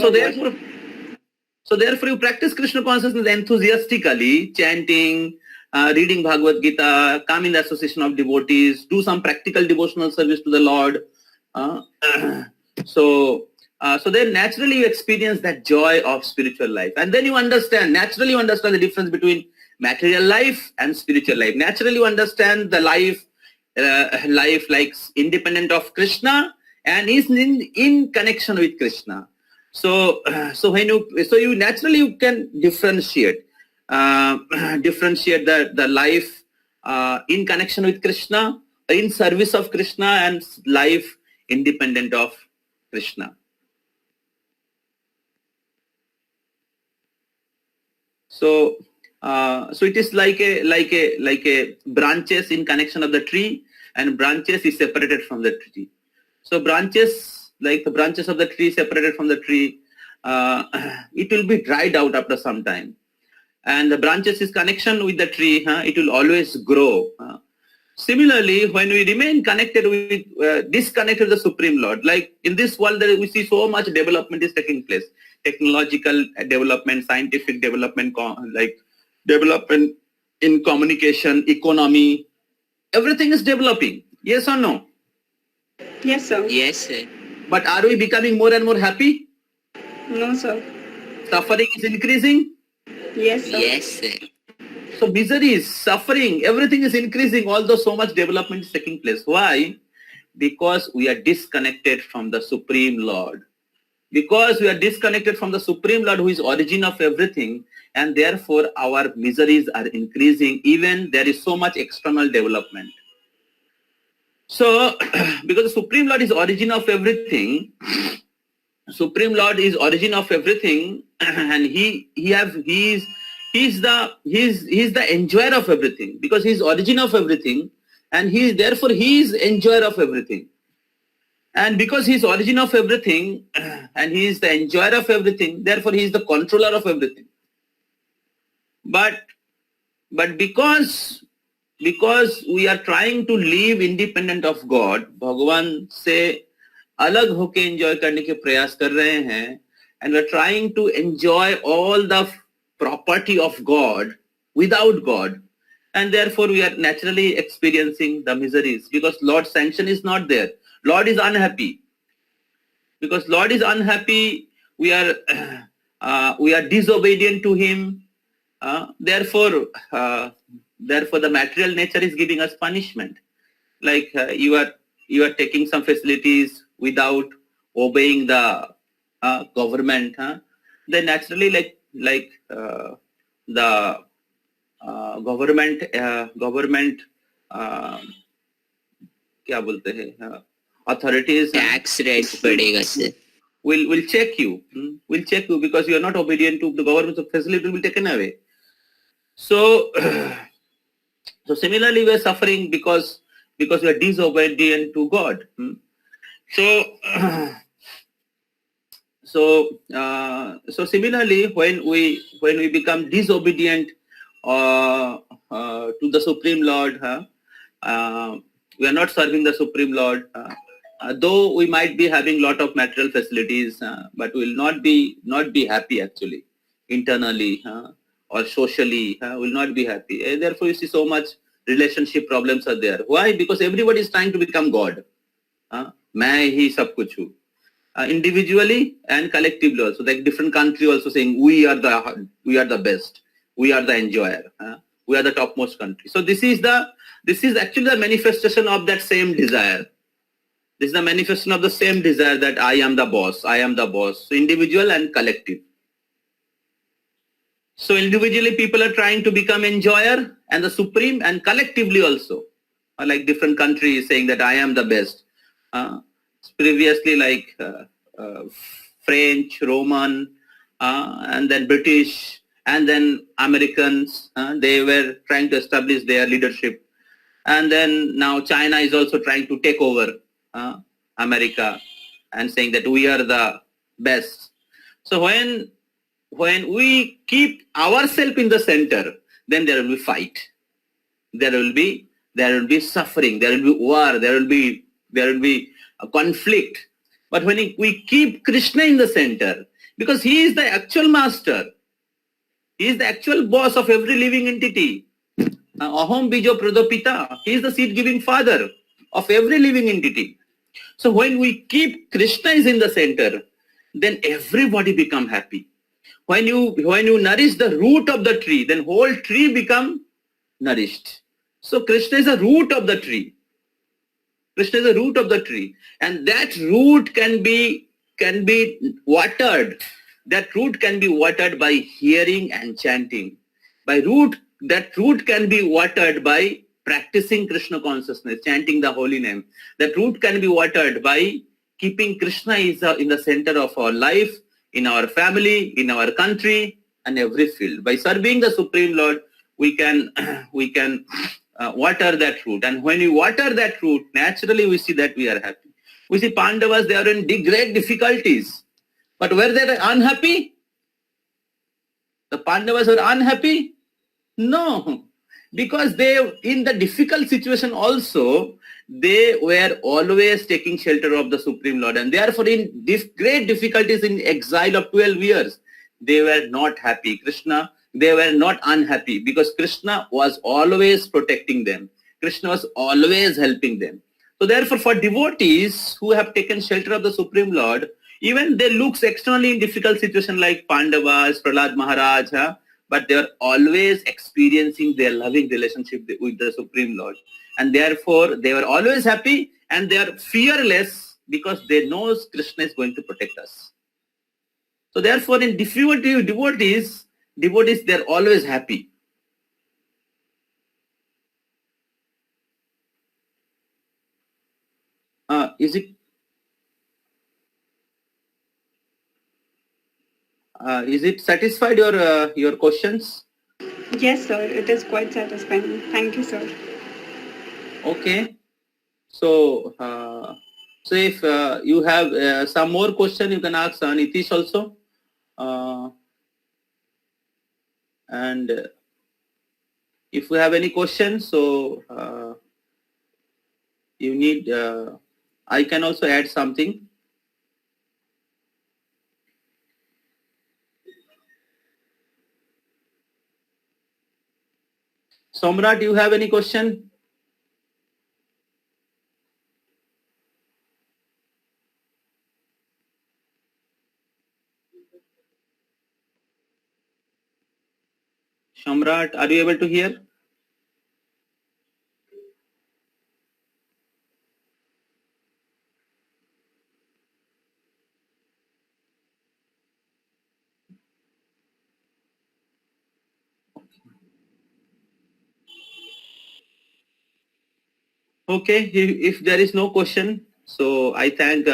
therefore you practice Krishna consciousness enthusiastically, chanting, reading Bhagavad Gita, come in the association of devotees, do some practical devotional service to the Lord. So then naturally you experience that joy of spiritual life, and then naturally you understand the difference between material life and spiritual life. Naturally you understand the life like independent of Krishna and is in connection with Krishna. So you naturally you can differentiate the life in connection with Krishna, in service of Krishna, and life independent of Krishna. So it is like a branches in connection of the tree, and branches is separated from the tree. So branches, like the branches of the tree separated from the tree, it will be dried out after some time. And the branches is connection with the tree, it will always grow. Similarly, when we remain connected with, disconnected with the Supreme Lord, like in this world we see so much development is taking place. Technological development, scientific development, like development in communication, economy, everything is developing. Yes or no? Yes, sir. Yes, sir. But are we becoming more and more happy? No, sir. Suffering is increasing? Yes, sir. Yes, sir. So misery, suffering, everything is increasing, although so much development is taking place. Why? Because we are disconnected from the Supreme Lord. Because we are disconnected from the Supreme Lord, who is origin of everything, and therefore our miseries are increasing, even there is so much external development. So because the Supreme Lord is origin of everything, Supreme Lord is origin of everything, and he is the enjoyer of everything, because he is origin of everything, and he is enjoyer of everything. And because he is origin of everything and he is the enjoyer of everything, therefore he is the controller of everything. But because we are trying to live independent of God, Bhagavan से अलग होके enjoy करने के प्रयास कर रहे हैं, and we are trying to enjoy all the property of God without God, and therefore we are naturally experiencing the miseries, because Lord's sanction is not there. Lord is unhappy. Because Lord is unhappy, we are disobedient to Him. Therefore, the material nature is giving us punishment. Like you are taking some facilities without obeying the government. Then naturally, like the government क्या बोलते हैं, authorities, Tax rates padega, sir. will check you, because you are not obedient to the government's facility will be taken away. So similarly we are suffering because we are disobedient to God. So similarly when we become disobedient to the Supreme Lord. We are not serving the Supreme Lord. Though we might be having lot of material facilities, but we will not be happy actually internally or socially. Will not be happy. Therefore, you see so much relationship problems are there. Why? Because everybody is trying to become God. मैं ही सब कुछ हूँ. Individually and collectively also, like different country also saying we are the best, we are the enjoyer, we are the topmost country. So this is actually the manifestation of that same desire. This is the manifestation of the same desire that I am the boss, so individual and collective. So individually people are trying to become enjoyer and the supreme, and collectively also, like different countries saying that I am the best. Previously like French, Roman, and then British, and then Americans, they were trying to establish their leadership. And then now China is also trying to take over America and saying that we are the best. So when we keep ourselves in the center, then there will be fight. There will be suffering. There will be war. There will be a conflict. But when we keep Krishna in the center, because he is the actual master, he is the actual boss of every living entity. Aham bijo pradopita. He is the seed-giving father of every living entity. So when we keep Krishna is in the center, then everybody become happy. When you nourish the root of the tree, then whole tree become nourished. So Krishna is the root of the tree. Krishna is the root of the tree, and that root can be watered. That root can be watered by hearing and chanting. That root can be watered by practicing Krishna consciousness, chanting the holy name. That root can be watered by keeping Krishna in the center of our life, in our family, in our country, and every field. By serving the Supreme Lord, we can water that root. And when we water that root, naturally we see that we are happy. We see Pandavas, they are in great difficulties. But were they unhappy? The Pandavas were unhappy? No. Because they, in the difficult situation also, they were always taking shelter of the Supreme Lord. And therefore, in great difficulties in exile of 12 years, they were not happy. They were not unhappy, because Krishna was always protecting them. Krishna was always helping them. So therefore, for devotees who have taken shelter of the Supreme Lord, even they look externally in difficult situation like Pandavas, Prahlad Maharaj, but they are always experiencing their loving relationship with the Supreme Lord. And therefore, they were always happy, and they are fearless because they know Krishna is going to protect us. So therefore, in devotees, they're always happy. Is it satisfied your questions? Yes, sir. It is quite satisfying. Thank you, sir. Okay. So, if you have some more question, you can ask Nitish also. And if you have any questions, so you need, I can also add something. Samrat, do you have any question? Samrat, are you able to hear? Okay, if there is no question, so I thank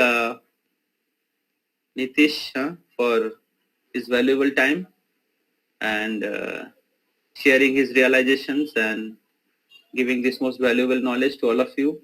Nitish for his valuable time and sharing his realizations and giving this most valuable knowledge to all of you.